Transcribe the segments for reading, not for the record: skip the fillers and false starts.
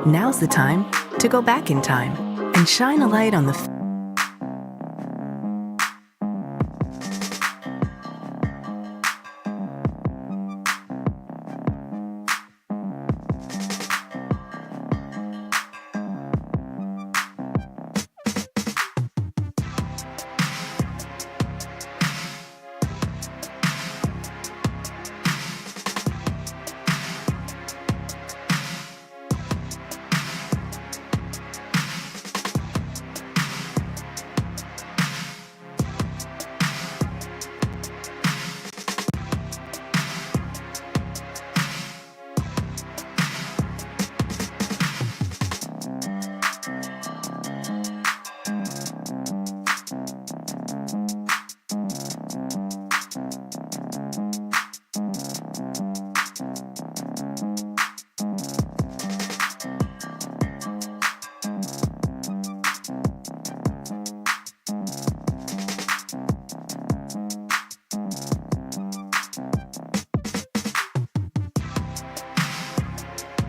Now's the time to go back in time and shine a light on the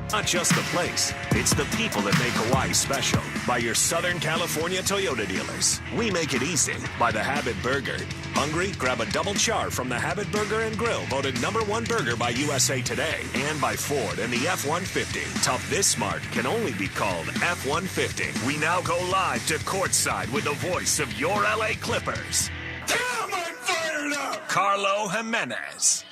Not just the place, it's the people that make Hawaii special. By your Southern California Toyota dealers. We make it easy by the Habit Burger. Hungry? Grab a double char from the Habit Burger and Grill, voted #1 burger by USA Today. And by Ford and the F-150. Tough this smart can only be called F-150. We now go live to courtside with the voice of your LA Clippers. Damn, I'm fired up! Carlo Jimenez.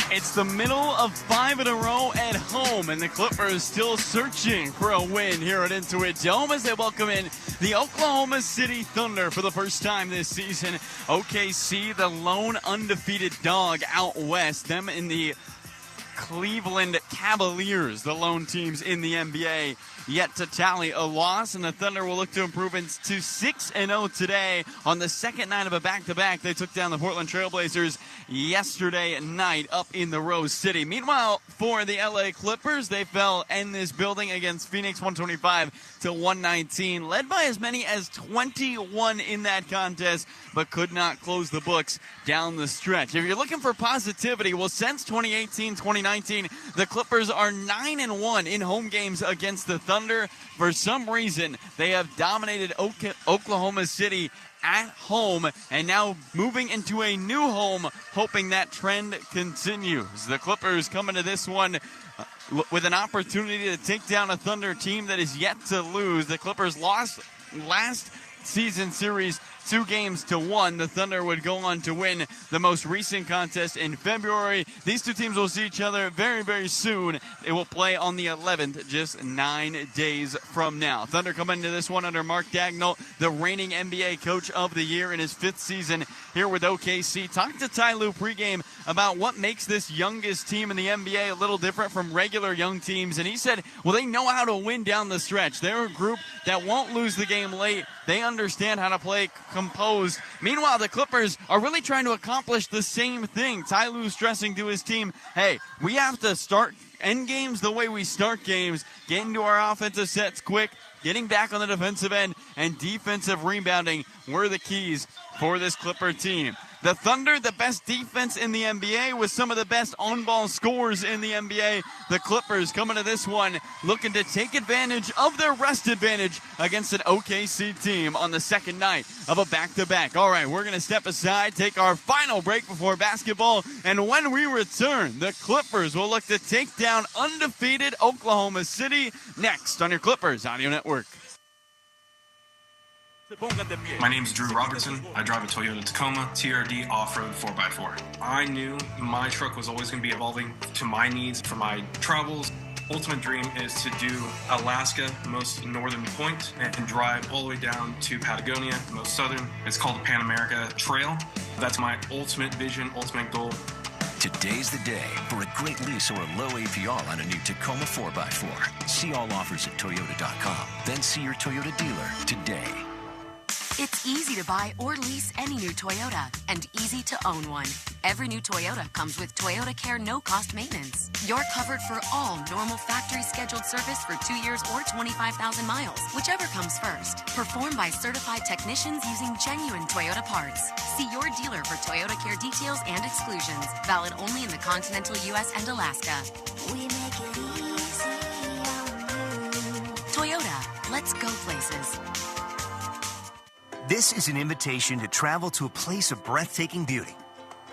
It's the middle of 5 in a row at home, and the Clippers still searching for a win here at Intuit Dome as they welcome in the Oklahoma City Thunder for the first time this season. OKC, the lone undefeated dog out west, them in the Cleveland Cavaliers, the lone teams in the NBA, yet to tally a loss, and the Thunder will look to improve to 6-0 today on the second night of a back-to-back. They took down the Portland Trailblazers yesterday night up in the Rose City. Meanwhile, for the LA Clippers, they fell in this building against Phoenix 125-119, led by as many as 21 in that contest, but could not close the books down the stretch. If you're looking for positivity, well, since 2018-2019, the Clippers are 9-1 in home games against the Thunder. For some reason, they have dominated Oklahoma City at home, and now moving into a new home, hoping that trend continues. The Clippers come into this one with an opportunity to take down a Thunder team that is yet to lose. The Clippers lost last season series 2-1. The Thunder would go on to win the most recent contest in February. These two teams will see each other very, very soon. They will play on the 11th, just 9 days from now. Thunder come into this one under Mark Dagnall, the reigning NBA Coach of the Year in his 5th season here with OKC. Talked to Ty Lue pregame about what makes this youngest team in the NBA a little different from regular young teams, and he said, well, they know how to win down the stretch. They're a group that won't lose the game late. They understand how to play composed. Meanwhile, the Clippers are really trying to accomplish the same thing. Ty Lue stressing to his team, hey, we have to start end games the way we start games, get into our offensive sets quick, getting back on the defensive end, and defensive rebounding were the keys for this Clipper team. The Thunder, the best defense in the NBA with some of the best on-ball scorers in the NBA. The Clippers coming to this one looking to take advantage of their rest advantage against an OKC team on the second night of a back-to-back. All right, we're going to step aside, take our final break before basketball, and when we return, the Clippers will look to take down undefeated Oklahoma City next on your Clippers Audio Network. My name is Drew Robertson. I drive a Toyota Tacoma TRD off-road 4x4. I knew my truck was always going to be evolving to my needs for my travels. Ultimate dream is to do Alaska, the most northern point, and drive all the way down to Patagonia, the most southern. It's called the Pan America Trail. That's my ultimate vision, ultimate goal. Today's the day for a great lease or a low APR on a new Tacoma 4x4. See all offers at Toyota.com. Then see your Toyota dealer today. It's easy to buy or lease any new Toyota and easy to own one. Every new Toyota comes with Toyota Care no-cost maintenance. You're covered for all normal factory scheduled service for 2 years or 25,000 miles, whichever comes first. Performed by certified technicians using genuine Toyota parts. See your dealer for Toyota Care details and exclusions. Valid only in the continental U.S. and Alaska. We make it easy on you. Toyota, let's go places. This is an invitation to travel to a place of breathtaking beauty.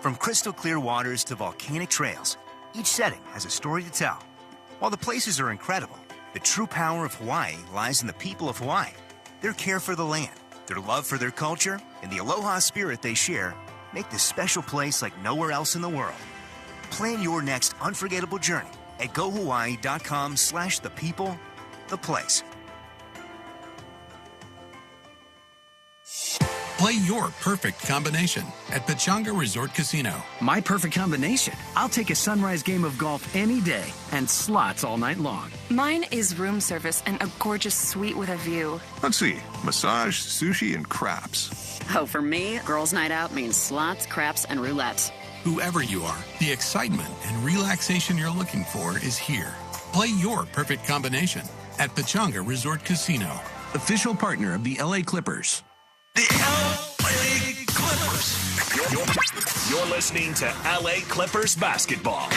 From crystal clear waters to volcanic trails, each setting has a story to tell. While the places are incredible, the true power of Hawaii lies in the people of Hawaii. Their care for the land, their love for their culture, and the aloha spirit they share make this special place like nowhere else in the world. Plan your next unforgettable journey at gohawaii.com/thepeople-the-place. Play your perfect combination at Pechanga Resort Casino. My perfect combination? I'll take a sunrise game of golf any day and slots all night long. Mine is room service and a gorgeous suite with a view. Let's see. Massage, sushi, and craps. Oh, for me, girls' night out means slots, craps, and roulette. Whoever you are, the excitement and relaxation you're looking for is here. Play your perfect combination at Pechanga Resort Casino. Official partner of the LA Clippers. The LA Clippers. You're listening to LA Clippers basketball.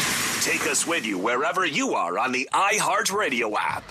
Take us with you wherever you are on the iHeartRadio app.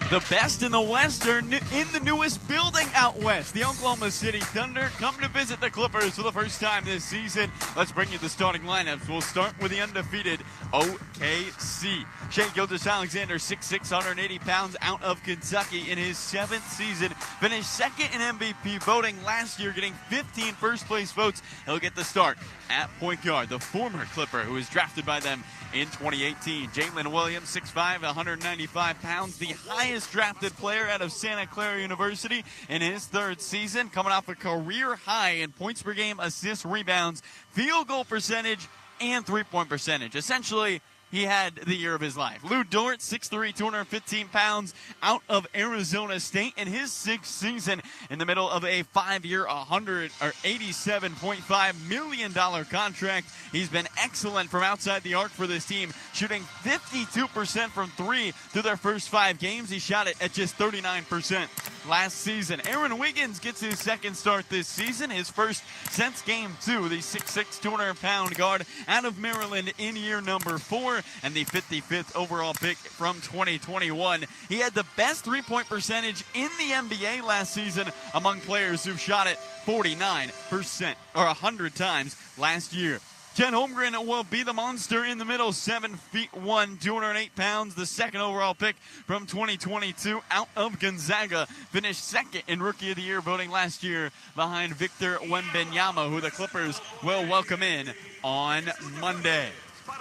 The best in the West are in the newest building out west. The Oklahoma City Thunder come to visit the Clippers for the first time this season. Let's bring you the starting lineups. We'll start with the undefeated OKC. Shai Gilgeous-Alexander, 6'6", 180 pounds, out of Kentucky in his 7th season. Finished second in MVP voting last year, getting 15 first-place votes. He'll get the start at point guard. The former Clipper who was drafted by them in 2018. Jalen Williams, 6'5", 195 pounds, the highest drafted player out of Santa Clara University in his 3rd season, coming off a career high in points per game, assists, rebounds, field goal percentage, and three-point percentage. Essentially, he had the year of his life. Lou Dort, 6'3", 215 pounds, out of Arizona State in his 6th season in the middle of a 5-year, $87.5 million contract. He's been excellent from outside the arc for this team, shooting 52% from 3 through their first 5 games. He shot it at just 39% last season. Aaron Wiggins gets his 2nd start this season, his first since game 2. The 6'6", 200-pound guard out of Maryland in year number 4. And the 55th overall pick from 2021. He had the best three-point percentage in the NBA last season among players who shot it 49%, or 100 times last year. Chet Holmgren will be the monster in the middle, 7'1", 208 pounds, the 2nd overall pick from 2022 out of Gonzaga. Finished 2nd in Rookie of the Year voting last year behind Victor Wembanyama, who the Clippers will welcome in on Monday.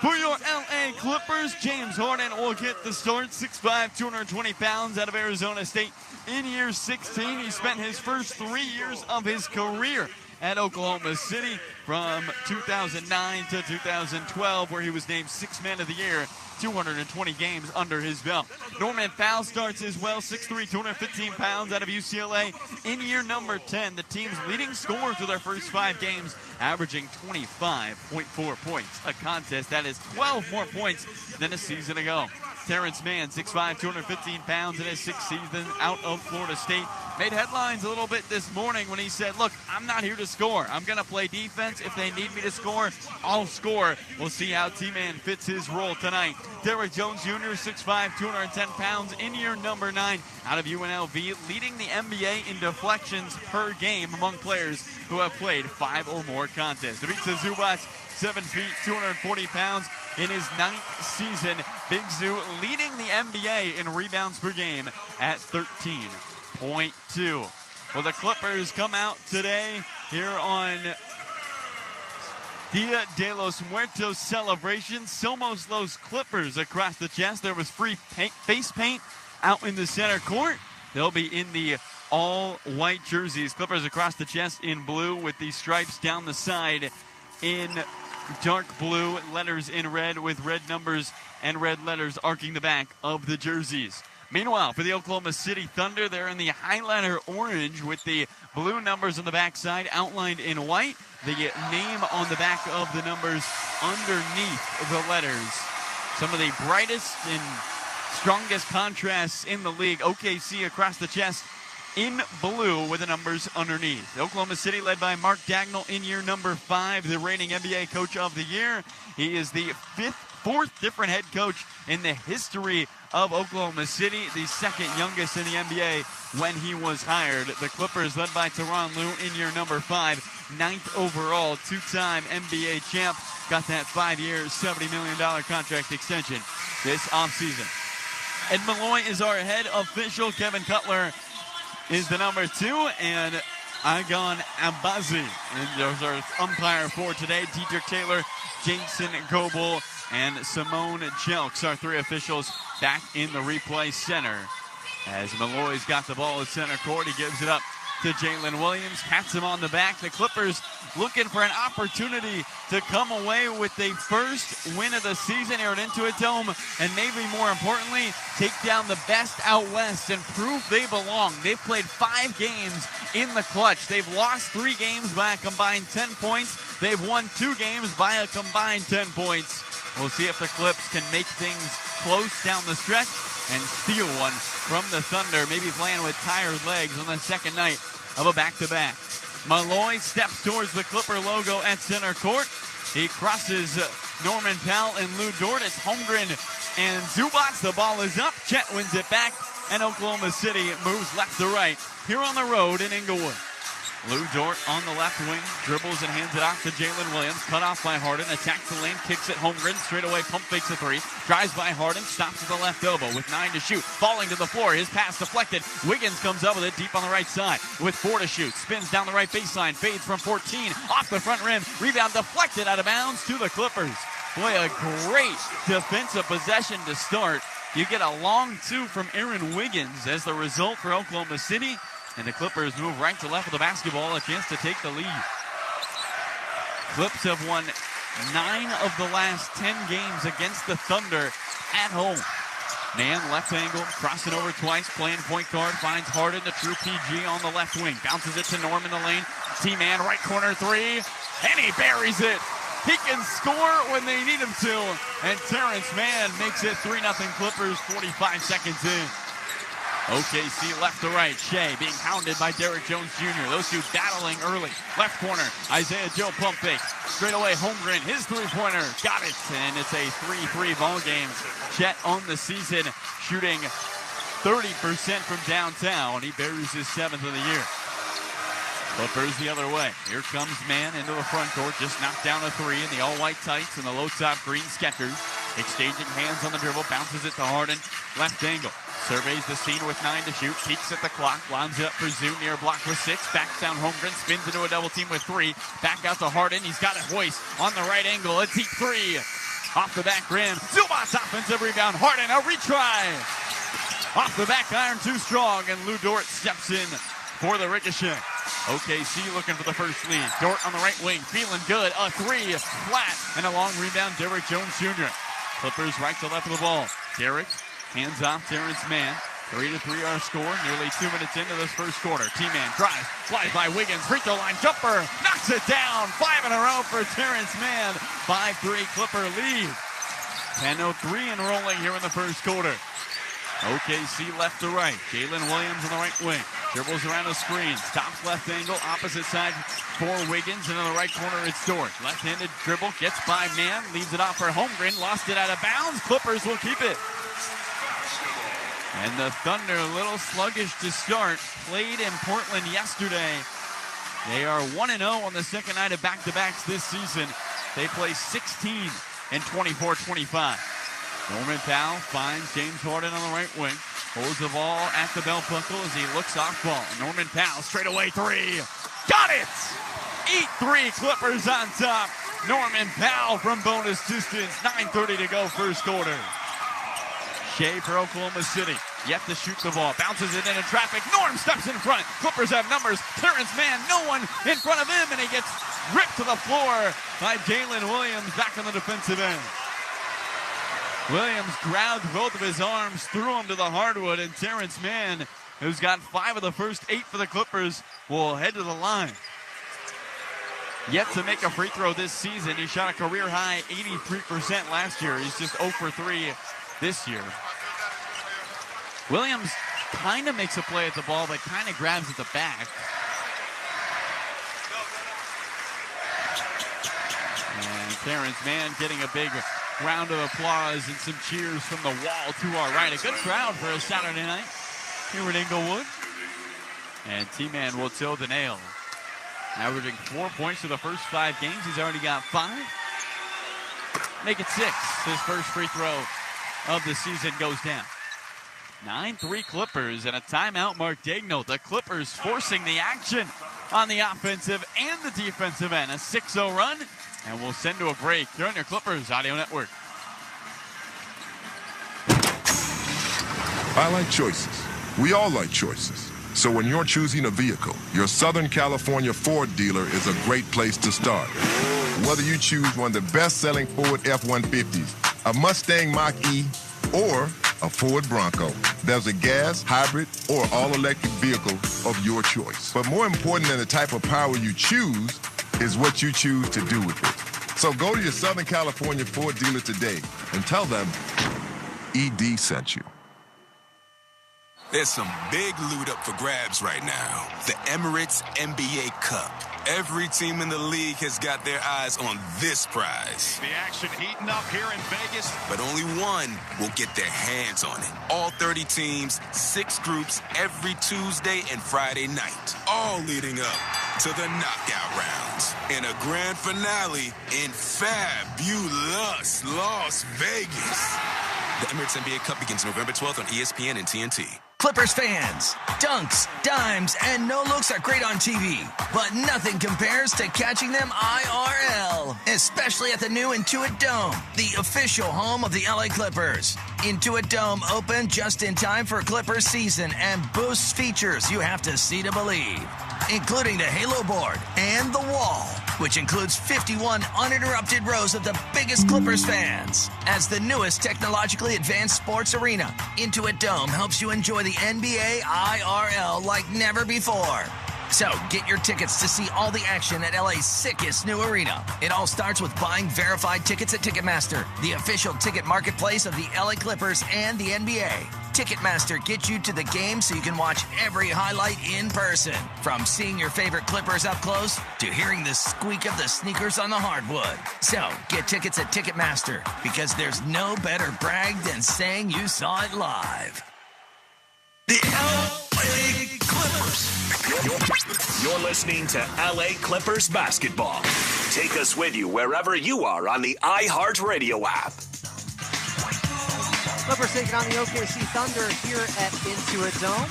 For your LA Clippers, James Harden will get the start, 6'5", 220 pounds, out of Arizona State in year 16. He spent his first 3 years of his career at Oklahoma City from 2009 to 2012, where he was named 6th Man of the Year, 220 games under his belt. Norman Powell starts as well, 6'3", 215 pounds, out of UCLA in year number 10. The team's leading scorer through their first 5 games, averaging 25.4 points a contest. That is 12 more points than a season ago. Terrence Mann, 6'5", 215 pounds in his 6th season out of Florida State, made headlines a little bit this morning when he said, look, I'm not here to score. I'm going to play defense. If they need me to score, I'll score. We'll see how T-Man fits his role tonight. Derrick Jones Jr., 6'5", 210 pounds in year number 9 out of UNLV, leading the NBA in deflections per game among players who have played 5 or more contests. Ivica Zubac, 7 feet, 240 pounds in his 9th season. Big Zoo leading the NBA in rebounds per game at 13.2. Well, the Clippers come out today here on Dia de los Muertos celebration. Somos los Clippers across the chest. There was free face paint out in the center court. They'll be in the all-white jerseys. Clippers across the chest in blue with the stripes down the side in dark blue, letters in red with red numbers and red letters arcing the back of the jerseys. Meanwhile, for the Oklahoma City Thunder, they're in the highlighter orange with the blue numbers on the backside outlined in white. The name on the back of the numbers underneath the letters. Some of the brightest and strongest contrasts in the league. OKC across the chest in blue with the numbers underneath. Oklahoma City led by Mark Dagnall in year number 5, the reigning NBA Coach of the Year. He is the fourth different head coach in the history of Oklahoma City, the second youngest in the NBA when he was hired. The Clippers led by Tyronn Lue in year number 5, 9th overall, 2-time NBA champ. Got that 5-year, $70 million contract extension this offseason. Ed Malloy is our head official. Kevin Cutler is the number 2, and Agon Abazi. And those are umpire for today. Dietrich Taylor, Jason Goebel, and Simone Jelks, our 3 officials back in the replay center. As Malloy's got the ball at center court, he gives it up to Jalen Williams, pats him on the back. The Clippers looking for an opportunity to come away with the first win of the season here at Intuit Dome, and maybe more importantly, take down the best out west and prove they belong. They've played 5 games in the clutch. They've lost 3 games by a combined 10 points. They've won 2 games by a combined 10 points. We'll see if the Clips can make things close down the stretch and steal one from the Thunder, maybe playing with tired legs on the second night of a back-to-back. Malloy steps towards the Clipper logo at center court. He crosses Norman Powell and Lou Dort. It's Holmgren and Zubac. The ball is up. Chet wins it back, and Oklahoma City moves left to right here on the road in Inglewood. Lou Dort on the left wing, dribbles and hands it off to Jalen Williams. Cut off by Harden, attacks the lane, kicks it Holmgren, straight away pump fakes a 3. Drives by Harden, stops at the left elbow with 9 to shoot. Falling to the floor, his pass deflected. Wiggins comes up with it deep on the right side with 4 to shoot. Spins down the right baseline, fades from 14, off the front rim. Rebound deflected out of bounds to the Clippers. Boy, a great defensive possession to start. You get a long 2 from Aaron Wiggins as the result for Oklahoma City. And the Clippers move right to left with the basketball, a chance to take the lead. Clips have won 9 of the last 10 games against the Thunder at home. Man, left angle, crossing over twice, playing point guard, finds Harden, the true PG on the left wing. Bounces it to Norm in the lane. T-Man, right corner 3, and he buries it. He can score when they need him to. And Terrence Mann makes it 3-0 Clippers, 45 seconds in. OKC left to right. Shea being hounded by Derrick Jones Jr. Those 2 battling early. Left corner, Isaiah Joe pump fake. Straight away, Holmgren, his 3-pointer. Got it, and it's a 3-3 ball game. Chet on the season, shooting 30% from downtown. He buries his 7th of the year. Clippers the other way. Here comes Mann into the front court. Just knocked down a 3 in the all-white tights and the low-top green Skechers. Exchanging hands on the dribble. Bounces it to Harden. Left angle. Surveys the scene with 9 to shoot. Peeks at the clock. Lines it up for Zoo near block with 6. Backs down Holmgren. Spins into a double team with 3. Back out to Harden. He's got it. Royce on the right angle. A deep 3. Off the back rim. Zubac's offensive rebound. Harden a retry. Off the back iron too strong. And Lou Dort steps in for the ricochet. OKC looking for the first lead. Dort on the right wing. Feeling good. A 3 flat. And a long rebound. Derrick Jones Jr. Clippers right to left of the ball. Derrick hands off Terrence Mann. 3-3 our score. Nearly 2 minutes into this first quarter. T-Man drives. Flies by Wiggins. Free throw line jumper. Knocks it down. 5 in a row for Terrence Mann. 5-3 Clipper lead. 10:03 and rolling here in the first quarter. OKC left to right. Jalen Williams on the right wing. Dribbles around the screen. Stops left angle. Opposite side for Wiggins. And in the right corner, it's Dort. Left-handed dribble. Gets by Mann. Leaves it off for Holmgren. Lost it out of bounds. Clippers will keep it. And the Thunder a little sluggish to start. Played in Portland yesterday. They are 1-0 on the second night of back-to-backs this season. They play 16 and 24-25. Norman Powell finds James Harden on the right wing. Holds the ball at the belt buckle as he looks off ball. Norman Powell straight away 3. Got it! 8-3 Clippers on top. Norman Powell from bonus distance. 9:30 to go first quarter. Shea for Oklahoma City. Yet to shoot the ball. Bounces it into traffic. Norm steps in front. Clippers have numbers. Terrence Mann, no one in front of him, and he gets ripped to the floor by Jalen Williams back on the defensive end. Williams grabbed both of his arms, threw him to the hardwood, and Terrence Mann, who's got 5 of the first 8 for the Clippers, will head to the line. Yet to make a free throw this season. He shot a career-high 83% last year. He's just 0 for 3 this year. Williams kind of makes a play at the ball, but kind of grabs at the back. And Terrence Mann getting a big round of applause and some cheers from the wall to our right. A good crowd for a Saturday night here at Inglewood. And T-Man will till the nail. Averaging 4 points for the first 5 games. He's already got 5. Make it 6. His first free throw of the season goes down. 9-3 Clippers and a timeout. Mark Daigneault. The Clippers forcing the action on the offensive and the defensive end. A 6-0 run, and we'll send to a break. You're on your Clippers Audio Network. I like choices. We all like choices. So when you're choosing a vehicle, your Southern California Ford dealer is a great place to start. Whether you choose one of the best-selling Ford F-150s, a Mustang Mach-E, or a Ford Bronco, there's a gas, hybrid, or all-electric vehicle of your choice. But more important than the type of power you choose is what you choose to do with it. So go to your Southern California Ford dealer today and tell them ED sent you. There's some big loot up for grabs right now. The Emirates NBA Cup. Every team in the league has got their eyes on this prize. The action heating up here in Vegas. But only one will get their hands on it. All 30 teams, 6 groups every Tuesday and Friday night. All leading up to the knockout rounds. And a grand finale in fabulous Las Vegas. The Emirates NBA Cup begins November 12th on ESPN and TNT. Clippers fans, dunks, dimes, and no-looks are great on TV, but nothing compares to catching them IRL, especially at the new Intuit Dome, the official home of the LA Clippers. Intuit Dome opened just in time for Clippers season and boasts features you have to see to believe, including the Halo board and the wall, which includes 51 uninterrupted rows of the biggest Clippers fans. As the newest technologically advanced sports arena, Intuit Dome helps you enjoy the NBA IRL like never before. So get your tickets to see all the action at LA's sickest new arena. It all starts with buying verified tickets at Ticketmaster, the official ticket marketplace of the LA Clippers and the NBA. Ticketmaster gets you to the game so you can watch every highlight in person. From seeing your favorite Clippers up close to hearing the squeak of the sneakers on the hardwood. So get tickets at Ticketmaster because there's no better brag than saying you saw it live. The LA Clippers. You're listening to LA Clippers basketball. Take us with you wherever you are on the iHeartRadio app. Clippers taking on the OKC Thunder here at Intuit Dome.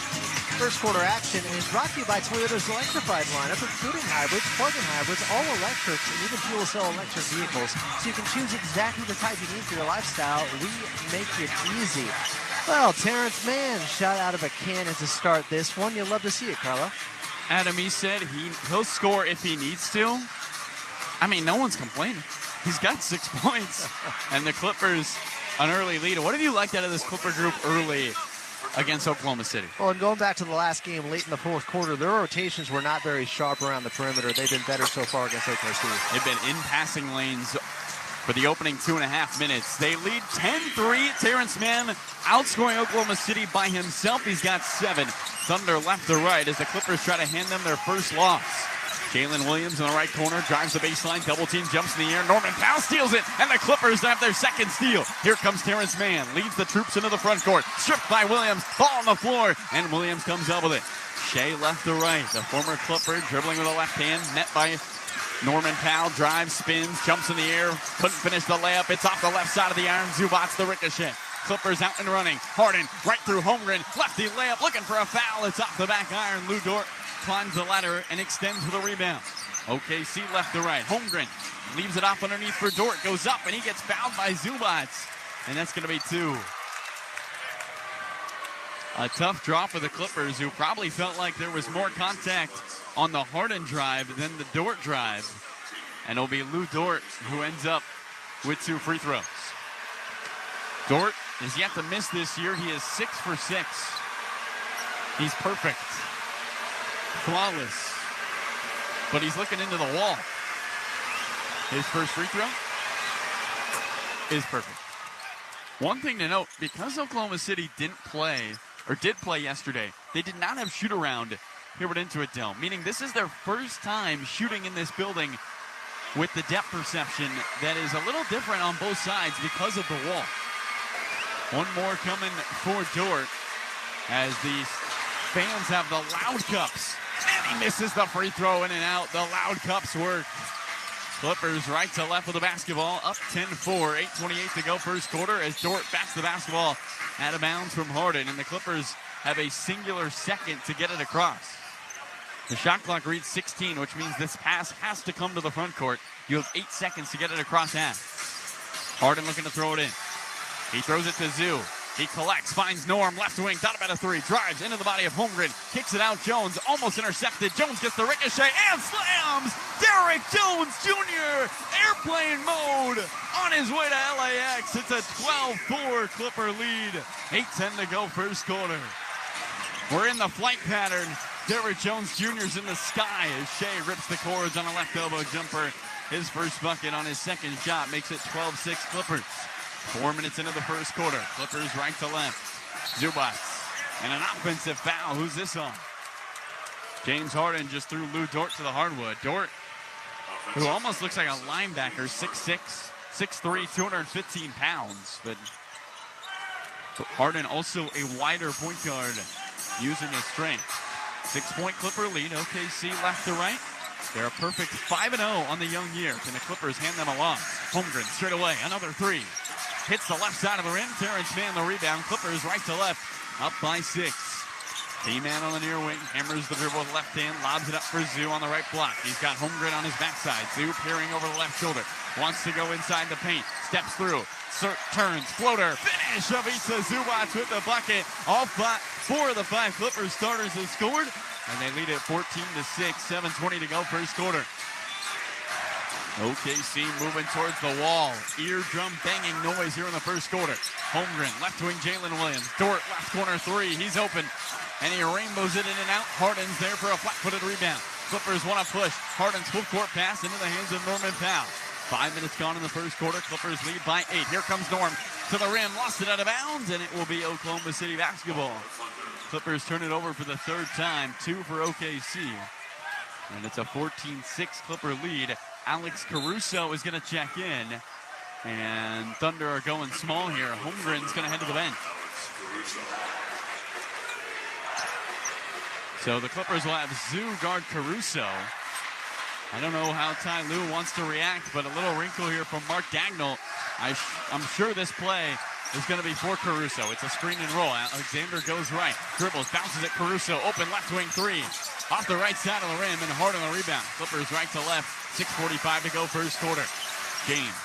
First quarter action is brought to you by Toyota's electrified lineup, including hybrids, plug-in hybrids, all electrics, and even fuel cell electric vehicles. So you can choose exactly the type you need for your lifestyle. We make it easy. Well, Terrence Mann shot out of a cannon to start this one. You'll love to see it, Carlo. Adam, he said he'll score if he needs to. I mean, no one's complaining. He's got 6 points, and the Clippers an early lead. What have you liked out of this Clipper group early against Oklahoma City? Well, and going back to the last game late in the fourth quarter, their rotations were not very sharp around the perimeter. They've been better so far against OKC. They've been in passing lanes for the opening 2.5 minutes. They lead 10-3. Terrence Mann outscoring Oklahoma City by himself. He's got 7. Thunder left to right as the Clippers try to hand them their first loss. Jalen Williams in the right corner, drives the baseline, double team, jumps in the air. Norman Powell steals it, and the Clippers have their second steal. Here comes Terrence Mann, leads the troops into the front court. Stripped by Williams, ball on the floor, and Williams comes up with it. Shea left to right, the former Clipper dribbling with a left hand, met by Norman Powell, drives, spins, jumps in the air, couldn't finish the layup. It's off the left side of the iron. Zubac's the ricochet. Clippers out and running. Harden right through Holmgren. Lefty layup looking for a foul. It's off the back iron. Lou Dort climbs the ladder and extends for the rebound. OKC left to right. Holmgren leaves it off underneath for Dort. Goes up and he gets fouled by Zubac. And that's going to be 2. A tough draw for the Clippers, who probably felt like there was more contact on the Harden drive than the Dort drive. And it'll be Lou Dort who ends up with 2 free throws. Dort is yet to miss this year. He is 6 for 6. He's perfect. Flawless. But he's looking into the wall. His first free throw is perfect. One thing to note, because Oklahoma City did play yesterday, they did not have shoot-around here at Intuit Dome, meaning this is their first time shooting in this building with the depth perception that is a little different on both sides because of the wall. One more coming for Dort as the fans have the loud cups. And he misses the free throw, in and out. The loud cups work. Clippers right to left with the basketball, up 10-4, 8:28 to go first quarter as Dort backs the basketball out of bounds from Harden, and the Clippers have a singular second to get it across. The shot clock reads 16, which means this pass has to come to the front court. You have 8 seconds to get it across half. Harden looking to throw it in. He throws it to Zoo. He collects, finds Norm, left wing, thought about a three, drives into the body of Holmgren, kicks it out, Jones, almost intercepted. Jones gets the ricochet and slams! Derek Jones Jr., airplane mode, on his way to LAX. It's a 12-4 Clipper lead. 8:10 to go first quarter. We're in the flight pattern. Derek Jones Jr.'s in the sky as Shea rips the cords on a left elbow jumper. His first bucket on his second shot makes it 12-6 Clippers. 4 minutes into the first quarter. Clippers right to left. Zubac. And an offensive foul. Who's this on? James Harden just threw Lou Dort to the hardwood. Dort, who almost looks like a linebacker, 6'6", 6'3", 215 pounds. But Harden also a wider point guard using his strength. 6-point Clipper lead. OKC left to right. They're a perfect 5-0 on the young year. Can the Clippers hand them a loss? Holmgren straight away. Another three. Hits the left side of the rim. Terrence Mann the rebound. Clippers right to left. Up by 6. T-Man on the near wing. Hammers the dribble with left hand. Lobs it up for Zoo on the right block. He's got Holmgren on his backside. Zoo peering over the left shoulder. Wants to go inside the paint. Steps through. Turns. Floater. Finish. Ivica Zubac with the bucket. All 4 of the 5 Clippers starters have scored. And they lead it 14-6. 7:20 to go first quarter. OKC moving towards the wall. Eardrum banging noise here in the first quarter. Holmgren, left wing Jalen Williams. Dort, left corner three. He's open. And he rainbows it in and out. Harden's there for a flat-footed rebound. Clippers want to push. Harden's full court pass into the hands of Norman Powell. 5 minutes gone in the first quarter. Clippers lead by 8. Here comes Norm to the rim. Lost it out of bounds, and it will be Oklahoma City basketball. Clippers turn it over for the third time. 2 for OKC. And it's a 14-6 Clipper lead. Alex Caruso is going to check in. And Thunder are going small here. Holmgren's going to head to the bench. So the Clippers will have Zoo guard Caruso. I don't know how Ty Lue wants to react, but a little wrinkle here from Mark Dagnall. I'm sure this play is going to be for Caruso. It's a screen and roll. Alexander goes right. Dribbles, bounces at Caruso. Open left wing three. Off the right side of the rim and Harden on the rebound. Clippers right to left. 6:45 to go first quarter. James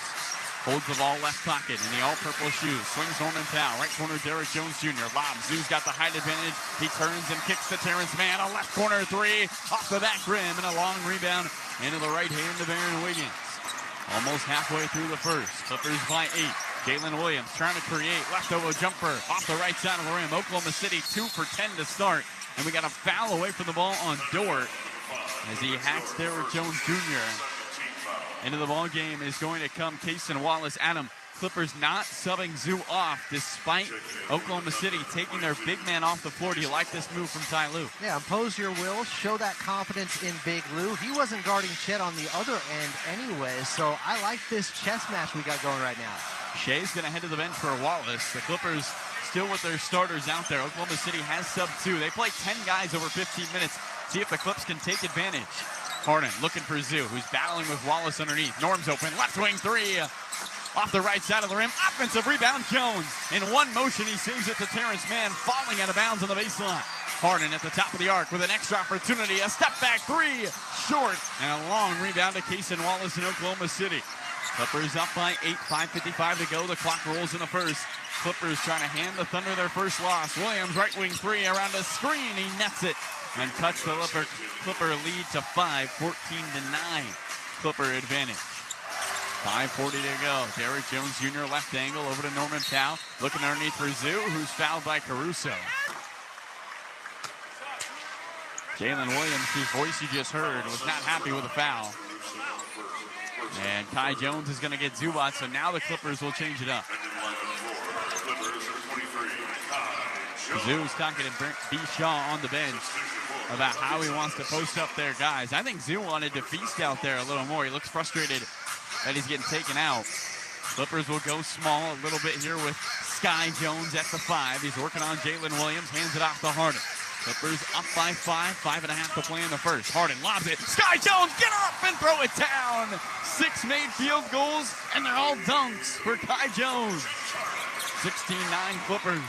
holds the ball left pocket in the all-purple shoes. Swings Norman Powell. Right corner Derek Jones Jr. Lob. Zoo's got the height advantage. He turns and kicks to Terrence Mann. A left corner three. Off the back rim and a long rebound into the right hand of Aaron Wiggins. Almost halfway through the first. Clippers by 8. Jalen Williams trying to create. Left over jumper off the right side of the rim. Oklahoma City 2 for 10 to start. And we got a foul away from the ball on Dort as he hacks Derek Jones Jr. Into the ball game is going to come Cason Wallace. Adam, Clippers not subbing Zoo off despite Oklahoma City taking their big man off the floor. Do you like this move from Ty Lue? Yeah, impose your will, show that confidence in Big Lou. He wasn't guarding Chet on the other end anyway, so I like this chess match we got going right now. Shea's going to head to the bench for Wallace. The Clippers still with their starters out there. Oklahoma City has sub 2. They play 10 guys over 15 minutes. See if the Clips can take advantage. Harden looking for Zoo, who's battling with Wallace underneath. Norm's open, left wing three. Off the right side of the rim, offensive rebound, Jones. In one motion, he saves it to Terrence Mann, falling out of bounds on the baseline. Harden at the top of the arc with an extra opportunity. A step back three, short, and a long rebound to Cason Wallace in Oklahoma City. Clippers up by 8, 5:55 to go. The clock rolls in the first. Clippers trying to hand the Thunder their first loss. Williams, right wing three, around a screen. He nets it and cuts the Clipper lead to 5, 14-9. Clipper advantage. 5:40 to go. Derrick Jones Jr. left angle over to Norman Powell. Looking underneath for Zoo, who's fouled by Caruso. Jalen Williams, whose voice you just heard, was not happy with the foul. And Kai Jones is going to get Zubac, so now the Clippers will change it up. Zoo's talking to B. Shaw on the bench about how he wants to post up their guys. I think Zoo wanted to feast out there a little more. He looks frustrated that he's getting taken out. Clippers will go small a little bit here with Sky Jones at the 5. He's working on Jalen Williams, hands it off to Harden. Clippers up by 5.5 to play in the first. Harden lobs it. Sky Jones, get up and throw it down. 6 made field goals, and they're all dunks for Kai Jones. 16-9 Clippers.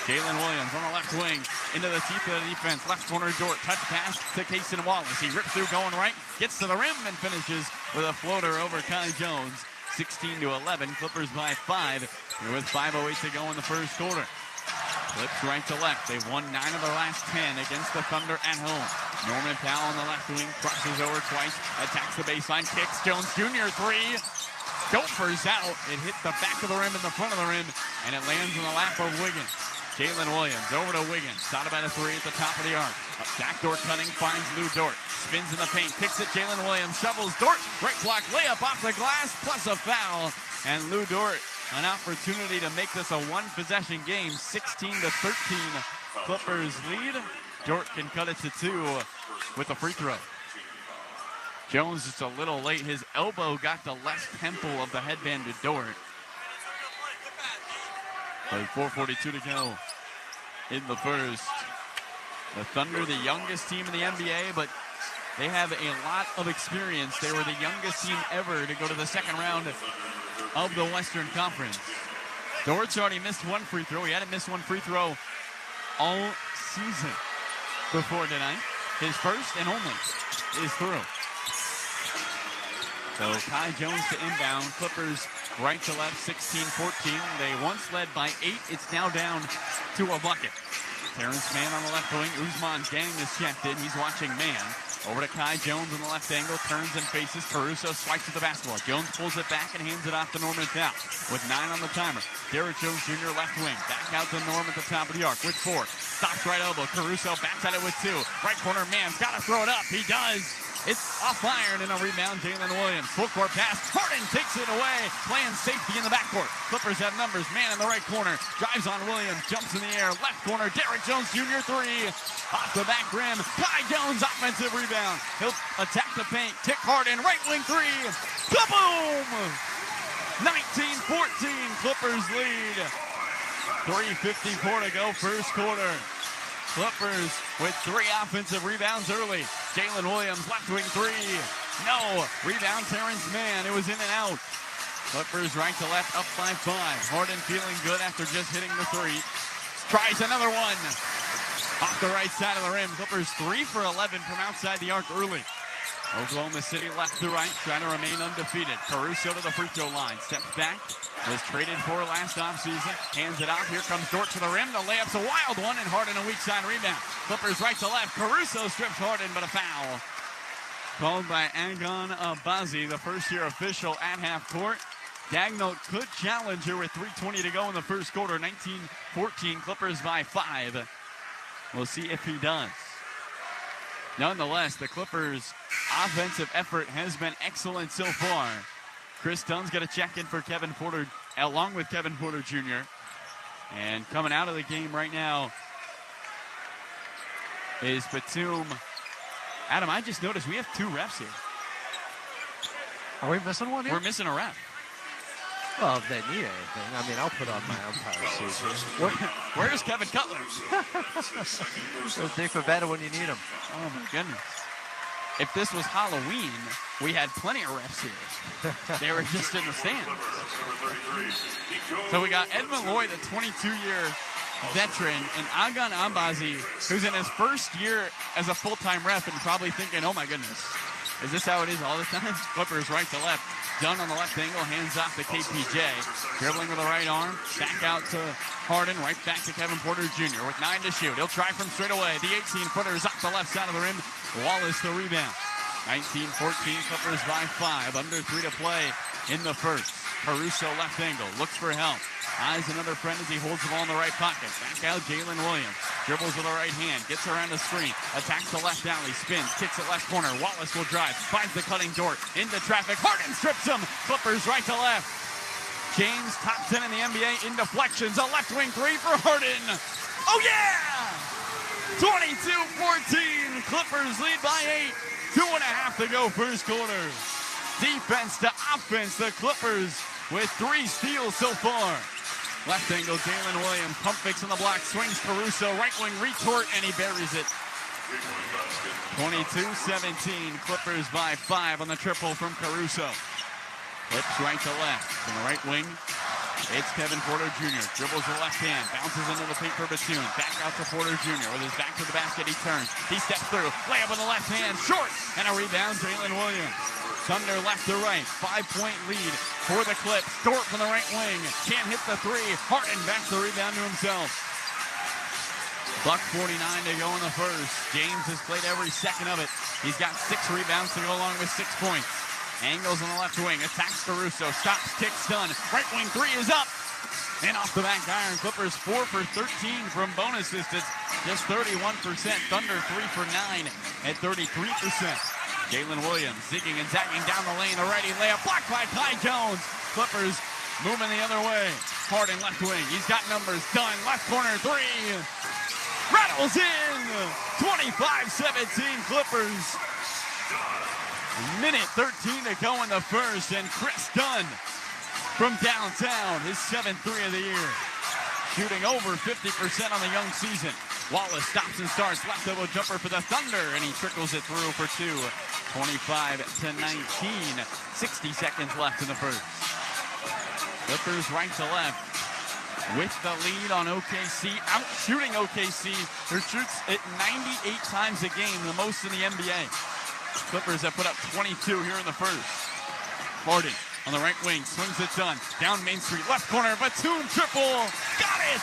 Jalen Williams on the left wing into the teeth of the defense. Left corner, Dort. Touch pass to Cason Wallace. He rips through going right, gets to the rim, and finishes with a floater over Kai Jones. 16-11. Clippers by 5 with 5:08 to go in the first quarter. Flips right to left. They've won 9 of their last 10 against the Thunder at home. Norman Powell on the left wing, crosses over twice, attacks the baseline, kicks. Jones Jr. 3. Gophers out. It hit the back of the rim and the front of the rim, and it lands in the lap of Wiggins. Jalen Williams over to Wiggins. Thought about a 3 at the top of the arc. A backdoor cutting finds Lou Dort. Spins in the paint, kicks it. Jalen Williams shovels Dort. Right block layup off the glass, plus a foul. And Lou Dort, an opportunity to make this a one-possession game. 16-13. Clippers lead. Dort can cut it to 2 with a free throw. Jones just a little late. His elbow got the left temple of the headband to Dort. 4:42 to go in the first. The Thunder, the youngest team in the NBA, but they have a lot of experience. They were the youngest team ever to go to the second round of the Western Conference. Dort's already missed 1 free throw. He hadn't missed 1 free throw all season before tonight. His first and only is through. So Kai Jones to inbound. Clippers right to left, 16-14. They once led by 8. It's now down to a bucket. Terrence Mann on the left wing. Usman Gang is checked in. He's watching Mann. Over to Kai Jones on the left angle. Turns and faces. Caruso swipes at the basketball. Jones pulls it back and hands it off to Norman Powell with 9 on the timer. Derrick Jones Jr. left wing. Back out to Norm at the top of the arc with 4. Stops right elbow. Caruso backs at it with 2. Right corner, Mann's got to throw it up. He does. It's off iron and a rebound, Jalen Williams. Full court pass. Harden takes it away. Playing safety in the backcourt. Clippers have numbers. Mann in the right corner. Drives on Williams. Jumps in the air. Left corner. Derrick Jones Jr. 3. Off the back rim. Kai Jones offensive rebound. He'll attack the paint. Kick Harden. Right wing 3. Kaboom! 19-14. Clippers lead. 3:54 to go first quarter. Clippers with 3 offensive rebounds early. Jalen Williams, left wing 3. No. Rebound, Terrence Mann. It was in and out. Clippers right to left, up by 5. Harden feeling good after just hitting the 3. Tries another one. Off the right side of the rim. Clippers 3 for 11 from outside the arc early. Oklahoma City left to right, trying to remain undefeated. Caruso to the free throw line. Steps back. Was traded for last offseason. Hands it off. Here comes Dort to the rim. The layup's a wild one, and Harden a weak side rebound. Clippers right to left. Caruso strips Harden, but a foul. Called by Agon Abazi, the first-year official at half court. Dagnall could challenge her with 3:20 to go in the first quarter. 19-14. Clippers by 5. We'll see if he does. Nonetheless, the Clippers' offensive effort has been excellent so far. Chris Dunn's got to check in for Kevin Porter, along with Kevin Porter Jr. And coming out of the game right now is Batum. Adam, I just noticed we have 2 refs here. Are we missing one here? We're missing a ref. Well, if they need anything, I mean, I'll put on my umpire suit here. Where's Kevin Cutler? So think for better when you need them. Oh, my goodness. If this was Halloween, we had plenty of refs here. They were just in the stands. So we got Edmund Lloyd, a 22-year veteran, and Agon Abazi, who's in his first year as a full-time ref and probably thinking, oh, my goodness, is this how it is all the time? Clippers right to left. Dunn on the left angle, hands off to KPJ. Dribbling with the right arm, back out to Harden, right back to Kevin Porter Jr. with 9 to shoot. He'll try from straight away. The 18-footer is off the left side of the rim. Wallace the rebound. 19-14, Clippers by 5. Under 3 to play in the first. Caruso left angle, looks for help. Eyes another friend as he holds the ball in the right pocket. Back out Jalen Williams. Dribbles with the right hand, gets around the screen. Attacks the left alley, spins, kicks it left corner. Wallace will drive, finds the cutting door. Into traffic, Harden strips him. Clippers right to left. James, top 10 in the NBA in deflections. A left wing three for Harden. Oh yeah! 22-14. Clippers lead by 8. 2.5 to go first quarter. Defense to offense. The Clippers with 3 steals so far. Left angle, Jalen Williams. Pump fakes on the block. Swings Caruso. Right wing retort, and he buries it. 22-17. Clippers by 5 on the triple from Caruso. Flips right to left. From the right wing, it's Kevin Porter Jr. Dribbles the left hand. Bounces into the paint for Batum. Back out to Porter Jr. With his back to the basket, he turns. He steps through. Layup with the left hand. Short. And a rebound, Jalen Williams. Thunder left to right. 5-point lead for the Clips. Dort from the right wing. Can't hit the 3. Harden backs the rebound to himself. Buck 49 to go in the first. James has played every second of it. He's got 6 rebounds to go along with 6 points. Angles on the left wing. Attacks Caruso. Stops. Kicks done. Right wing 3 is up. And off the back iron. Clippers 4 for 13 from bonus distance. Just 31%. Thunder 3 for 9 at 33%. Jalen Williams zigging and zagging down the lane. A righty layup blocked by Ty Jones. Clippers moving the other way. Harden left wing. He's got numbers. Done. Left corner 3. Rattles in. 25-17 Clippers. Minute 13 to go in the first. And Chris Dunn from downtown. His 7th 3 of the year. Shooting over 50% on the young season. Wallace stops and starts. Left elbow jumper for the Thunder. And he trickles it through for 2. 25-19. 60 seconds left in the first. Clippers right to left. With the lead on OKC. Out shooting OKC. Who shoots it 98 times a game. The most in the NBA. Clippers have put up 22 here in the first. Harden on the right wing. Swings it done. Down Main Street. Left corner. Batum triple. Got it!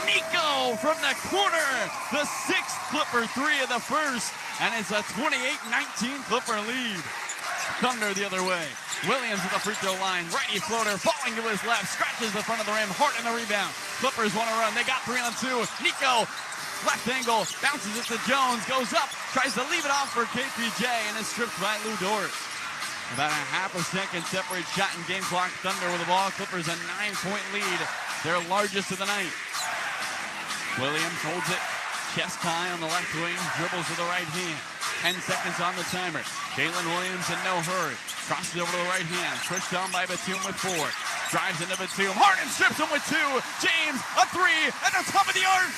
Nico from the corner. The 6th Clipper 3 of the first. And it's a 28-19 Clipper lead. Thunder the other way. Williams at the free throw line. Righty floater falling to his left. Scratches the front of the rim. Harden the rebound. Clippers want to run. They got 3 on 2. Nico. Left angle. Bounces it to Jones. Goes up. Tries to leave it off for KPJ. And is stripped by Lou Dort. About a half a second separate shot in game clock. Thunder with the ball. Clippers a 9-point lead. Their largest of the night. Williams holds it. Chest high on the left wing. Dribbles with the right hand. 10 seconds on the timer. Jalen Williams in no hurry. Crosses over to the right hand. Pushed down by Batum with 4. Drives into Batum. Harden strips him with 2. James, a 3 at the top of the arc.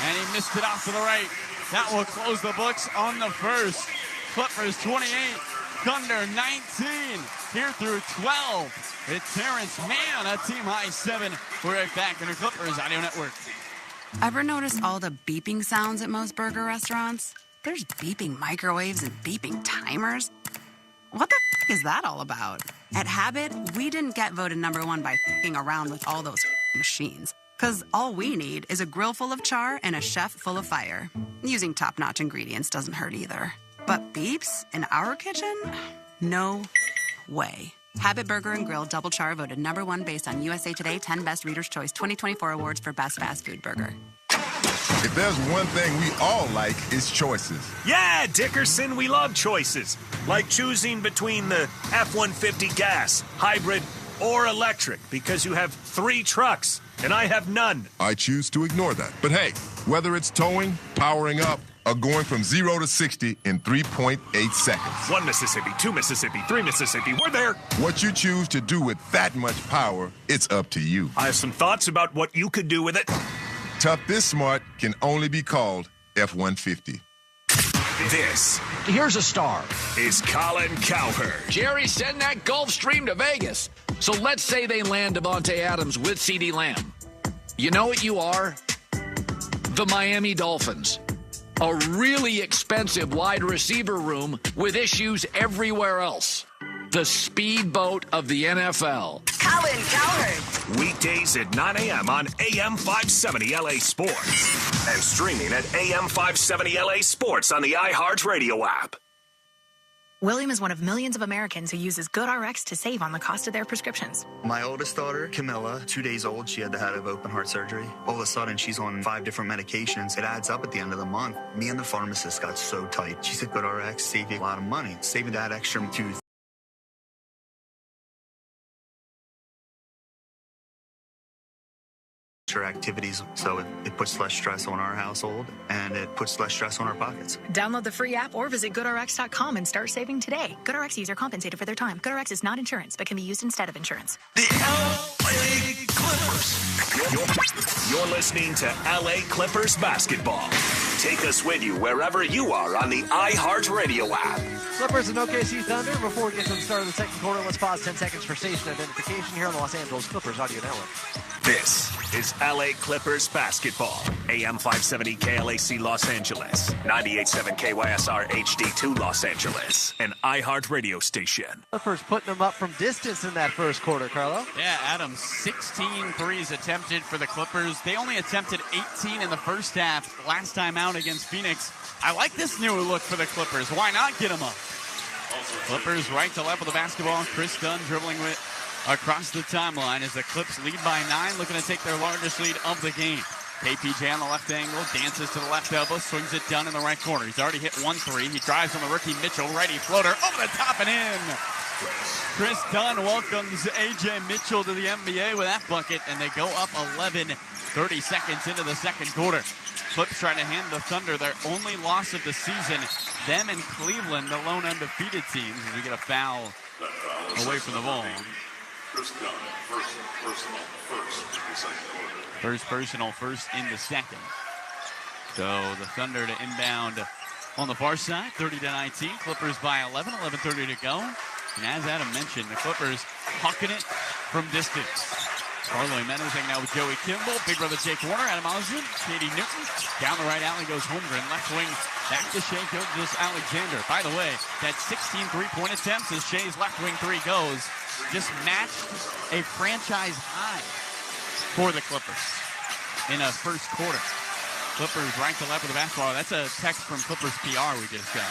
And he missed it off to the right. That will close the books on the first. Clippers 28. Thunder 19. Here through 12. It's Terrence Mann, a team high 7. We're right back in the Clippers Audio Network. Ever notice all the beeping sounds at most burger restaurants? There's beeping microwaves and beeping timers. What the is that all about? At Habit, we didn't get voted #1 by f***ing around with all those machines. Because all we need is a grill full of char and a chef full of fire. Using top-notch ingredients doesn't hurt either. But beeps in our kitchen? No way. Habit Burger and Grill Double Char voted #1 based on USA Today 10 Best Reader's Choice 2024 awards for Best Fast Food Burger. If there's one thing we all like, it's choices. Yeah, Dickerson, we love choices. Like choosing between the F-150 gas, hybrid, or electric, because you have 3 trucks, and I have none. I choose to ignore that. But hey, whether it's towing, powering up, or going from 0 to 60 in 3.8 seconds. 1 Mississippi, 2 Mississippi, 3 Mississippi, we're there. What you choose to do with that much power, it's up to you. I have some thoughts about what you could do with it. Tough This Smart can only be called F-150. This Here's a star. is Colin Cowherd. Jerry, send that Gulfstream to Vegas. So let's say they land Devontae Adams with CeeDee Lamb. You know what you are? The Miami Dolphins. A really expensive wide receiver room with issues everywhere else. The speedboat of the NFL. Colin Cowherd. Weekdays at 9 a.m. on AM 570 LA Sports. And streaming at AM 570 LA Sports on the iHeartRadio app. William is one of millions of Americans who uses GoodRx to save on the cost of their prescriptions. My oldest daughter, Camilla, 2 days old, she had to have open heart surgery. All of a sudden, she's on 5 different medications. It adds up at the end of the month. Me and the pharmacist got so tight. She said, GoodRx saved you a lot of money. Saving that extra tooth. Activities, so it puts less stress on our household and it puts less stress on our pockets. Download the free app or visit GoodRx.com and start saving today. GoodRx user compensated for their time. GoodRx is not insurance, but can be used instead of insurance. The LA Clippers. You're listening to LA Clippers basketball. Take us with you wherever you are on the iHeartRadio app. Clippers and OKC Thunder. Before we get to the start of the second quarter, let's pause 10 seconds for station identification here on the Los Angeles Clippers Audio Network. This is LA Clippers basketball. AM 570 KLAC Los Angeles, 98.7 KYSR HD2 Los Angeles, an iHeart radio station. Clippers putting them up from distance in that first quarter, Carlo. Yeah, Adam, 16 threes attempted for the Clippers. They only attempted 18 in the first half last time out against Phoenix. I like this new look for the Clippers. Why not get them up? Clippers right to left with the basketball. Chris Dunn dribbling with across the timeline as the Clips lead by 9, looking to take their largest lead of the game. KPJ on the left angle, dances to the left elbow, swings it down in the right corner. He's already hit 1-3. He drives on the rookie Mitchell, righty floater, over the top and in. Chris Dunn welcomes A.J. Mitchell to the NBA with that bucket, and they go up 11, 30 seconds into the second quarter. Clips trying to hand the Thunder their only loss of the season. Them and Cleveland, the lone undefeated teams, as we get a foul away from the ball. First personal first in the second. So the Thunder to inbound on the far side, 30-19. Clippers by 11, 11:30 to go. And as Adam mentioned, the Clippers hucking it from distance. Carlo Jimenez hanging out with Joey Kimball, big brother Jake Warner, Adam Osmond, Katie Newton. Down the right alley goes Holmgren, left wing back to Shea Gilgeous-Alexander. By the way, that 16 three-point attempts as Shea's left wing three goes just matched a franchise high for the Clippers in a first quarter. Clippers right to left with the basketball. That's a text from Clippers PR we just got.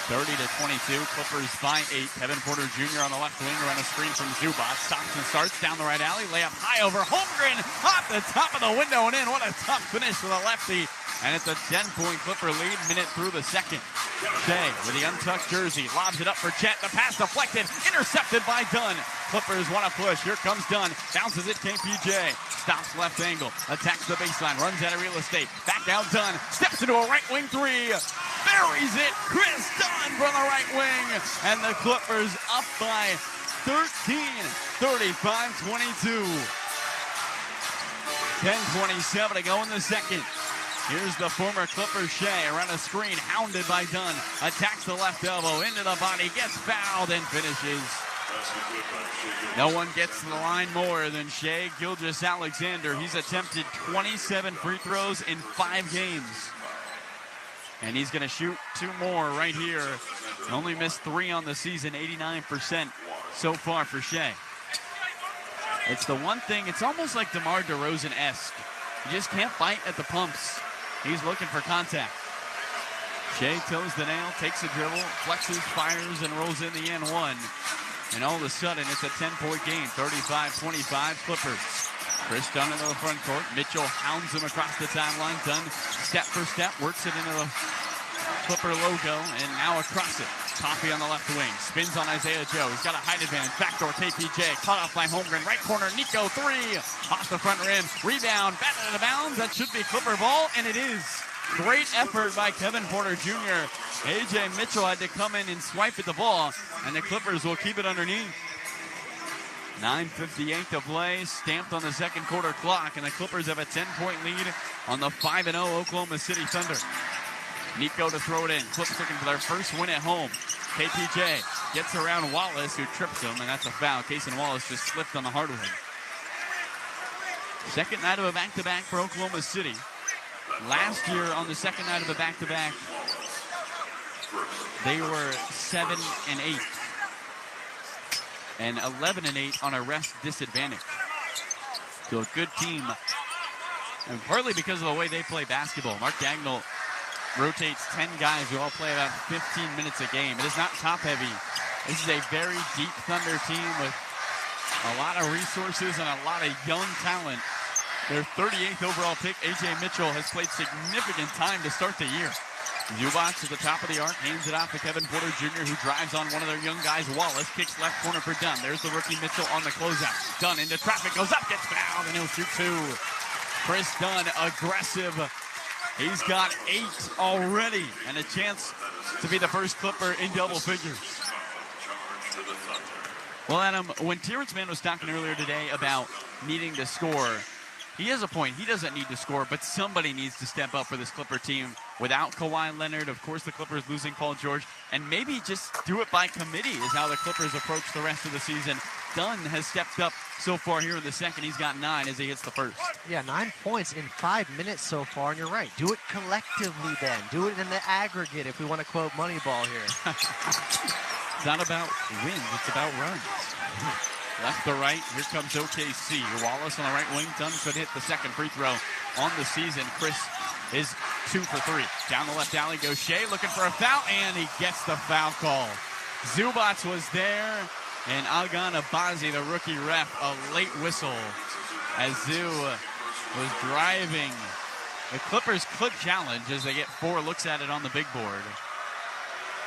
30-22, Clippers by 8. Kevin Porter Jr. on the left wing, run a screen from Zubac. Stops and starts down the right alley. Layup high over Holmgren, off the top of the window and in. What a tough finish for the lefty. And it's a 10-point Clipper lead, minute through the second. Shea with the untucked jersey, lobs it up for Chet. The pass deflected, intercepted by Dunn. Clippers want to push. Here comes Dunn. Bounces it, KPJ. Stops left angle. Attacks the baseline. Runs out of real estate. Back out Dunn. Steps into a right wing three. Buries it. Chris Dunn from the right wing. And the Clippers up by 13. 35-22. 10:27 to go in the second. Here's the former Clipper Shea around a screen, hounded by Dunn. Attacks the left elbow, into the body, gets fouled, and finishes. No one gets to the line more than Shea Gilgeous-Alexander. He's attempted 27 free throws in 5 games. And he's going to shoot 2 more right here. Only missed 3 on the season, 89% so far for Shea. It's the one thing, it's almost like DeMar DeRozan-esque. You just can't bite at the pumps. He's looking for contact. Shea toes the nail, takes a dribble, flexes, fires, and rolls in the end one. And all of a sudden, it's a 10-point game, 35-25 Clippers. Chris Dunn into the front court. Mitchell hounds him across the timeline. Dunn, step for step, works it into the Clipper logo, and now across it. Coffey on the left wing, spins on Isaiah Joe. He's got a height advantage. Backdoor KPJ, caught off by Holmgren. Right corner, Nico, 3. Off the front rim, rebound, batted out of bounds. That should be Clipper ball, and it is. Great effort by Kevin Porter Jr. A.J. Mitchell had to come in and swipe at the ball, and the Clippers will keep it underneath. 9:58 to play, stamped on the second quarter clock, and the Clippers have a 10-point lead on the 5-0 Oklahoma City Thunder. Nico to throw it in. Clips looking for their first win at home. KPJ gets around Wallace, who trips him, and that's a foul. Cason Wallace just slipped on the hardwood. Second night of a back-to-back for Oklahoma City. Last year on the second night of a back-to-back, they were 7-8 and 11-8 on a rest disadvantage. So a good team, and partly because of the way they play basketball. Mark Dagnall rotates 10 guys who all play about 15 minutes a game. It is not top-heavy. This is a very deep Thunder team with a lot of resources and a lot of young talent. Their 38th overall pick, A.J. Mitchell, has played significant time to start the year. Zubac at the top of the arc, hands it off to Kevin Porter Jr., who drives on one of their young guys. Wallace kicks left corner for Dunn. There's the rookie Mitchell on the closeout. Dunn into traffic, goes up, gets fouled, and he'll shoot 2. Chris Dunn, aggressive. He's got 8 already, and a chance to be the first Clipper in double figures. Well, Adam, when Terrence Mann was talking earlier today about needing to score, he has a point. He doesn't need to score, but somebody needs to step up for this Clipper team. Without Kawhi Leonard, of course, the Clippers losing Paul George, and maybe just do it by committee is how the Clippers approach the rest of the season. Dunn has stepped up so far here in the second. He's got 9 as he hits the first. Yeah, 9 points in 5 minutes so far, and you're right. Do it collectively then. Do it in the aggregate, if we want to quote Moneyball here. It's not about wins, it's about runs. Left to right, here comes OKC. Wallace on the right wing. Dunn could hit the second free throw on the season. Chris is 2 for 3. Down the left alley goes Shea, looking for a foul, and he gets the foul call. Zubac was there, and Algan Abazi, the rookie ref, a late whistle as Zoo was driving. The Clippers could challenge as they get 4 looks at it on the big board.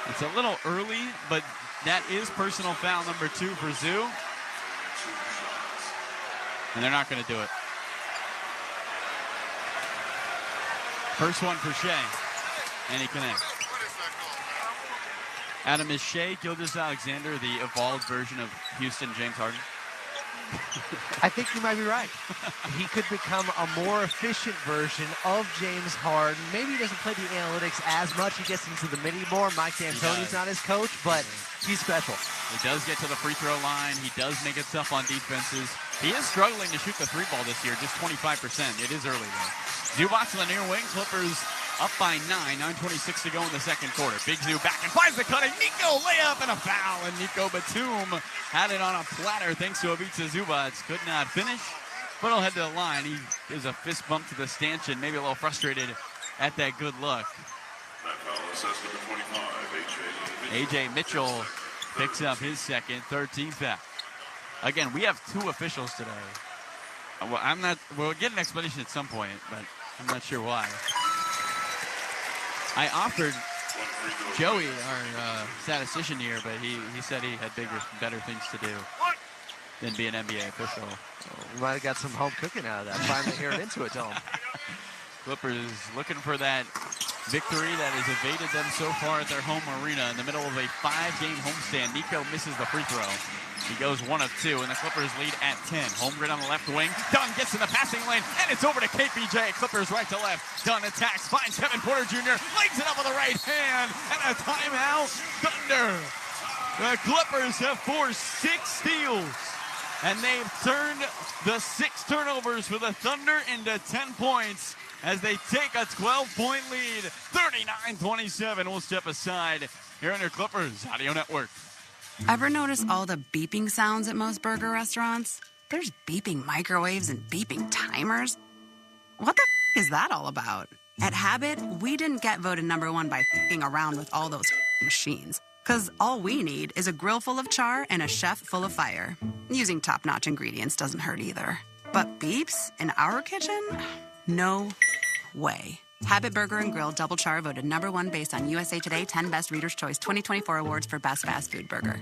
It's a little early, but that is personal foul number 2 for Zoo. And they're not going to do it. First one for Shea. And he connects. Adam, is Shea Gilgeous-Alexander the evolved version of Houston James Harden? I think you might be right. He could become a more efficient version of James Harden. Maybe he doesn't play the analytics as much. He gets into the mini more. Mike D'Antoni's not his coach, but he's special. He does get to the free throw line. He does make it tough on defenses. He is struggling to shoot the 3-ball this year, just 25%. It is early, though. Zubac on the near wing. Clippers up by 9. 9:26 to go in the second quarter. Big Zoo back and finds the cutting. Nico layup and a foul. And Nico Batum had it on a platter thanks to Ivica Zubac. Could not finish, but he'll head to the line. He gives a fist bump to the stanchion, maybe a little frustrated at that good look. A.J. Mitchell picks up his second, 13th foul. Again, we have 2 officials today. Well, we'll get an explanation at some point, but I'm not sure why. I offered Joey, our statistician here, but he said he had better things to do than be an NBA official. We might have got some home cooking out of that. Finally here at Intuit Dome. Clippers looking for that victory that has evaded them so far at their home arena in the middle of a 5-game homestand. Nico misses the free throw. He goes 1 of 2, and the Clippers lead at 10. Holmgren on the left wing. Dunn gets in the passing lane, and it's over to KPJ. Clippers right to left. Dunn attacks, finds Kevin Porter Jr., lays it up with the right hand, and a timeout. Thunder. The Clippers have forced 6 steals, and they've turned the 6 turnovers for the Thunder into 10 points as they take a 12-point lead. 39-27. We'll step aside here on your Clippers Audio Network. Ever notice all the beeping sounds at most burger restaurants? There's beeping microwaves and beeping timers. What the is that all about? At Habit, we didn't get voted #1 by f***ing around with all those machines. Because all we need is a grill full of char and a chef full of fire. Using top-notch ingredients doesn't hurt either. But beeps in our kitchen? No way. Habit Burger and Grill Double Char voted #1 based on USA Today 10 Best Reader's Choice 2024 awards for Best Fast Food Burger.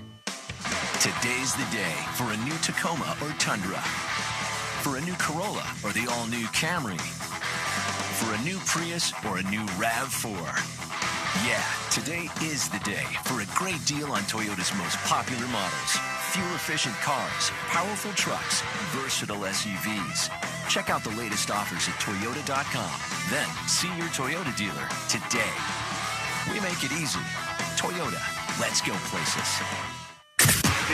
Today's the day for a new Tacoma or Tundra, for a new Corolla or the all-new Camry, for a new Prius or a new RAV4. Yeah, today is the day for a great deal on Toyota's most popular models. Fuel-efficient cars, powerful trucks, versatile SUVs. Check out the latest offers at Toyota.com. Then see your Toyota dealer today. We make it easy. Toyota, let's go places.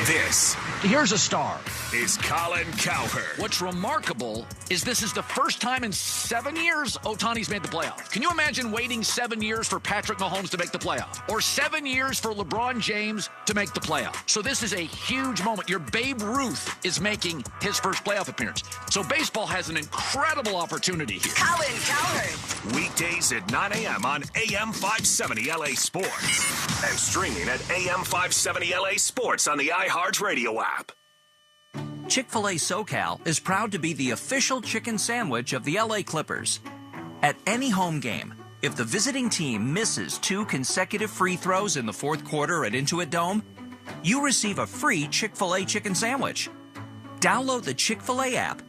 This Here's a star. is Colin Cowherd. What's remarkable is this is the first time in 7 years Ohtani's made the playoffs. Can you imagine waiting 7 years for Patrick Mahomes to make the playoff? Or 7 years for LeBron James to make the playoff? So this is a huge moment. Your Babe Ruth is making his first playoff appearance. So baseball has an incredible opportunity here. Colin Cowherd. Weekdays at 9 a.m. on AM 570 LA Sports. And streaming at AM 570 LA Sports on the iHeartRadio app. Chick-fil-A SoCal is proud to be the official chicken sandwich of the LA Clippers. At any home game, if the visiting team misses 2 consecutive free throws in the fourth quarter at Intuit Dome, you receive a free Chick-fil-A chicken sandwich. Download the Chick-fil-A app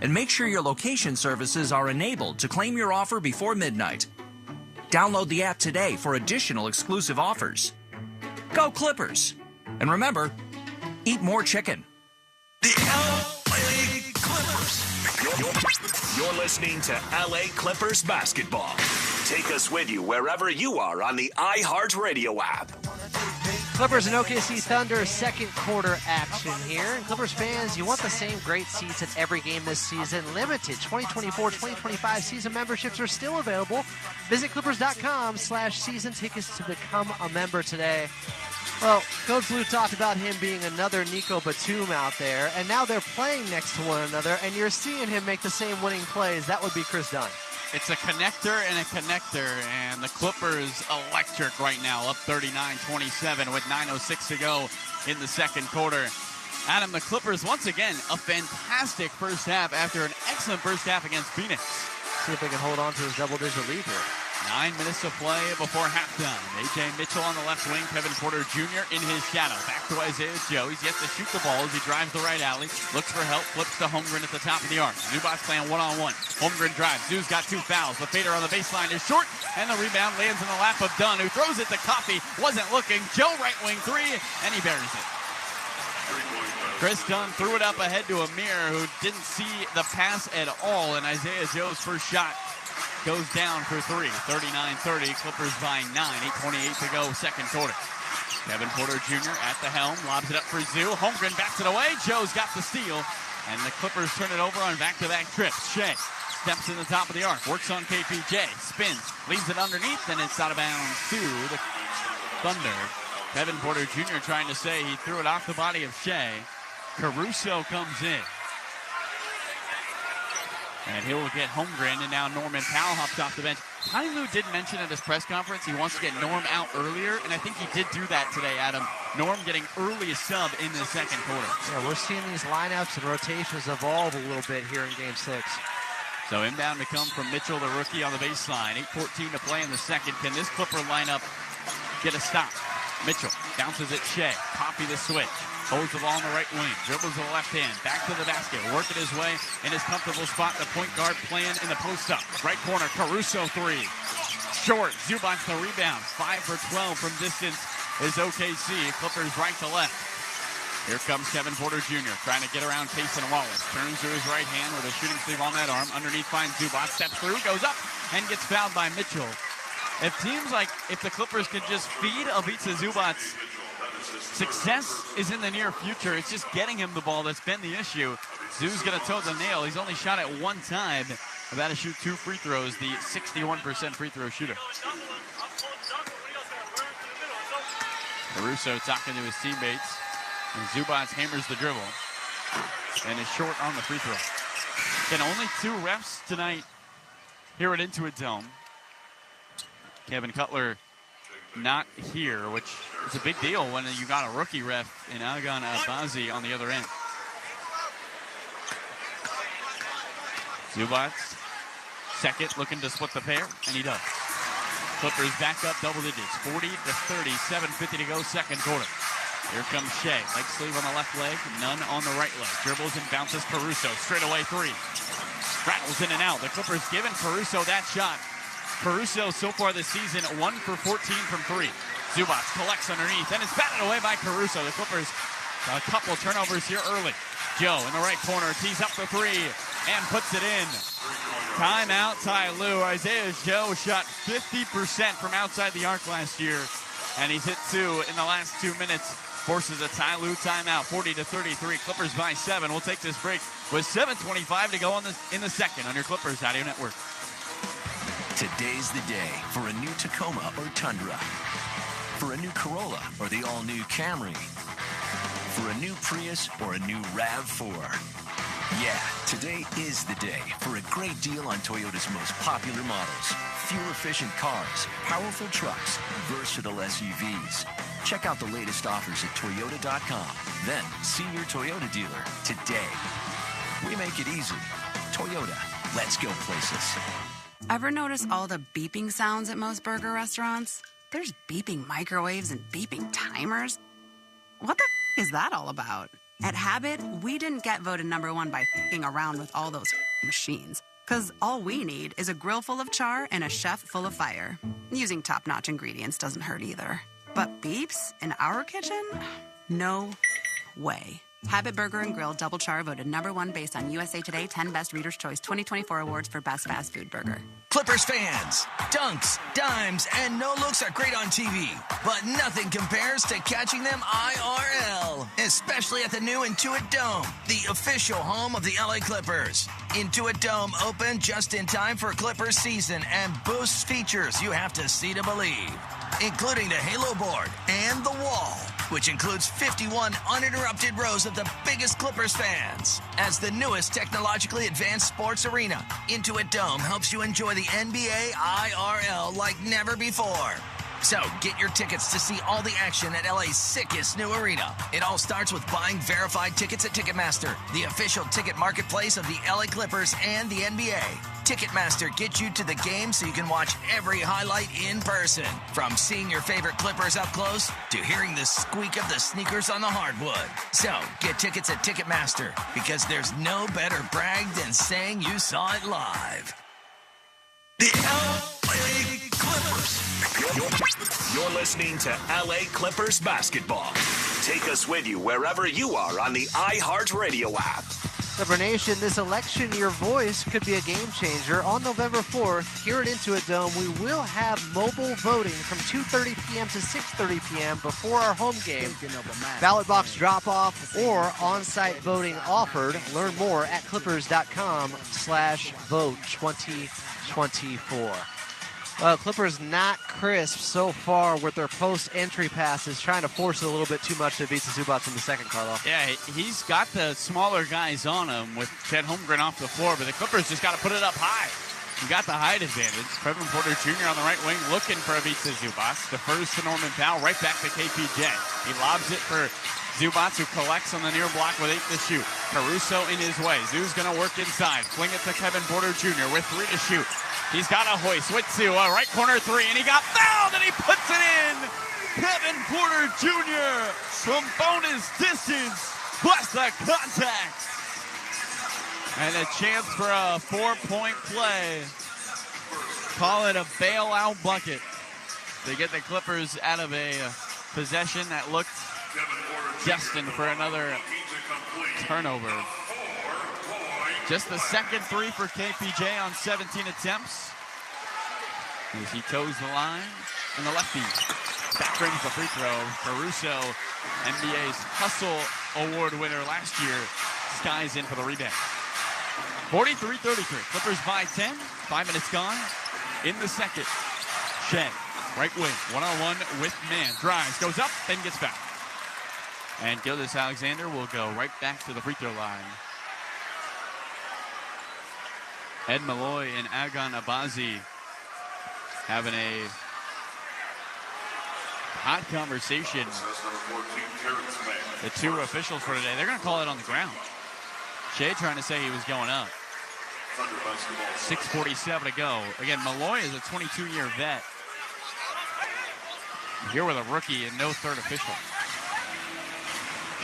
and make sure your location services are enabled to claim your offer before midnight. Download the app today for additional exclusive offers. Go Clippers! And remember, eat more chicken. The LA Clippers. You're listening to LA Clippers basketball. Take us with you wherever you are on the iHeartRadio app. Clippers and OKC Thunder second quarter action here. And Clippers fans, you want the same great seats at every game this season. Limited 2024-2025 season memberships are still available. Visit clippers.com/season tickets to become a member today. Well, Coach Blue talked about him being another Nico Batum out there, and now they're playing next to one another, and you're seeing him make the same winning plays. That would be Chris Dunn. It's a connector and a connector, and the Clippers electric right now, up 39-27 with 9:06 to go in the second quarter. Adam, the Clippers, once again, a fantastic first half after an excellent first half against Phoenix. See if they can hold on to his double-digit lead here. 9 minutes to play before halftime. A.J. Mitchell on the left wing, Kevin Porter Jr. in his shadow. Back to Isaiah Joe. He's yet to shoot the ball as he drives the right alley. Looks for help, flips to Holmgren at the top of the arc. Zubac's playing one-on-one. Holmgren drives. Zoo's got 2 fouls. The fader on the baseline is short, and the rebound lands in the lap of Dunn, who throws it to Coffey. Wasn't looking. Joe right wing 3, and he buries it. Chris Dunn threw it up ahead to Amir, who didn't see the pass at all, and Isaiah Joe's first shot goes down for 3. 39-30. Clippers by 9. 8:28 to go, second quarter. Kevin Porter Jr. at the helm. Lobs it up for Zoo. Holmgren backs it away. Joe's got the steal. And the Clippers turn it over on back-to-back trips. Shea steps in the top of the arc. Works on KPJ. Spins. Leaves it underneath. And it's out of bounds to the Thunder. Kevin Porter Jr. trying to say he threw it off the body of Shea. Caruso comes in. And he'll get Holmgren, and now Norman Powell hops off the bench. Ty Lue did mention at his press conference he wants to get Norm out earlier, and I think he did do that today, Adam. Norm getting earliest sub in the second quarter. Yeah, we're seeing these lineups and rotations evolve a little bit here in Game 6. So inbound to come from Mitchell, the rookie, on the baseline. 8:14 to play in the second. Can this Clipper lineup get a stop? Mitchell bounces at Shea. Copy the switch. Holds the ball on the right wing. Dribbles to the left hand. Back to the basket. Working his way in his comfortable spot. The point guard playing in the post-up. Right corner. Caruso 3. Short. Zubac the rebound. 5 for 12 from distance is OKC. Clippers right to left. Here comes Kevin Porter Jr. trying to get around Payson Wallace. Turns to his right hand with a shooting sleeve on that arm. Underneath finds Zubac. Steps through. Goes up and gets fouled by Mitchell. It seems like if the Clippers could just feed Ivica Zubac, success is in the near future. It's just getting him the ball that's been the issue. Zoo's going to toe the nail. He's only shot it one time. About to shoot 2 free throws, the 61% free throw shooter. Caruso talking to his teammates. And Zubac hammers the dribble. And is short on the free throw. And only 2 refs tonight here at Intuit Dome. Kevin Cutler not here, which is a big deal when you got a rookie ref in Agan Abazi on the other end. Zubac, second, looking to split the pair, and he does. Clippers back up double digits, 40-30, 7:50 to go, second quarter. Here comes Shea, leg sleeve on the left leg, none on the right leg. Dribbles and bounces Caruso, straight away 3. Rattles in and out. The Clippers giving Caruso that shot. Caruso so far this season, 1 for 14 from 3. Zubac collects underneath, and it's batted away by Caruso. The Clippers, a couple turnovers here early. Joe in the right corner, tees up for 3, and puts it in. Timeout, Ty Lue. Isaiah Joe shot 50% from outside the arc last year, and he's hit 2 in the last 2 minutes forces a Ty Lue timeout, 40-33. Clippers by 7. We'll take this break with 7:25 to go in the second on your Clippers Audio Network. Today's the day for a new Tacoma or Tundra, for a new Corolla or the all-new Camry, for a new Prius or a new RAV4. Yeah, today is the day for a great deal on Toyota's most popular models. Fuel-efficient cars, powerful trucks, versatile SUVs. Check out the latest offers at Toyota.com. Then see your Toyota dealer today. We make it easy. Toyota, let's go places. Ever notice all the beeping sounds at most burger restaurants? There's beeping microwaves and beeping timers. What the is that all about? At Habit, we didn't get voted #1 by f***ing around with all those machines. Because all we need is a grill full of char and a chef full of fire. Using top-notch ingredients doesn't hurt either. But beeps in our kitchen? No way. Habit Burger and Grill Double Char voted #1 based on USA Today 10 Best Reader's Choice 2024 awards for Best Fast Food Burger. Clippers fans, dunks, dimes, and no looks are great on TV, but nothing compares to catching them IRL, especially at the new Intuit Dome, the official home of the LA Clippers. Intuit Dome opened just in time for Clippers season and boasts features you have to see to believe, including the Halo board and the wall, which includes 51 uninterrupted rows of the biggest Clippers fans. As the newest technologically advanced sports arena, Intuit Dome helps you enjoy the NBA IRL like never before. So get your tickets to see all the action at LA's sickest new arena. It all starts with buying verified tickets at Ticketmaster, the official ticket marketplace of the LA Clippers and the NBA. Ticketmaster gets you to the game so you can watch every highlight in person. From seeing your favorite Clippers up close to hearing the squeak of the sneakers on the hardwood. So get tickets at Ticketmaster because there's no better brag than saying you saw it live. The LA Clippers. You're listening to LA Clippers basketball. Take us with you wherever you are on the iHeartRadio app. Clipper Nation, this election, your voice could be a game changer. On November 4th, here at Intuit Dome, we will have mobile voting from 2:30 p.m. to 6:30 p.m. before our home game. Ballot box drop-off or on-site voting offered. Learn more at clippers.com/vote 2024. Clippers not crisp so far with their post-entry passes, trying to force it a little bit too much to beat the Zubats in the second, Carlo. Yeah, he's got the smaller guys on him with Chet Holmgren off the floor, but the Clippers just got to put it up high. You got the height advantage. Kevin Porter Jr. on the right wing looking for Ivica Zubats. Defers to Norman Powell, right back to KPJ. He lobs it for Zubats, who collects on the near block with 8 to shoot. Caruso in his way. Zoo's going to work inside. Fling it to Kevin Porter Jr. with 3 to shoot. He's got a hoist with Zoo, right corner 3, and he got fouled, and he puts it in! Kevin Porter Jr. from bonus distance, plus the contact. And a chance for a 4-point play. Call it a bailout bucket to get the Clippers out of a possession that looked destined for another turnover. Just the second 3 for KPJ on 17 attempts. As he toes the line. And the lefty back brings the free throw. Caruso, NBA's Hustle Award winner last year, skies in for the rebound. 43-33. Clippers by 10. 5 minutes gone in the second. Shea, right wing, one-on-one with man. Drives, goes up, then gets fouled. And Gilgeous-Alexander will go right back to the free throw line. Ed Malloy and Agon Abazi having a hot conversation. The 2 officials for today, they're going to call it on the ground. Shea trying to say he was going up. 6:47 to go. Again, Malloy is a 22-year vet. Here with a rookie and no third official.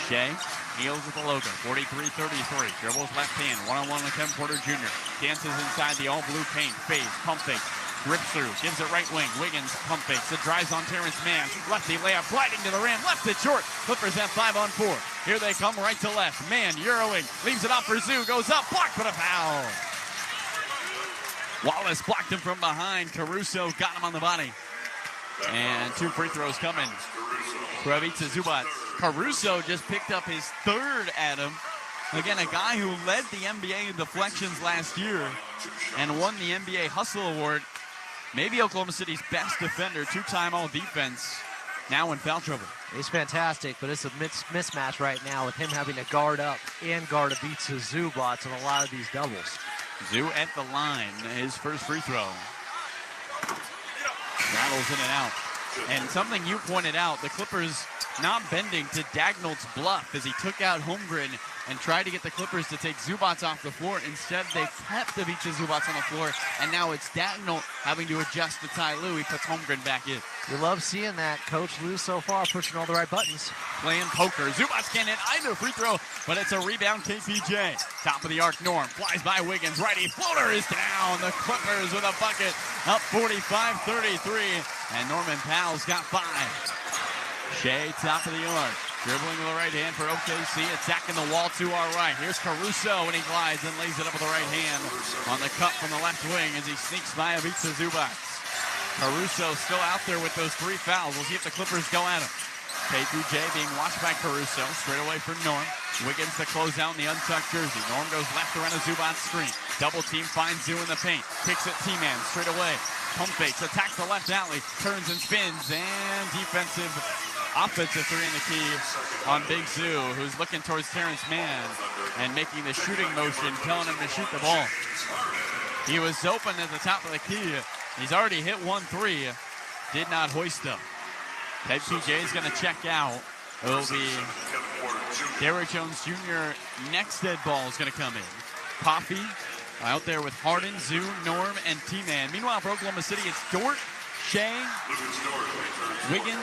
Shea kneels with the logo, 43-33. Dribbles left hand, one-on-one with Kevin Porter Jr. Dances inside the all-blue paint, fades, pump fakes, rips through, gives it right wing. Wiggins pump fakes, it drives on Terrence Mann. Lefty layup, gliding to the rim, left it short. Clippers have 5 on 4. Here they come, right to left. Mann, Euroing, leaves it off for Zoo, goes up, blocked for the foul. Wallace blocked him from behind. Caruso got him on the body. And 2 free throws coming Ivica Zubac. Caruso just picked up his third, Adam. Again, a guy who led the NBA in deflections last year and won the NBA Hustle Award. Maybe Oklahoma City's best defender, two-time all-defense, now in foul trouble. He's fantastic, but it's a mismatch right now with him having to guard up and guard Ivica Zubac on a lot of these doubles. Zoo at the line, his first free throw. Rattles in and out. And something you pointed out, the Clippers not bending to Dagnall's bluff as he took out Holmgren and tried to get the Clippers to take Zubac off the floor. Instead, they kept Ivica Zubac on the floor, and now it's Dagnall having to adjust to Ty Lue. He puts Holmgren back in. We love seeing that. Coach Lue so far pushing all the right buttons. Playing poker. Zubac can't hit either free throw, but it's a rebound KPJ. Top of the arc, Norm flies by Wiggins. Righty floater is down. The Clippers with a bucket up 45-33, and Norman Powell's got 5. Shea, top of the arc. Dribbling with the right hand for OKC, attacking the wall to our right. Here's Caruso, and he glides and lays it up with the right hand on the cut from the left wing as he sneaks by Ivica Zubac. Caruso still out there with those 3 fouls. We'll see if the Clippers go at him. KPJ being watched by Caruso, straight away for Norm. Wiggins to close out in the untucked jersey. Norm goes left around a Zubac screen. Double team finds Zoo in the paint. Kicks it T-man straight away. Pump fakes, attacks the left alley, turns and spins, and offensive 3 in the key on Big Zoo, who's looking towards Terrence Mann and making the shooting motion, telling him to shoot the ball. He was open at the top of the key. He's already hit 1-3. Did not hoist him. KPJ is going to check out. It will be Derrick Jones Jr. Next dead ball is going to come in. Coffee out there with Harden, Zoo, Norm, and T-Man. Meanwhile, for Oklahoma City, it's Dort, Shea, Wiggins,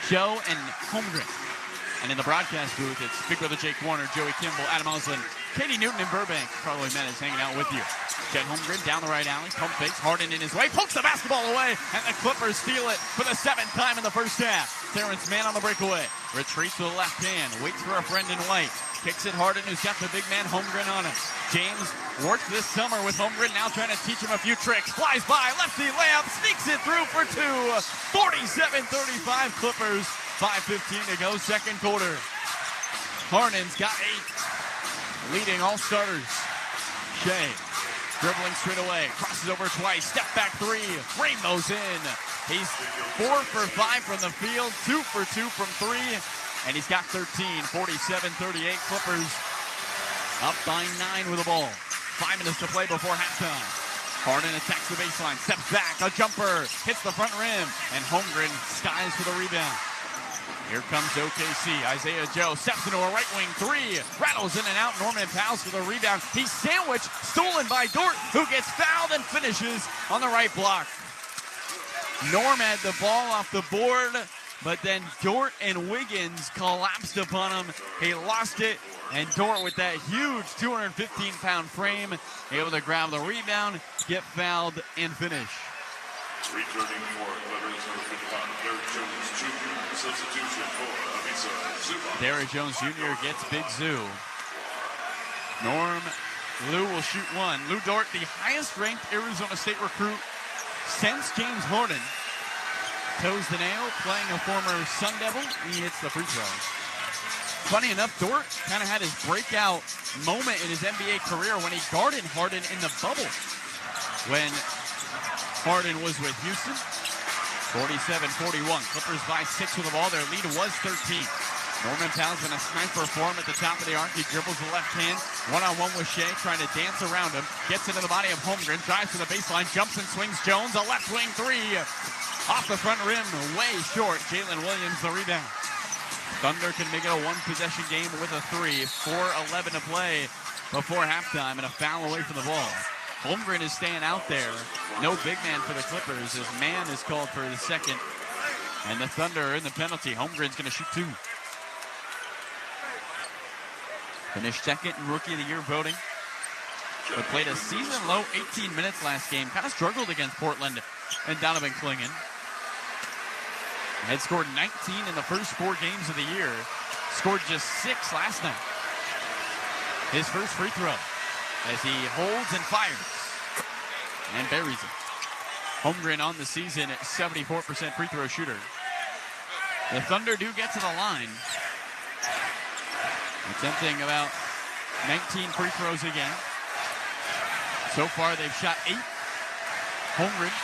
Joe, and Holmgren. And in the broadcast booth, it's Big Brother Jake Warner, Joey Kimball, Adam Oslin, Katie Newton, and Burbank. Carlo Jimenez hanging out with you. Jet Holmgren down the right alley, pump fakes, Harden in his way, pokes the basketball away, and the Clippers steal it for the 7th time in the first half. Terrence Mann on the breakaway, retreats with the left hand, waits for a friend in white, kicks it Harden, who's got the big man Holmgren on him. James worked this summer with Holmgren, now trying to teach him a few tricks. Flies by, lefty layup, sneaks it through for 2. 47-35 Clippers. 5:15 to go, second quarter. Harden's got 8, leading all starters. Shea, dribbling straight away, crosses over twice, step back 3, rainbows in. He's 4 for 5 from the field, 2 for 2 from 3, and he's got 13. 47-38 Clippers up by 9 with the ball. 5 minutes to play before halftime. Harden attacks the baseline, steps back, a jumper, hits the front rim, and Holmgren skies for the rebound. Here comes OKC. Isaiah Joe steps into a right wing 3. Rattles in and out. Norman Powell's for the rebound. He's sandwiched. Stolen by Dort, who gets fouled and finishes on the right block. Norm had the ball off the board, but then Dort and Wiggins collapsed upon him. He lost it, and Dort with that huge 215-pound frame, able to grab the rebound, get fouled, and finish. Returning for Clippers, number 55, Derrick Jones Jr. Substitution for Ivica Zubac. Derrick Jones Jr. gets Big Zoo. Norm Lou will shoot 1. Lou Dort, the highest-ranked Arizona State recruit since James Harden. Toes the nail, playing a former Sun Devil. He hits the free throw. Funny enough, Dort kind of had his breakout moment in his NBA career when he guarded Harden in the bubble. When Harden was with Houston. 47-41. Clippers by 6 with the ball. Their lead was 13. Norman Powell's been a sniper for him at the top of the arc. He dribbles the left hand. One-on-one with Shea, trying to dance around him. Gets into the body of Holmgren. Drives to the baseline. Jumps and swings Jones. A left wing 3. Off the front rim. Way short. Jalen Williams the rebound. Thunder can make it a one-possession game with a 3. 4:11 to play before halftime, and a foul away from the ball. Holmgren is staying out there. No big man for the Clippers as Mann is called for the second. And the Thunder are in the penalty. Holmgren's going to shoot 2. Finished second in Rookie of the Year voting. But played a season-low 18 minutes last game. Kind of struggled against Portland and Donovan Clingan. Had scored 19 in the first 4 games of the year. Scored just 6 last night. His first free throw as he holds and fires and buries it. Holmgren on the season at 74% free throw shooter. The Thunder do get to the line. Attempting about 19 free throws again. So far, they've shot 8. Holmgren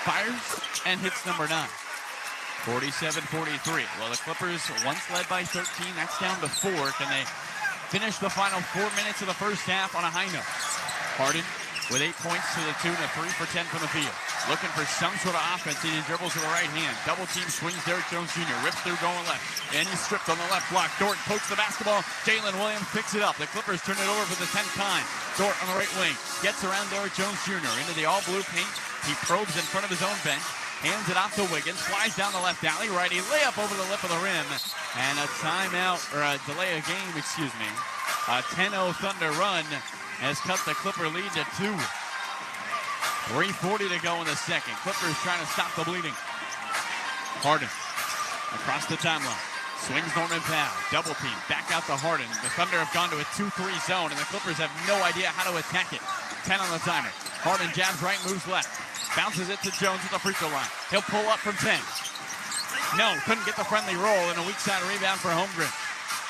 fires and hits number 9. 47-43. Well, the Clippers, once led by 13, that's down to 4. Can they finish the final 4 minutes of the first half on a high note? Harden with 8 points to the tune of 3 for 10 from the field. Looking for some sort of offense. He dribbles to the right hand. Double team swings Derrick Jones Jr. Rips through going left. And he's stripped on the left block. Dort pokes the basketball. Jalen Williams picks it up. The Clippers turn it over for the 10th time. Dort on the right wing. Gets around Derrick Jones Jr. into the all-blue paint. He probes in front of his own bench. Hands it off to Wiggins. Flies down the left alley. Righty layup over the lip of the rim. And a timeout, or a delay of game, excuse me. A 10-0 Thunder run has cut the Clipper lead to 2. 3:40 to go in the second. Clippers trying to stop the bleeding. Harden across the timeline. Swings Norman Powell. Double team. Back out to Harden. The Thunder have gone to a 2-3 zone, and the Clippers have no idea how to attack it. 10 on the timer. Harden jabs right, moves left. Bounces it to Jones at the free throw line. He'll pull up from 10. No, couldn't get the friendly roll, and a weak side rebound for Holmgren.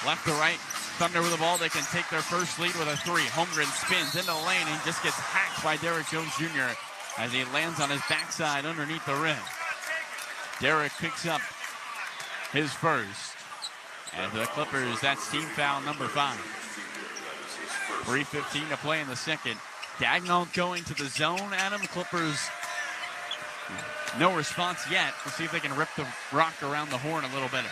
Left to right. Thunder with the ball. They can take their first lead with a 3. Holmgren spins into the lane and just gets hacked by Derrick Jones Jr. as he lands on his backside underneath the rim. Derrick picks up his first. And the Clippers, that's team foul number 5. 3:15 to play in the second. Dagnall going to the zone, Adam. Clippers, no response yet. We'll see if they can rip the rock around the horn a little better.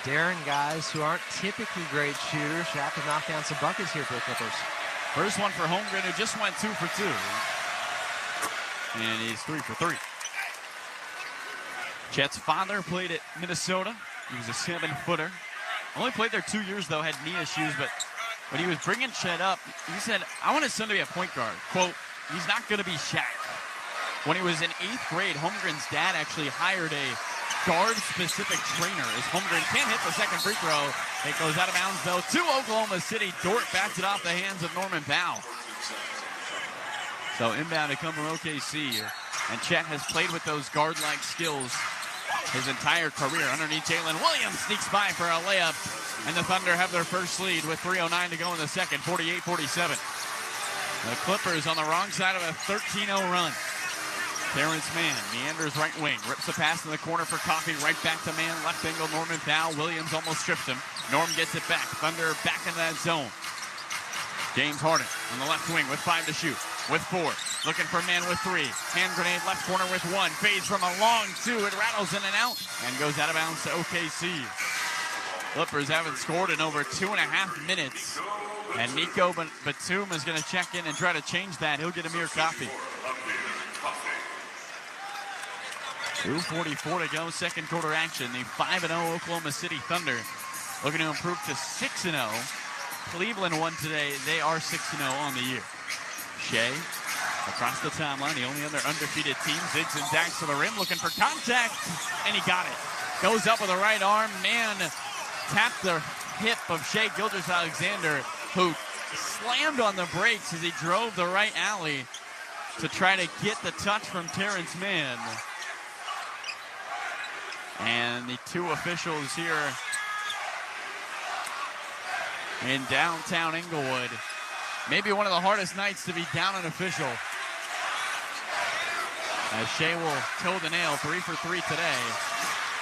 Darren, guys who aren't typically great shooters, have to knock down some buckets here for the Clippers. First one for Holmgren, who just went 2 for 2. And he's 3 for 3. Chet's father played at Minnesota. He was a 7-footer. Only played there 2 years, though, had knee issues. But when he was bringing Chet up, he said, I want his son to be a point guard. Quote, he's not going to be Shaq. When he was in 8th grade, Holmgren's dad actually hired a guard-specific trainer as Holmgren can't hit the second free throw. It goes out of bounds, though, to Oklahoma City. Dort backs it off the hands of Norman Powell. So inbound to come from OKC. And Chet has played with those guard-like skills his entire career. Underneath, Jalen Williams sneaks by for a layup. And the Thunder have their first lead with 3:09 to go in the second, 48-47. The Clippers on the wrong side of a 13-0 run. Terrence Mann meanders right wing, rips the pass in the corner for Coffey, right back to Mann, left angle, Norman Powell. Williams almost strips him. Norm gets it back. Thunder back into that zone. James Harden on the left wing with 5 to shoot, with 4. Looking for Mann with 3. Hand grenade left corner with 1. Fades from a long 2. It rattles in and out and goes out of bounds to OKC. Clippers haven't scored in over 2.5 minutes. And Nico Batum is going to check in and try to change that. He'll get Amir Coffey. 2:44 to go, second quarter action. The 5-0 Oklahoma City Thunder looking to improve to 6-0. Cleveland won today. They are 6-0 on the year. Shea across the timeline, the only other undefeated team. Zigs and Dax to the rim, looking for contact, and he got it. Goes up with the right arm. Man tapped the hip of Shea Gilgeous-Alexander, who slammed on the brakes as he drove the right alley to try to get the touch from Terrence Mann. And the 2 officials here in downtown Inglewood. Maybe one of the hardest nights to be down an official. As Shea will toe the nail, 3 for 3 today.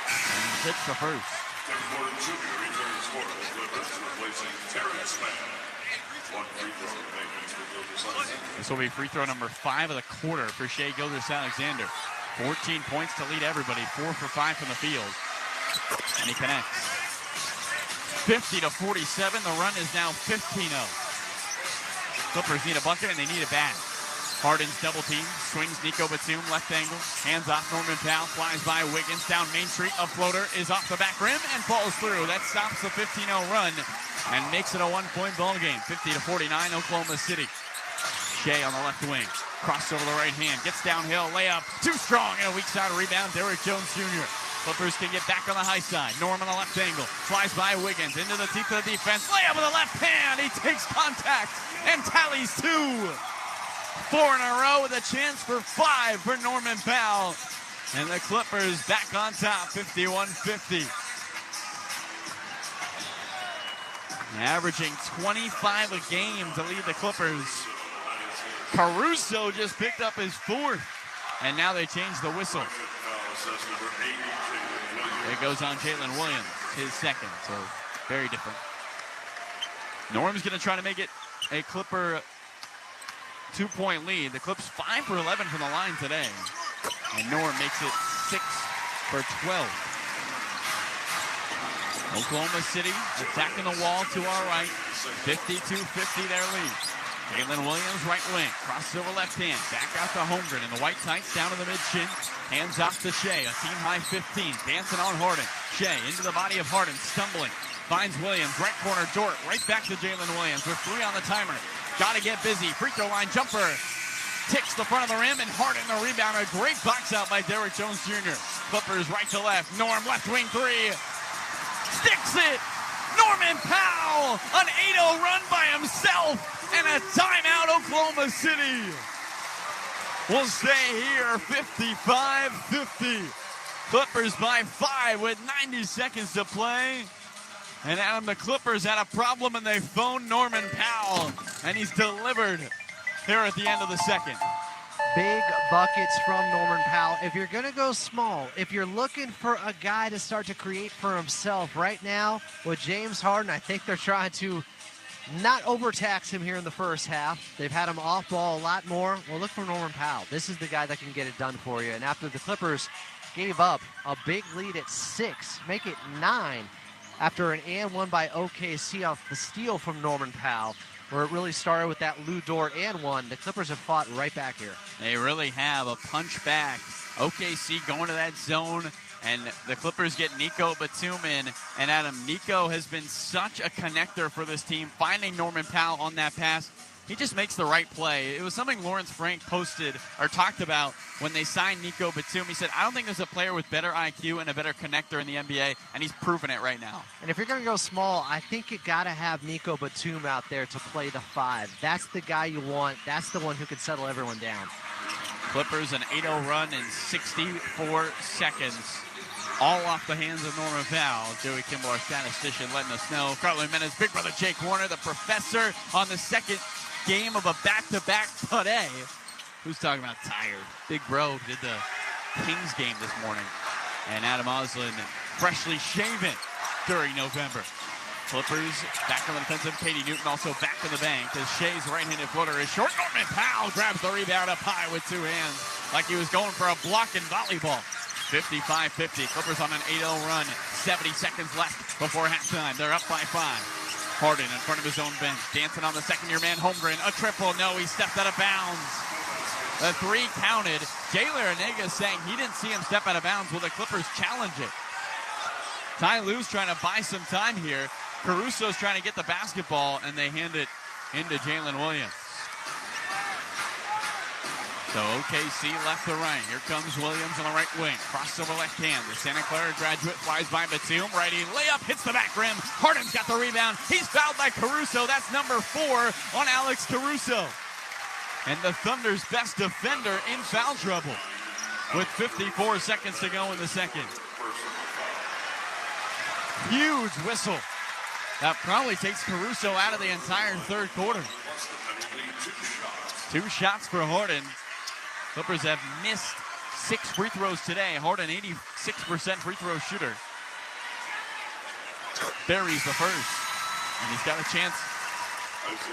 And hits the first. This will be free throw number 5 of the quarter for Shea Gilgeous-Alexander. 14 points to lead everybody. 4 for 5 from the field. And he connects. 50-47. The run is now 15-0. Clippers need a bucket and they need it bad. Harden's double team. Swings Nico Batum. Left angle. Hands off Norman Powell. Flies by Wiggins. Down Main Street. A floater is off the back rim and falls through. That stops the 15-0 run and makes it a 1-point ball game. 50-49 Oklahoma City. Shea on the left wing. Cross over the right hand. Gets downhill. Layup. Too strong. And a weak side rebound. Derrick Jones Jr. Clippers can get back on the high side. Norm on the left angle. Flies by Wiggins. Into the teeth of the defense. Layup with the left hand. He takes contact and tallies 2. 4 in a row with a chance for 5 for Norman Powell. And the Clippers back on top. 51-50. Averaging 25 a game to lead the Clippers. Caruso just picked up his fourth, and now they change the whistle. It goes on Jalen Williams, his second, so very different. Norm's going to try to make it a Clipper 2-point lead. The Clips 5 for 11 from the line today, and Norm makes it 6 for 12. Oklahoma City attacking the wall to our right, 52-50 their lead. Jalen Williams, right wing, crosses over left hand, back out to Holmgren in the white tights, down to the mid-shin, hands off to Shea, a team-high 15, dancing on Harden. Shea into the body of Harden, stumbling, finds Williams, right corner, Dort, right back to Jalen Williams with 3 on the timer. Got to get busy, free throw line jumper, ticks the front of the rim, and Harden the rebound. A great box out by Derrick Jones Jr. Clippers right to left, Norm left wing 3, sticks it! Norman Powell, an 8-0 run by himself, and a timeout, Oklahoma City. We'll stay here, 55-50. Clippers by 5 with 90 seconds to play. And Adam, the Clippers had a problem, and they phoned Norman Powell, and he's delivered here at the end of the second. Big buckets from Norman Powell. If you're going to go small, if you're looking for a guy to start to create for himself right now with James Harden, I think they're trying to not overtax him here in the first half. They've had him off ball a lot more. Well, look for Norman Powell. This is the guy that can get it done for you. And after the Clippers gave up a big lead at 6, make it 9 after an and one by OKC off the steal from Norman Powell, where it really started with that Lou Dort and one. The Clippers have fought right back here. They really have a punch back. OKC going to that zone, and the Clippers get Nico Batum in. And Adam, Nico has been such a connector for this team, finding Norman Powell on that pass. He just makes the right play. It was something Lawrence Frank posted or talked about when they signed Nico Batum. He said, I don't think there's a player with better IQ and a better connector in the NBA, and he's proven it right now. And if you're going to go small, I think you got to have Nico Batum out there to play the 5. That's the guy you want. That's the one who can settle everyone down. Clippers an 8-0 run in 64 seconds. All off the hands of Norman Powell. Joey Kimball, our statistician, letting us know. Carlo Jimenez, big brother Jake Warner, the professor on the second game of a back-to-back today. Who's talking about tired? Big bro did the Kings game this morning. And Adam Oslin, freshly shaven during November. Clippers back on the defensive. Katie Newton also back in the bank as Shea's right-handed floater is short. Norman Powell grabs the rebound up high with 2 hands like he was going for a block in volleyball. 55-50. Clippers on an 8-0 run. 70 seconds left before halftime. They're up by 5. Harden in front of his own bench, dancing on the second-year man, Holmgren. A triple, no, he stepped out of bounds. The 3 counted. Jay Larranaga saying he didn't see him step out of bounds. Will the Clippers challenge it? Ty Lue's trying to buy some time here. Caruso's trying to get the basketball, and they hand it into Jalen Williams. So OKC left to right. Here comes Williams on the right wing. Crosses over left hand. The Santa Clara graduate flies by Batum. Righty layup, hits the back rim. Harden's got the rebound. He's fouled by Caruso. That's number 4 on Alex Caruso. And the Thunder's best defender in foul trouble with 54 seconds to go in the second. Huge whistle. That probably takes Caruso out of the entire third quarter. 2 shots for Harden. Clippers have missed 6 free throws today. Harden, 86% free throw shooter. Buries the first. And he's got a chance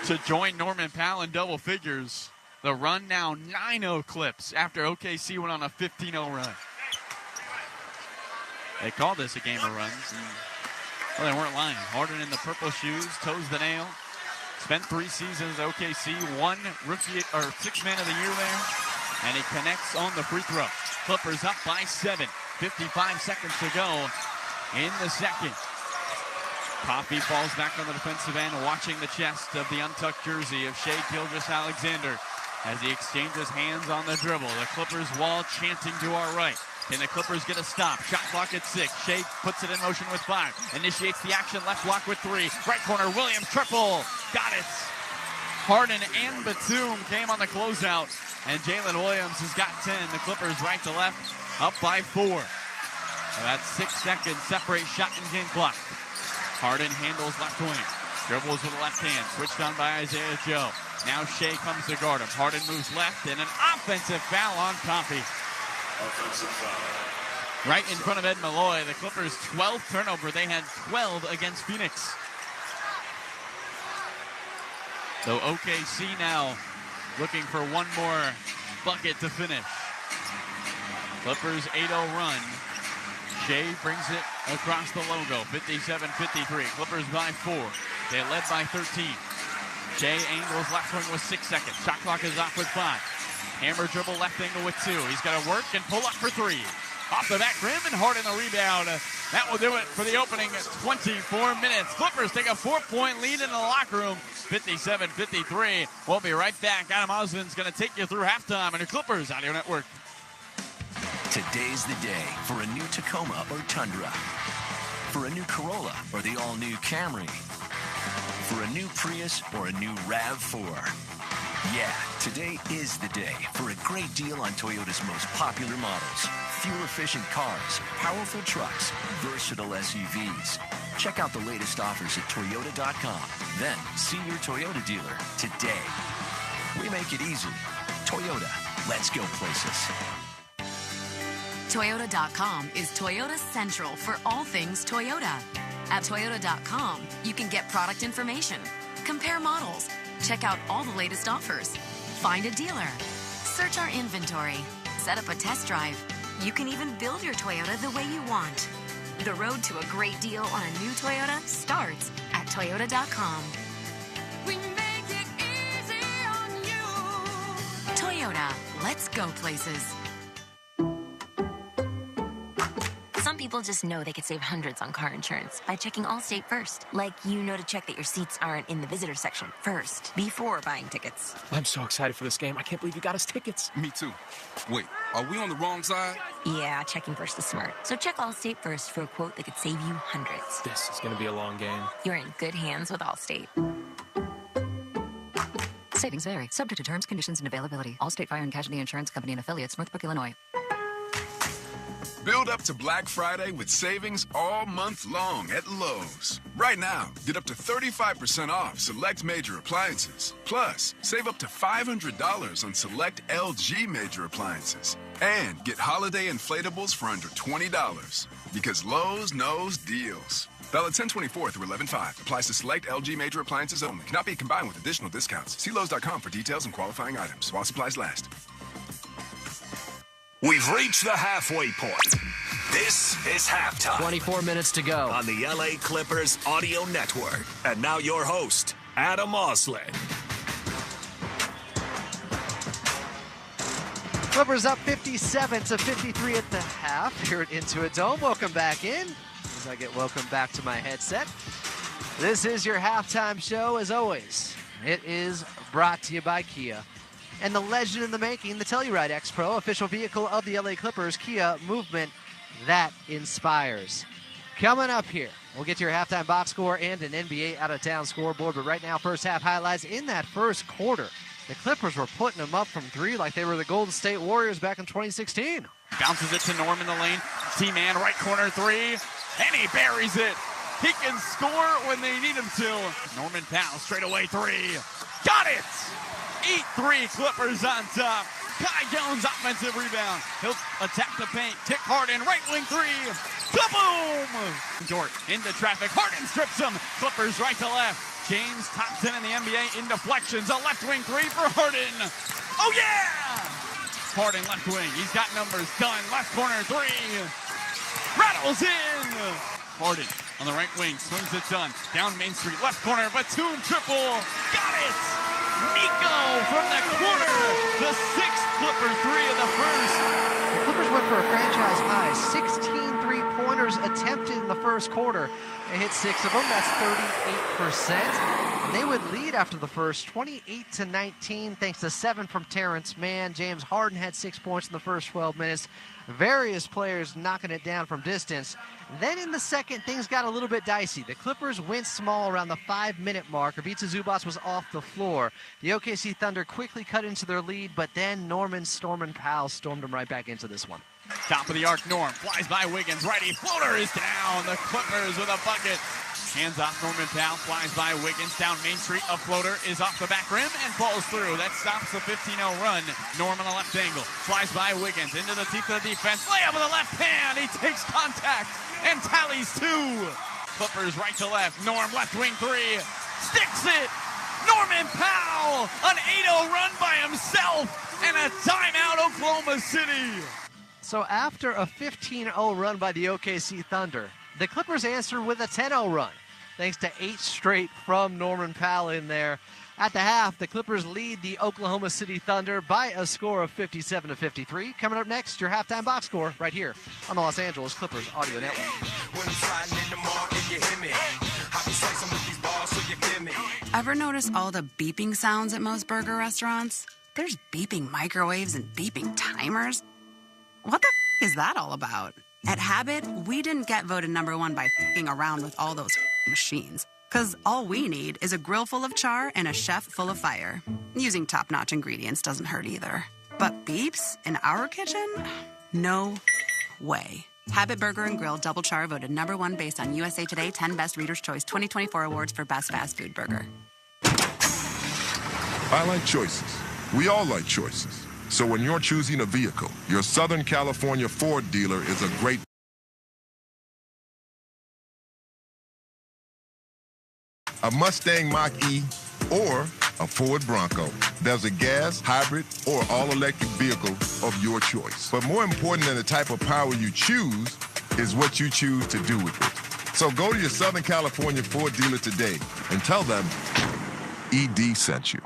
to join Norman Powell in double figures. The run now 9-0 Clips after OKC went on a 15-0 run. They called this a game of runs. Well, they weren't lying. Harden in the purple shoes, toes the nail. Spent 3 seasons at OKC, 1 rookie or 6th man of the year there. And he connects on the free throw. Clippers up by 7. 55 seconds to go in the second. Coffey falls back on the defensive end, watching the chest of the untucked jersey of Shea Gilgeous-Alexander as he exchanges hands on the dribble. The Clippers wall chanting to our right. Can the Clippers get a stop? Shot clock at 6. Shea puts it in motion with 5. Initiates the action, left block with 3. Right corner, Williams, triple. Got it. Harden and Batum came on the closeout. And Jalen Williams has got 10. The Clippers right to left, up by 4. So that's 6 seconds separate shot and game clock. Harden handles left wing. Dribbles with the left hand, switched on by Isaiah Joe. Now Shea comes to guard him. Harden moves left, and an offensive foul on Coffey. Offensive foul. Right in front of Ed Malloy. The Clippers' 12th turnover. They had 12 against Phoenix. So OKC now looking for one more bucket to finish. Clippers 8-0 run. Shea brings it across the logo. 57-53. Clippers by 4. They led by 13. Shea angles left wing with 6 seconds. Shot clock is off with 5. Hammer dribble left angle with 2. He's got to work and pull up for 3. Off the back rim and Harden the rebound. That will do it for the opening 24 minutes. Clippers take a 4-point lead in the locker room. 57-53. We'll be right back. Adam Osmond's going to take you through halftime on the Clippers Audio Network. Today's the day for a new Tacoma or Tundra. For a new Corolla or the all-new Camry. For a new Prius or a new RAV4. Yeah, today is the day for a great deal on Toyota's most popular models. Fuel-efficient cars, powerful trucks, versatile SUVs. Check out the latest offers at Toyota.com. Then see your Toyota dealer today. We make it easy. Toyota, let's go places. Toyota.com is Toyota Central for all things Toyota. At Toyota.com, you can get product information, compare models, check out all the latest offers, find a dealer, search our inventory, set up a test drive. You can even build your Toyota the way you want. The road to a great deal on a new Toyota starts at Toyota.com. We make it easy on you. Toyota, let's go places. Some people just know they could save hundreds on car insurance by checking Allstate first. Like, you know to check that your seats aren't in the visitor section first, before buying tickets. I'm so excited for this game. I can't believe you got us tickets. Me too. Wait, are we on the wrong side? Yeah, checking first is smart. So check Allstate first for a quote that could save you hundreds. This is going to be a long game. You're in good hands with Allstate. Savings vary, subject to terms, conditions, and availability. Allstate Fire and Casualty Insurance Company and Affiliates, Northbrook, Illinois. Build up to Black Friday with savings all month long at Lowe's. Right now, get up to 35% off select major appliances. Plus, save up to $500 on select LG major appliances. And get holiday inflatables for under $20. Because Lowe's knows deals. Valid 10/24 through 11/5. Applies to select LG major appliances only. Cannot be combined with additional discounts. See Lowe's.com for details and qualifying items. While supplies last. We've reached the halfway point. This is halftime. 24 minutes to go. On the LA Clippers Audio Network. And now your host, Adam Oslin. Clippers up 57-53 at the half here at Into a Dome. Welcome back in. As I get welcome back to my headset. This is your halftime show, as always. It is brought to you by Kia. And the legend in the making, the Telluride X Pro, official vehicle of the LA Clippers, Kia, movement that inspires. Coming up here, we'll get to your halftime box score and an NBA out-of-town scoreboard. But right now, first half highlights. In that first quarter, the Clippers were putting them up from 3 like they were the Golden State Warriors back in 2016. Bounces it to Norm in the lane. T-man, right corner 3. And he buries it. He can score when they need him to. Norman Powell, straight away 3. Got it! 8-3 Clippers on top. Kai Jones offensive rebound. He'll attack the paint. Kick Harden, right wing 3. Kaboom! Dort into traffic. Harden strips him. Clippers right to left. James, top 10 in the NBA in deflections. A left wing 3 for Harden. Oh yeah! Harden left wing. He's got numbers done. Left corner 3. Rattles in. Harden on the right wing. Swings it done. Down Main Street. Left corner. Batum triple. Got it! Nico from the corner. The 6th Clipper 3 of the first. The Clippers went for a franchise high. 16 three-pointers attempted in the first quarter. They hit 6 of them. That's 38%. And they would lead after the first, 28-19, thanks to 7 from Terrence Mann. James Harden had 6 points in the first 12 minutes. Various players knocking it down from distance. Then in the second, things got a little bit dicey. The Clippers went small around the 5-minute mark. Ivica Zubac was off the floor. The OKC Thunder quickly cut into their lead, but then Norman Powell stormed them right back into this one. Top of the arc, Norm flies by Wiggins. Righty floater is down. The Clippers with a bucket. Hands off Norman Powell, flies by Wiggins down Main Street. A floater is off the back rim and falls through. That stops the 15-0 run. Norman a left angle, flies by Wiggins into the teeth of the defense. Layup with the left hand. He takes contact and tallies 2. Clippers right to left. Norm left wing 3. Sticks it. Norman Powell, an 8-0 run by himself, and a timeout, Oklahoma City. So after a 15-0 run by the OKC Thunder, the Clippers answer with a 10-0 run, thanks to 8 straight from Norman Powell in there. At the half, the Clippers lead the Oklahoma City Thunder by a score of 57-53. Coming up next, your halftime box score right here on the Los Angeles Clippers Audio Network. Ever notice all the beeping sounds at most burger restaurants? There's beeping microwaves and beeping timers. What the is that all about? At Habit, we didn't get voted #1 by f***ing around with all those machines. Because all we need is a grill full of char and a chef full of fire. Using top-notch ingredients doesn't hurt either. But beeps in our kitchen? No way. Habit Burger and Grill Double Char voted #1 based on USA Today 10 Best Reader's Choice 2024 Awards for Best Fast Food Burger. I like choices. We all like choices. So when you're choosing a vehicle, your Southern California Ford dealer is a great a Mustang Mach-E or a Ford Bronco. There's a gas, hybrid, or all-electric vehicle of your choice. But more important than the type of power you choose is what you choose to do with it. So go to your Southern California Ford dealer today and tell them ED sent you.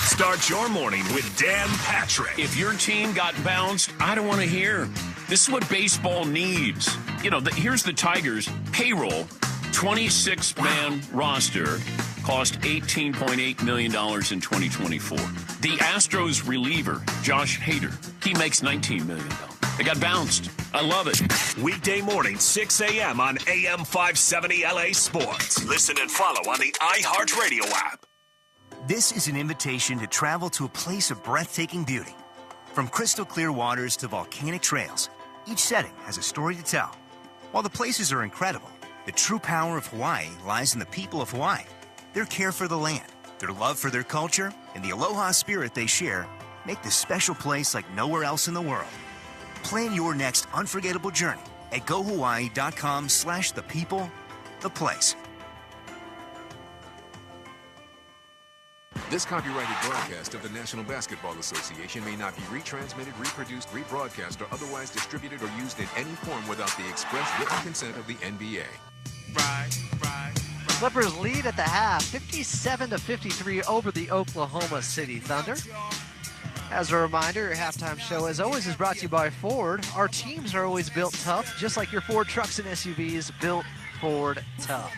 Start your morning with Dan Patrick. If your team got bounced, I don't want to hear. This is what baseball needs. You know, here's the Tigers' payroll. 26-man roster cost $18.8 million in 2024. The Astros reliever, Josh Hader, he makes $19 million. They got bounced. I love it. Weekday morning, 6 a.m. on AM 570 LA Sports. Listen and follow on the iHeartRadio app. This is an invitation to travel to a place of breathtaking beauty. From crystal clear waters to volcanic trails, each setting has a story to tell. While the places are incredible, the true power of Hawaii lies in the people of Hawaii. Their care for the land, their love for their culture, and the aloha spirit they share make this special place like nowhere else in the world. Plan your next unforgettable journey at gohawaii.com/thepeople-the-place. This copyrighted broadcast of the National Basketball Association may not be retransmitted, reproduced, rebroadcast, or otherwise distributed or used in any form without the express written consent of the NBA. Clippers lead at the half, 57-53 over the Oklahoma City Thunder. As a reminder, your halftime show, as always, is brought to you by Ford. Our teams are always built tough, just like your Ford trucks and SUVs, built Ford tough.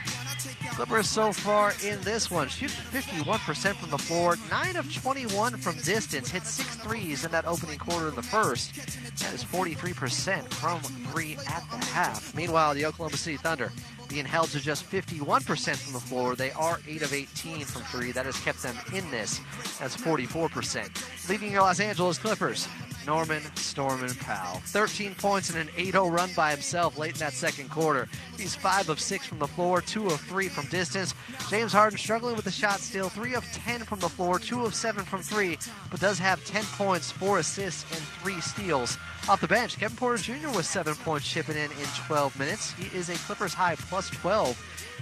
Clippers so far in this one, shooting 51% from the floor, 9 of 21 from distance, hit 6 threes in that opening quarter in the first. That is 43% from 3 at the half. Meanwhile, the Oklahoma City Thunder being held to just 51% from the floor. They are 8 of 18 from 3. That has kept them in this. That's 44%. Leading your Los Angeles Clippers, Norman Stormin Powell. 13 points and an 8-0 run by himself late in that second quarter. He's 5 of 6 from the floor, 2 of 3 from distance. James Harden struggling with the shot steal, 3 of 10 from the floor, 2 of 7 from 3, but does have 10 points, 4 assists, and 3 steals. Off the bench, Kevin Porter Jr. with 7 points chipping in 12 minutes. He is a Clippers high plus 12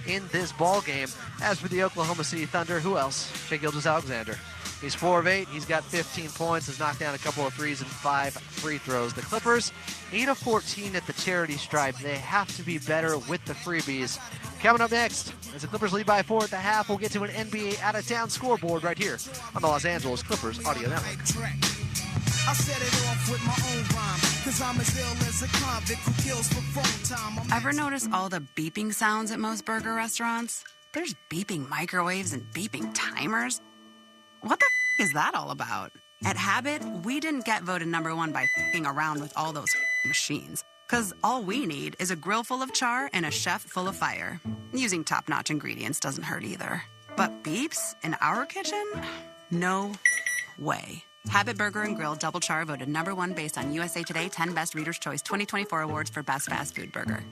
in this ball game. As for the Oklahoma City Thunder, who else? Shai Gilgeous-Alexander. He's 4 of 8. He's got 15 points. Has knocked down a couple of threes and 5 free throws. The Clippers, 8 of 14 at the charity stripe. They have to be better with the freebies. Coming up next, as the Clippers lead by 4 at the half, we'll get to an NBA out-of-town scoreboard right here on the Los Angeles Clippers Audio Network. I set it off with my own rhyme, 'cause I'm as ill as a convict who kills for phone time. Ever notice all the beeping sounds at most burger restaurants? There's beeping microwaves and beeping timers. What the is that all about? At Habit, we didn't get voted #1 by f***ing around with all those machines. Because all we need is a grill full of char and a chef full of fire. Using top-notch ingredients doesn't hurt either. But beeps in our kitchen? No way. Habit Burger and Grill Double Char voted #1 based on USA Today 10 Best Reader's Choice 2024 Awards for Best Fast Food Burger.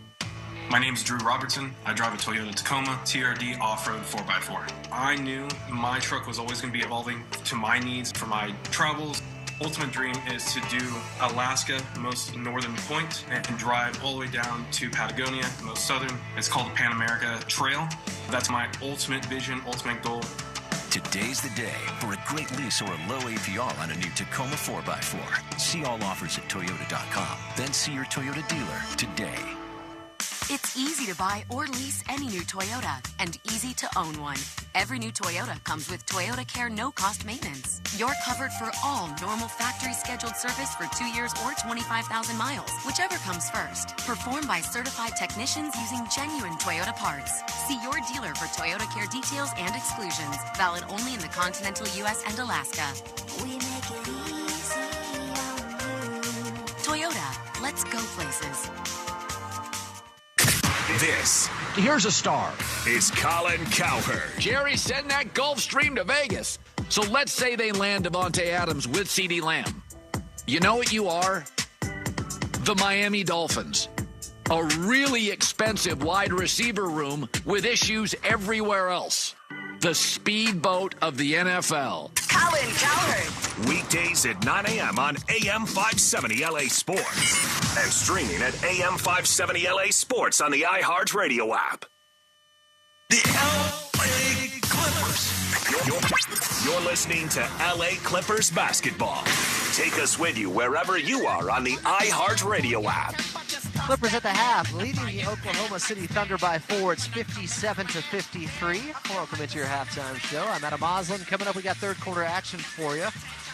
My name's Drew Robertson. I drive a Toyota Tacoma TRD off-road 4x4. I knew my truck was always going to be evolving to my needs for my travels. Ultimate dream is to do Alaska, the most northern point, and drive all the way down to Patagonia, the most southern. It's called the Pan America Trail. That's my ultimate vision, ultimate goal. Today's the day for a great lease or a low APR on a new Tacoma 4x4. See all offers at Toyota.com. Then see your Toyota dealer today. It's easy to buy or lease any new Toyota and easy to own one. Every new Toyota comes with Toyota Care no-cost maintenance. You're covered for all normal factory scheduled service for 2 years or 25,000 miles, whichever comes first. Performed by certified technicians using genuine Toyota parts. See your dealer for Toyota Care details and exclusions. Valid only in the continental U.S. and Alaska. We make it easy on you. Toyota, let's go places. This Here's a star. is Colin Cowherd. Jerry's sending that Gulfstream to Vegas. So let's say they land Devontae Adams with CeeDee Lamb. You know what you are? The Miami Dolphins. A really expensive wide receiver room with issues everywhere else. The speedboat of the NFL. Colin Cowherd. Weekdays at 9 a.m. on AM 570 LA Sports. And streaming at AM 570 LA Sports on the iHeartRadio app. The LA Clippers. You're listening to LA Clippers basketball. Take us with you wherever you are on the iHeartRadio app. Clippers at the half, leading the Oklahoma City Thunder by 4. It's 57-53. Welcome into your halftime show. I'm Adam Moslin. Coming up, we got third quarter action for you.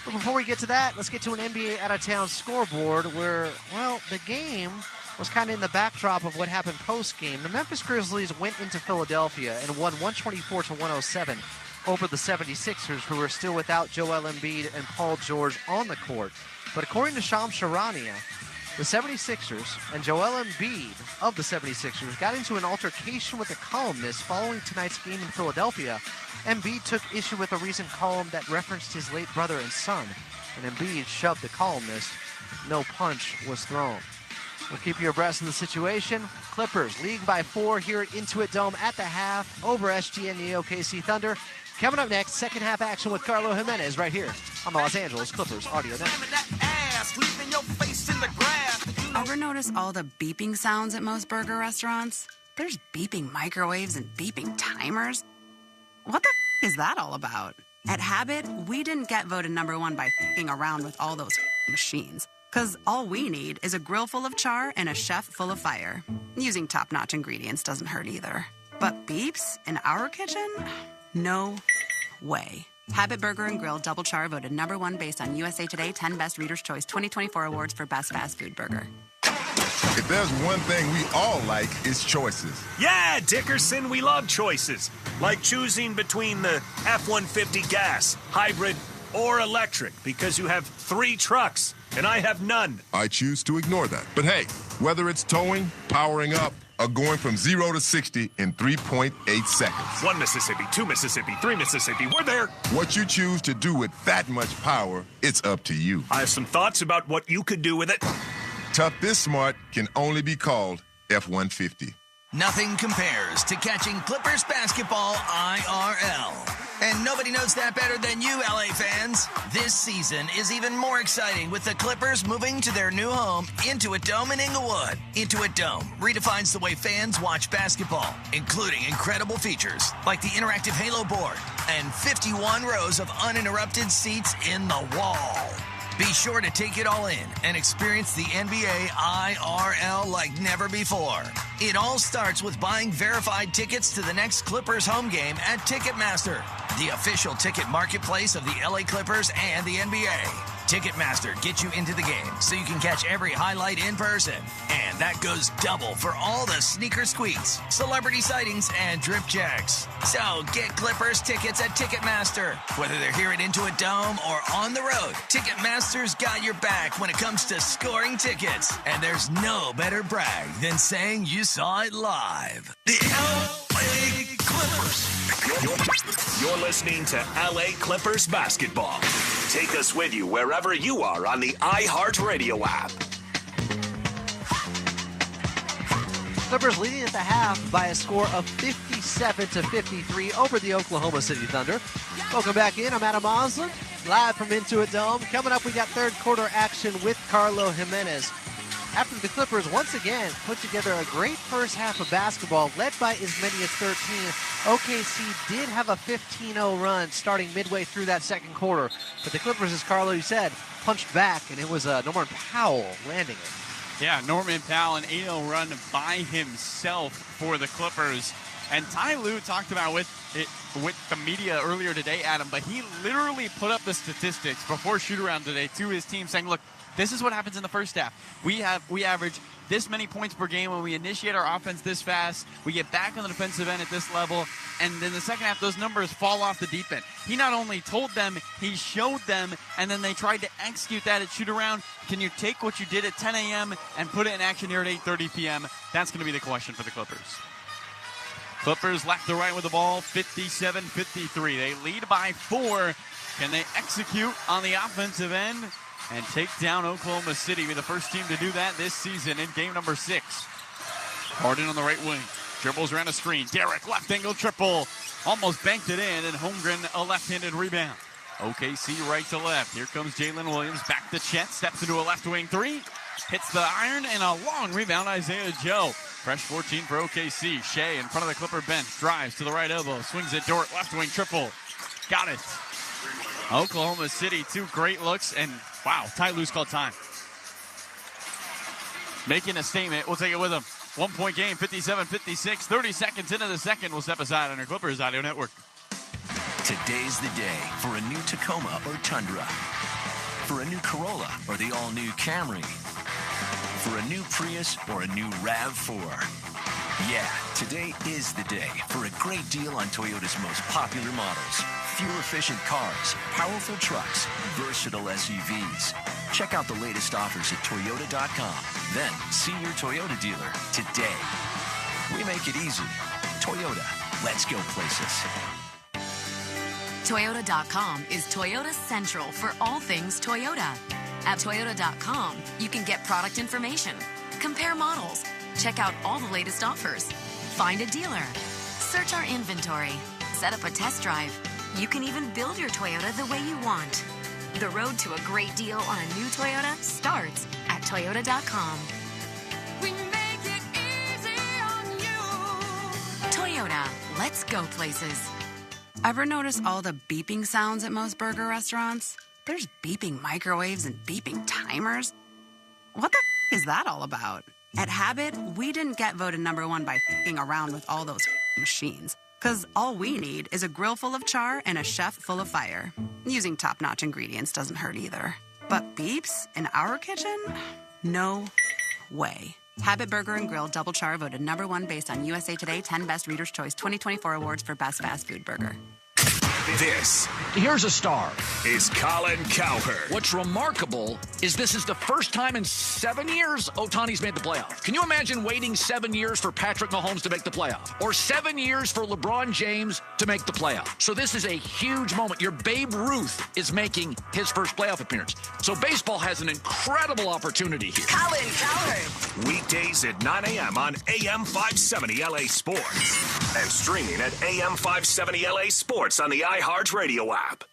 But before we get to that, let's get to an NBA out-of-town scoreboard where, well, the game was kind of in the backdrop of what happened post-game. The Memphis Grizzlies went into Philadelphia and won 124-107 over the 76ers, who were still without Joel Embiid and Paul George on the court. But according to Shams Charania, the 76ers and Joel Embiid of the 76ers got into an altercation with a columnist following tonight's game in Philadelphia. Embiid took issue with a recent column that referenced his late brother and son, and Embiid shoved the columnist. No punch was thrown. We'll keep you abreast of the situation. Clippers lead by 4 here at Intuit Dome at the half over SG and the OKC Thunder. Coming up next, second half action with Carlo Jimenez right here on the Los Angeles Clippers Audio Network. Ever notice all the beeping sounds at most burger restaurants? There's beeping microwaves and beeping timers. What the is that all about? At Habit, we didn't get voted #1 by f***ing around with all those machines. Because all we need is a grill full of char and a chef full of fire. Using top-notch ingredients doesn't hurt either. But beeps in our kitchen? No way. Habit Burger and Grill Double Char voted #1 based on USA Today 10 Best Reader's Choice 2024 Awards for Best Fast Food Burger. If there's one thing we all like, it's choices. Yeah, Dickerson, we love choices. Like choosing between the F-150 gas, hybrid, or electric, because you have 3 trucks, and I have none. I choose to ignore that. But hey, whether it's towing, powering up, or going from 0 to 60 in 3.8 seconds. 1 Mississippi, 2 Mississippi, 3 Mississippi, we're there. What you choose to do with that much power, it's up to you. I have some thoughts about what you could do with it. Tough This Smart can only be called F-150. Nothing compares to catching Clippers basketball IRL. And nobody knows that better than you, LA fans. This season is even more exciting with the Clippers moving to their new home, Intuit Dome in Inglewood. Intuit Dome redefines the way fans watch basketball, including incredible features like the interactive Halo board and 51 rows of uninterrupted seats in the wall. Be sure to take it all in and experience the NBA IRL like never before. It all starts with buying verified tickets to the next Clippers home game at Ticketmaster, the official ticket marketplace of the LA Clippers and the NBA. Ticketmaster gets you into the game so you can catch every highlight in person. And that goes double for all the sneaker squeaks, celebrity sightings, and drip checks. So get Clippers tickets at Ticketmaster. Whether they're here at Intuit Dome or on the road, Ticketmaster's got your back when it comes to scoring tickets. And there's no better brag than saying you saw it live. The LA Clippers. You're listening to LA Clippers basketball. Take us with you wherever you are on the iHeartRadio app. Clippers leading at the half by a score of 57-53 over the Oklahoma City Thunder. Welcome back in. I'm Adam Moslin, live from Intuit Dome. Coming up, we got third quarter action with Carlo Jimenez. After the Clippers once again put together a great first half of basketball, led by as many as 13, OKC did have a 15-0 run starting midway through that second quarter. But the Clippers, as Carlo, you said, punched back, and it was Norman Powell landing it. Yeah, Norman Powell, an 8-0 run by himself for the Clippers. And Ty Lue talked about with the media earlier today, Adam, but he literally put up the statistics before shoot-around today to his team saying, look, this is what happens in the first half. We average this many points per game when we initiate our offense this fast. We get back on the defensive end at this level. And in the second half, those numbers fall off the deep end. He not only told them, he showed them, and then they tried to execute that at shoot-around. Can you take what you did at 10 a.m. and put it in action here at 8:30 p.m.? That's going to be the question for the Clippers. Clippers left to right with the ball, 57-53. They lead by 4. Can they execute on the offensive end and take down Oklahoma City? Be the first team to do that this season in game number 6. Harden on the right wing. Dribbles around a screen. Derek, left angle triple. Almost banked it in, and Holmgren a left-handed rebound. OKC right to left. Here comes Jalen Williams. Back to Chet. Steps into a left wing 3. Hits the iron, and a long rebound, Isaiah Joe. Fresh 14 for OKC. Shea in front of the Clipper bench. Drives to the right elbow. Swings it. Dort, left wing triple. Got it. Oklahoma City, 2 great looks, and wow, Ty Lue's called time. Making a statement. We'll take it with him. 1-point game, 57-56. 30 seconds into the second. We'll step aside on our Clippers Audio Network. Today's the day for a new Tacoma or Tundra. For a new Corolla or the all-new Camry. For a new Prius or a new RAV4. Yeah, today is the day for a great deal on Toyota's most popular models. Fuel-efficient cars, powerful trucks, versatile SUVs. Check out the latest offers at Toyota.com. Then see your Toyota dealer today. We make it easy. Toyota, let's go places. Toyota.com is Toyota Central for all things Toyota. At Toyota.com, you can get product information, compare models, check out all the latest offers, find a dealer, search our inventory, set up a test drive. You can even build your Toyota the way you want. The road to a great deal on a new Toyota starts at Toyota.com. We make it easy on you. Toyota, let's go places. Ever notice all the beeping sounds at most burger restaurants? There's beeping microwaves and beeping timers. What the is that all about? At Habit, we didn't get voted #1 by f***ing around with all those machines. Because all we need is a grill full of char and a chef full of fire. Using top-notch ingredients doesn't hurt either. But beeps in our kitchen? No way. Habit Burger and Grill Double Char voted #1 based on USA Today 10 Best Reader's Choice 2024 Awards for Best Fast Food Burger. This Here's a star. is Colin Cowherd. What's remarkable is this is the first time in 7 years Ohtani's made the playoff. Can you imagine waiting 7 years for Patrick Mahomes to make the playoff? Or 7 years for LeBron James to make the playoff? So this is a huge moment. Your Babe Ruth is making his first playoff appearance. So baseball has an incredible opportunity here. Colin Cowherd. Weekdays at 9 a.m. on AM 570 LA Sports. And streaming at AM 570 LA Sports on the iHeartRadio app.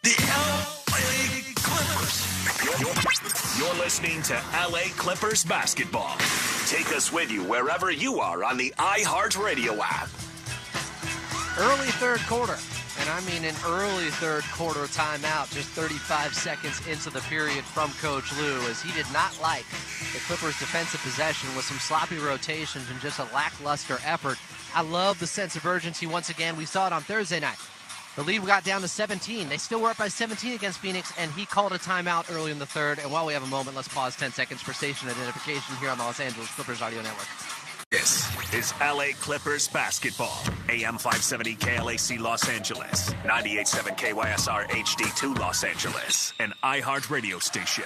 The LA Clippers. You're listening to LA Clippers basketball. Take us with you wherever you are on the iHeartRadio app. Early third quarter, and I mean an early third quarter timeout, just 35 seconds into the period from Coach Lue, as he did not like the Clippers' defensive possession with some sloppy rotations and just a lackluster effort. I love the sense of urgency once again. We saw it on Thursday night. The lead got down to 17. They still were up by 17 against Phoenix, and he called a timeout early in the third. And while we have a moment, let's pause 10 seconds for station identification here on the Los Angeles Clippers Audio Network. This is LA Clippers basketball. AM 570 KLAC Los Angeles, 98.7 KYSR HD2 Los Angeles, an iHeart radio station.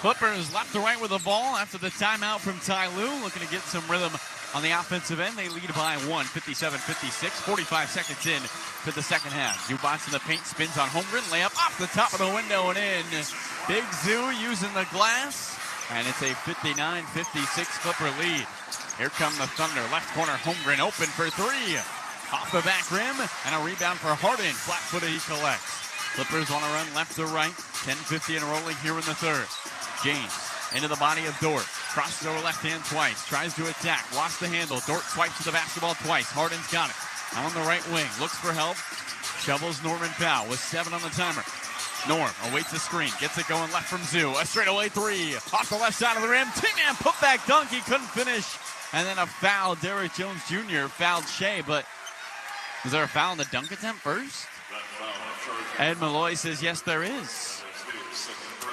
Clippers left to right with the ball after the timeout from Ty Lue, looking to get some rhythm on the offensive end. They lead by 1, 57-56, 45 seconds in to the second half. Zubac in the paint, spins on Holmgren, layup off the top of the window and in. Big Zoo using the glass, and it's a 59-56 Clipper lead. Here come the Thunder. Left corner, Holmgren open for three. Off the back rim, and a rebound for Harden. Flat-footed, he collects. Clippers want to run left to right. 10:50 and rolling here in the third. James into the body of Dort. Crosses over left hand twice. Tries to attack. Lost the handle. Dort swipes to the basketball twice. Harden's got it. On the right wing. Looks for help. Shovels Norman Powell with 7 on the timer. Norm awaits the screen. Gets it going left from Zoo. A straightaway three. Off the left side of the rim. T-Man putback dunk. He couldn't finish. And then a foul. Derrick Jones Jr. fouled Shea, but was there a foul in the dunk attempt first? Ed Malloy says yes, there is.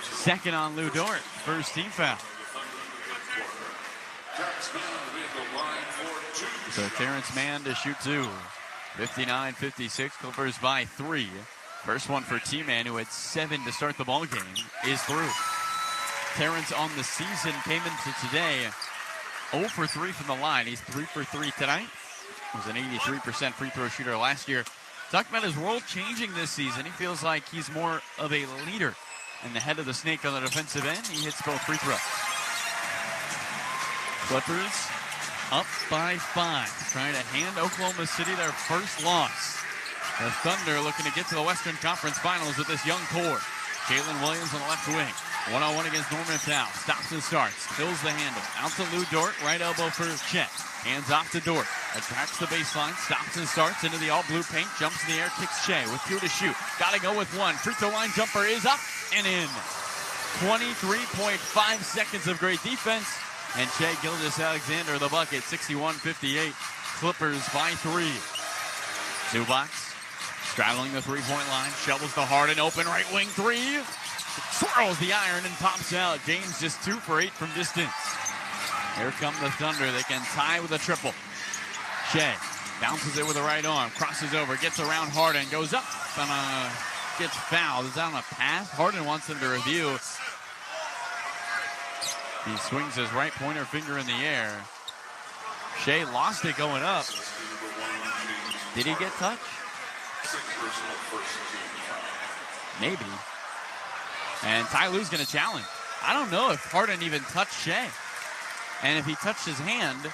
Second on Lou Dort. First team foul. So Terrence Mann to shoot two. 59-56. Clippers by 3. First one for T-Man, who had 7 to start the ball game, is through. Terrence on the season came into today 0 for 3 from the line. He's 3 for 3 tonight. He was an 83% free throw shooter last year. Talking about his role changing this season, he feels like he's more of a leader. And the head of the snake on the defensive end, he hits both free throws. Clippers up by 5, trying to hand Oklahoma City their first loss. The Thunder looking to get to the Western Conference Finals with this young core. Jalen Williams on the left wing. One-on-one against Norman Powell. Stops and starts. Fills the handle. Out to Lou Dort. Right elbow for Chet. Hands off to Dort. Attacks the baseline. Stops and starts into the all-blue paint. Jumps in the air. Kicks Shea with 2 to shoot. Got to go with 1. Free throw line jumper is up and in. 23.5 seconds of great defense. And Shea Gilgeous-Alexander the bucket. 61-58. Clippers by 3. Zubac straddling the three-point line. Shovels to Harden. Open right wing 3. Swirls the iron and pops out. James just 2 for 8 from distance. Here come the Thunder. They can tie with a triple. Shea bounces it with the right arm. Crosses over. Gets around Harden. Goes up. And gets fouled. Is that on a pass? Harden wants him to review. He swings his right pointer finger in the air. Shea lost it going up. Did he get touched? Maybe. And Ty Lue's going to challenge. I don't know if Harden even touched Shea. And if he touched his hand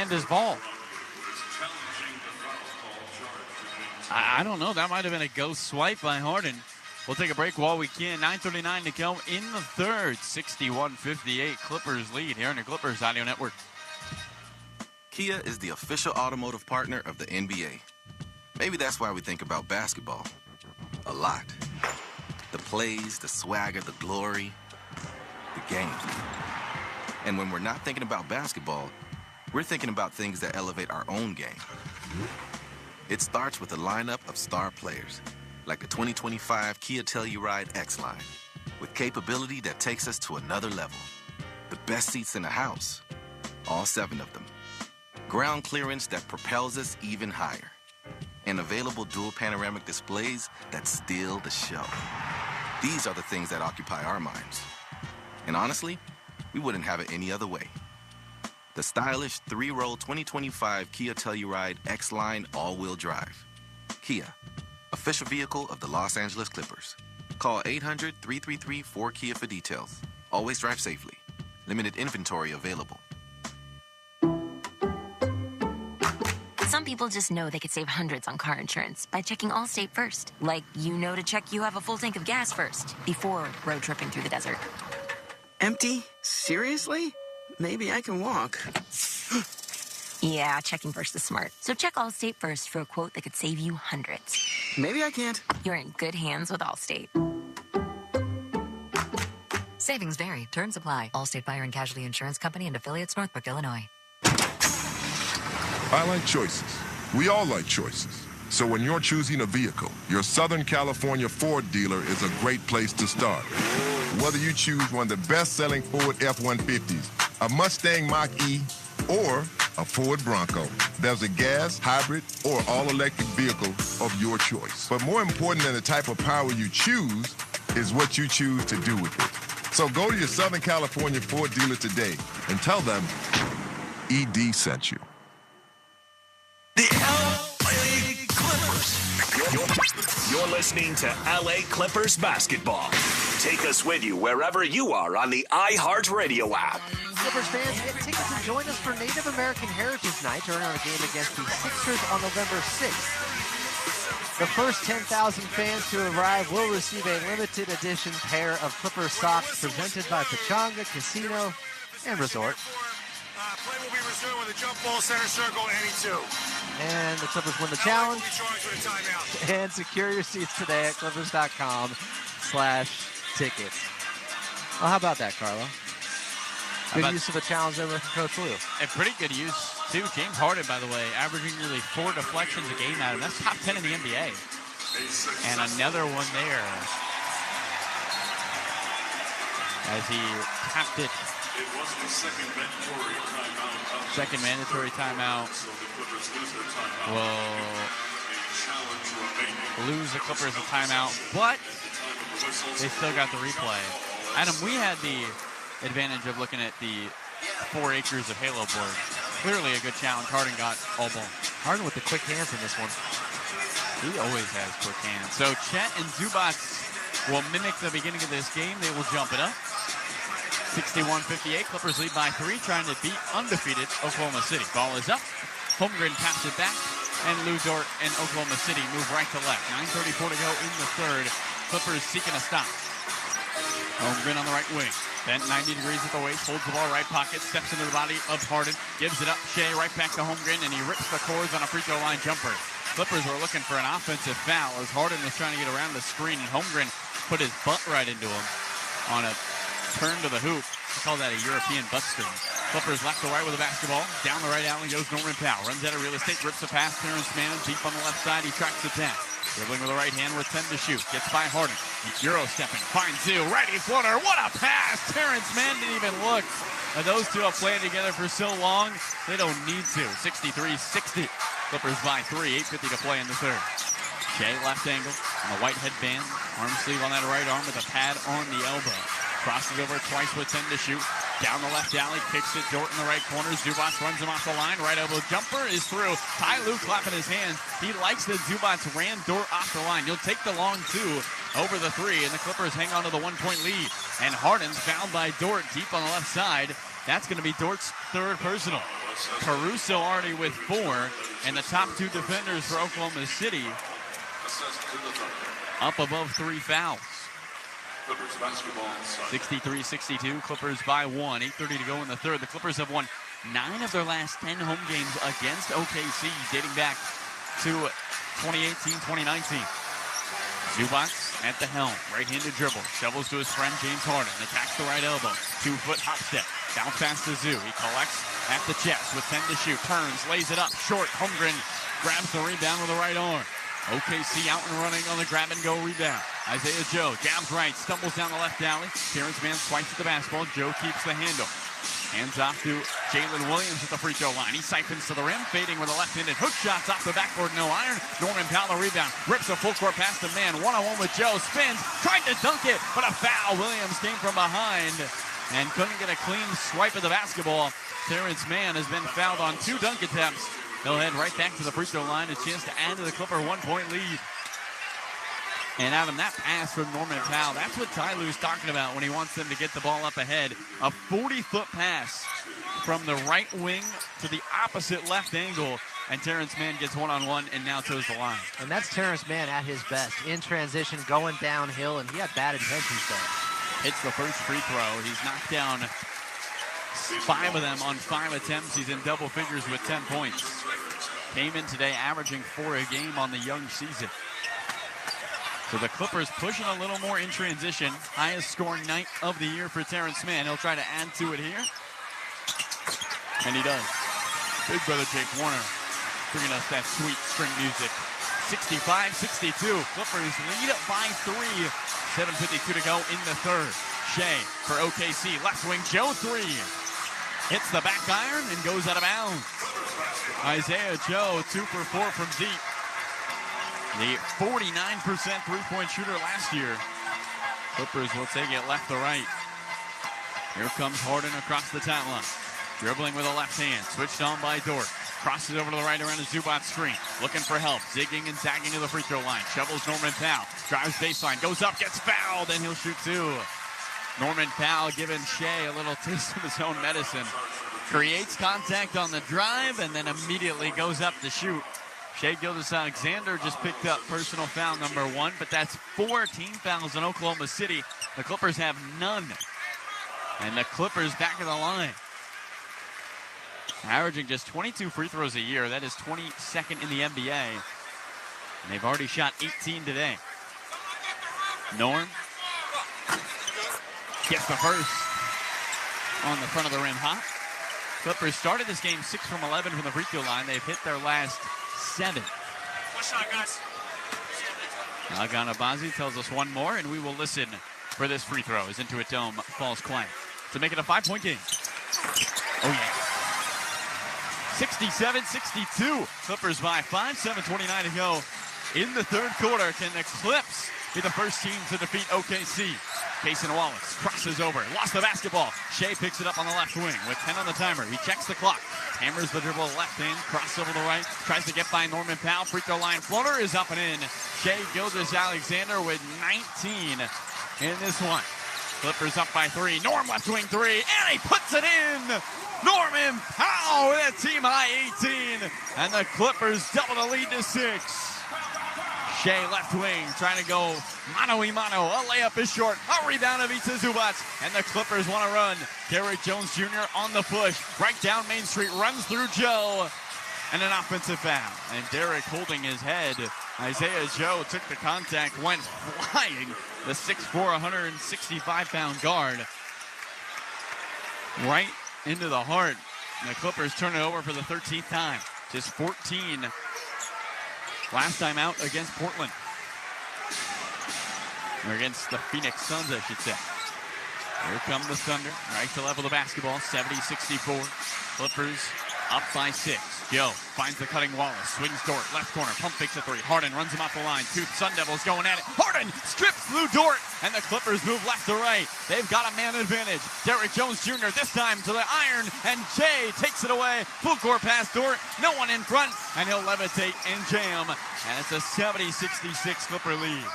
his ball. I don't know. That might have been a ghost swipe by Harden. We'll take a break while we can. 9:39 to go in the third. 61-58 Clippers lead here on the Clippers Audio Network. Kia is the official automotive partner of the NBA. Maybe that's why we think about basketball a lot. The plays, the swagger, the glory, the game. And when we're not thinking about basketball, we're thinking about things that elevate our own game. It starts with a lineup of star players, like the 2025 Kia Telluride X-Line, with capability that takes us to another level. The best seats in the house, all 7 of them. Ground clearance that propels us even higher. And available dual panoramic displays that steal the show. These are the things that occupy our minds. And honestly, we wouldn't have it any other way. The stylish 3-row 2025 Kia Telluride X-Line all-wheel drive. Kia, official vehicle of the Los Angeles Clippers. Call 800-333-4KIA for details. Always drive safely. Limited inventory available. Some people just know they could save hundreds on car insurance by checking Allstate first. Like, you know to check you have a full tank of gas first before road tripping through the desert. Empty? Seriously? Maybe I can walk. Yeah, checking first is smart. So check Allstate first for a quote that could save you hundreds. Maybe I can't. You're in good hands with Allstate. Savings vary. Terms apply. Allstate Fire and Casualty Insurance Company and affiliates, Northbrook, Illinois. I like choices. We all like choices. So when you're choosing a vehicle, your Southern California Ford dealer is a great place to start. Whether you choose one of the best-selling Ford F-150s, a Mustang Mach-E, or a Ford Bronco, there's a gas, hybrid, or all-electric vehicle of your choice. But more important than the type of power you choose is what you choose to do with it. So go to your Southern California Ford dealer today and tell them ED sent you. The LA Clippers. You're listening to LA Clippers basketball. Take us with you wherever you are on the iHeartRadio app. Clippers fans, get tickets and join us for Native American Heritage Night during our game against the Sixers on November 6th. The first 10,000 fans to arrive will receive a limited edition pair of Clippers socks presented by Pechanga Casino and Resort. Play will be resumed with a jump ball, center circle, any two. And the Clippers win the challenge. Will be charged with a timeout. And secure your seats today at clippers.com/tickets. Well, how about that, Carlo? Good use of a challenge over from Coach Lou. A pretty good use, too. James Harden, by the way, averaging nearly 4 deflections a game out of him. That's top 10 in the NBA. And another one there as he tapped it. It was the second mandatory timeout. Second mandatory timeout. So the Clippers lose their timeout. Will lose the Clippers a timeout, but they still got the replay. Adam, we had the advantage of looking at the 4 acres of Halo board. Clearly a good challenge. Harden got all ball. Harden with the quick hands in this one. He always has quick hands. So Chet and Zubac will mimic the beginning of this game. They will jump it up. 61-58. Clippers lead by 3, trying to beat undefeated Oklahoma City. Ball is up. Holmgren taps it back. And Lou Dort and Oklahoma City move right to left. 9:34 to go in the third. Clippers seeking a stop. Holmgren on the right wing. Bent 90 degrees at the waist, holds the ball right pocket, steps into the body of Harden, gives it up. Shea right back to Holmgren, and he rips the cords on a free throw line jumper. Clippers were looking for an offensive foul as Harden was trying to get around the screen, and Holmgren put his butt right into him on a turn to the hoop. We call that a European butt screen. Clippers left to right with the basketball. Down the right alley goes Norman Powell. Runs out of real estate, rips the pass. Terrence Mann deep on the left side. He tracks the 10. Dribbling with the right hand with 10 to shoot. Gets by Harden. Euro stepping. Finds Zoo. Righty floater. What a pass. Terrence Mann didn't even look. Those two have played together for so long, they don't need to. 63-60. Clippers by 3. 8:50 to play in the third. Shea left angle on the white headband. Arm sleeve on that right arm with a pad on the elbow. Crosses over twice with 10 to shoot. Down the left alley, kicks it. Dort in the right corner. Zubac runs him off the line. Right elbow jumper is through. Ty Lue clapping his hands. He likes that Zubac ran Dort off the line. You'll take the long 2 over the 3, and the Clippers hang on to the 1-point lead. And Harden's fouled by Dort deep on the left side. That's going to be Dort's third personal. Caruso already with 4, and the top 2 defenders for Oklahoma City up above 3 fouls. 63-62, Clippers by 1. 8:30 to go in the third. The Clippers have won 9 of their last 10 home games against OKC, dating back to 2018-2019. Zubac at the helm, right-handed dribble, shovels to his friend James Harden, attacks the right elbow, 2-foot hop step, bounce pass to Zoo. He collects at the chest with 10 to shoot, turns, lays it up, short. Holmgren grabs the rebound with the right arm. OKC out and running on the grab-and-go rebound. Isaiah Joe jabs right, stumbles down the left alley. Terrence Mann swipes at the basketball. Joe keeps the handle. Hands off to Jalen Williams at the free throw line. He siphons to the rim, fading with a left-handed hook shots off the backboard, no iron. Norman Powell the rebound, rips a full court pass to Mann. One-on-one with Joe, spins, tried to dunk it, but a foul. Williams came from behind and couldn't get a clean swipe of the basketball. Terrence Mann has been fouled on 2 dunk attempts. He'll head right back to the free throw line, a chance to add to the Clipper 1-point lead. And Adam, that pass from Norman Powell, that's what Ty Lue's talking about when he wants them to get the ball up ahead. A 40-foot pass from the right wing to the opposite left angle, and Terrence Mann gets one-on-one and now toes the line. And that's Terrence Mann at his best. In transition, going downhill, and he had bad intentions there. Hits the first free throw. He's knocked down 5 of them on 5 attempts. He's in double figures with 10 points. Came in today averaging 4 a game on the young season. So the Clippers pushing a little more in transition. Highest scoring night of the year for Terrence Mann. He'll try to add to it here. And he does. Big brother Jake Warner bringing us that sweet string music. 65-62. Clippers lead it by 3. 7:52 to go in the third. Shea for OKC. Left wing, Joe 3. Hits the back iron and goes out of bounds. Isaiah Joe, 2 for 4 from deep. The 49% three-point shooter last year. Clippers will take it left to right. Here comes Harden across the timeline. Dribbling with a left hand. Switched on by Dort. Crosses over to the right around the Zubat screen. Looking for help. Zigging and zagging to the free throw line. Shovels Norman Powell. Drives baseline. Goes up. Gets fouled. And he'll shoot two. Norman Powell giving Shea a little taste of his own medicine. Creates contact on the drive and then immediately goes up to shoot. Shea Gilgeous-Alexander just picked up personal foul number 1, but that's 4 team fouls in Oklahoma City. The Clippers have none. And the Clippers back of the line. Averaging just 22 free throws a year. That is 22nd in the NBA. And they've already shot 18 today. Norm gets the first on the front of the rim hot. Clippers started this game 6 from 11 from the free throw line. They've hit their last 7. One shot, guys. Agan Abazi tells us one more, and we will listen for this free throw as Into It Dome falls quiet to make it a 5-point game. Oh, yeah. 67-62. Clippers by 5, 7:29 to go in the third quarter. Can the Clips be the first team to defeat OKC? Payson Wallace crosses over, lost the basketball. Shea picks it up on the left wing with 10 on the timer. He checks the clock, hammers the dribble left in, cross over the right, tries to get by Norman Powell. Free throw line floater is up and in. Shea Gilgeous-Alexander with 19 in this one. Clippers up by 3. Norm left wing 3, and he puts it in. Norman Powell with a team high 18, and the Clippers double the lead to 6. Shea left wing trying to go mano-a-mano. A layup is short. A rebound of Ivica Zubac. And the Clippers want to run. Derrick Jones Jr. on the push. Right down Main Street. Runs through Joe. And an offensive foul. And Derrick holding his head. Isaiah Joe took the contact. Went flying. The 6'4", 165-pound guard. Right into the heart. And the Clippers turn it over for the 13th time. Just 14 last time out against Portland. Or against the Phoenix Suns, I should say. Here come the Thunder. Right to level the basketball. 70-64. Clippers up by 6. Joe finds the cutting Wallace. Swings Dort. Left corner. Pump fakes a 3. Harden runs him off the line. 2 Sun Devils going at it. Harden strips Lou Dort. And the Clippers move left to right. They've got a man advantage. Derrick Jones Jr. this time to the iron. And Jay takes it away. Full court pass Dort. No one in front. And he'll levitate and jam. And it's a 70-66 Clipper lead.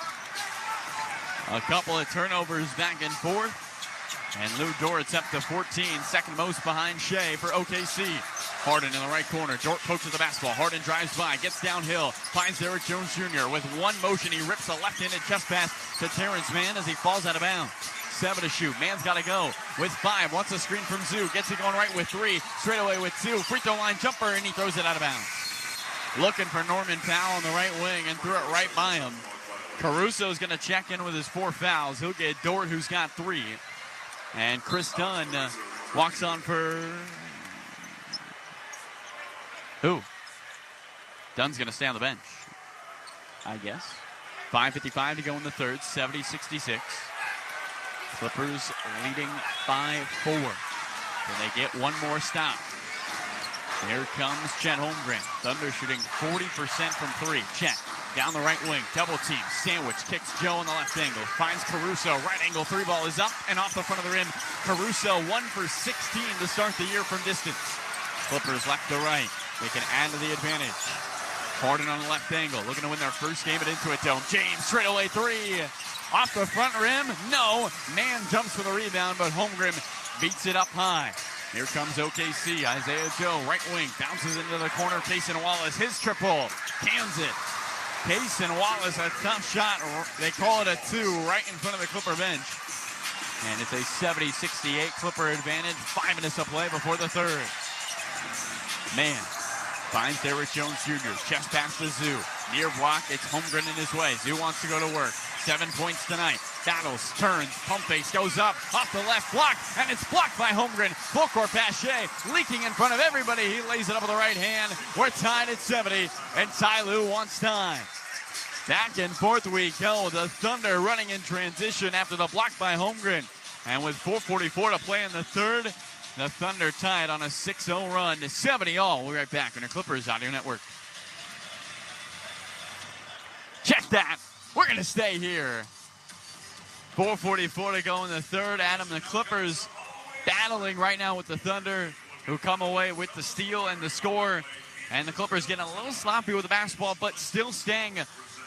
A couple of turnovers back and forth. And Lou Dort's up to 14. Second most behind Shea for OKC. Harden in the right corner. Dort poaches the basketball. Harden drives by, gets downhill, finds Derrick Jones Jr. With one motion, he rips a left-handed chest pass to Terrence Mann as he falls out of bounds. 7 to shoot. Mann's got to go with 5. Wants a screen from Zoo. Gets it going right with 3. Straight away with 2. Free throw line jumper, and he throws it out of bounds. Looking for Norman Powell on the right wing and threw it right by him. Caruso's going to check in with his 4 fouls. He'll get Dort, who's got 3. And Chris Dunn walks on for... Who? Dunn's going to stay on the bench, I guess. 5:55 to go in the third, 70-66. Clippers leading 5-4. Can they get one more stop? Here comes Chet Holmgren. Thunder shooting 40% from 3. Chet down the right wing, double team, sandwich, kicks Joe on the left angle, finds Caruso, right angle, 3 ball is up and off the front of the rim. Caruso 1 for 16 to start the year from distance. Clippers left to right. They can add to the advantage. Harden on the left angle, looking to win their first game at Into It Dome. James straight away 3. Off the front rim, no. Man jumps for the rebound, but Holmgren beats it up high. Here comes OKC. Isaiah Joe, right wing, bounces into the corner. Payson Wallace, his triple, cans it. Payson Wallace, a tough shot. They call it a 2 right in front of the Clipper bench. And it's a 70-68 Clipper advantage. 5 minutes to play before the third. Man finds Derrick Jones Jr. Chest pass to Zoo. Near block, it's Holmgren in his way. Zoo wants to go to work. 7 points tonight. Battles, turns, pump face, goes up, off the left block, and it's blocked by Holmgren. Full court pass, Shea, leaking in front of everybody. He lays it up with the right hand. We're tied at 70, and Ty Lue wants time. Back and forth we go. The Thunder running in transition after the block by Holmgren. And with 4:44 to play in the third, the Thunder tied on a 6-0 run to 70-all. We'll be right back on the Clippers Audio Network. Check that. We're going to stay here. 4:44 to go in the third. Adam, the Clippers battling right now with the Thunder, who come away with the steal and the score. And the Clippers getting a little sloppy with the basketball, but still staying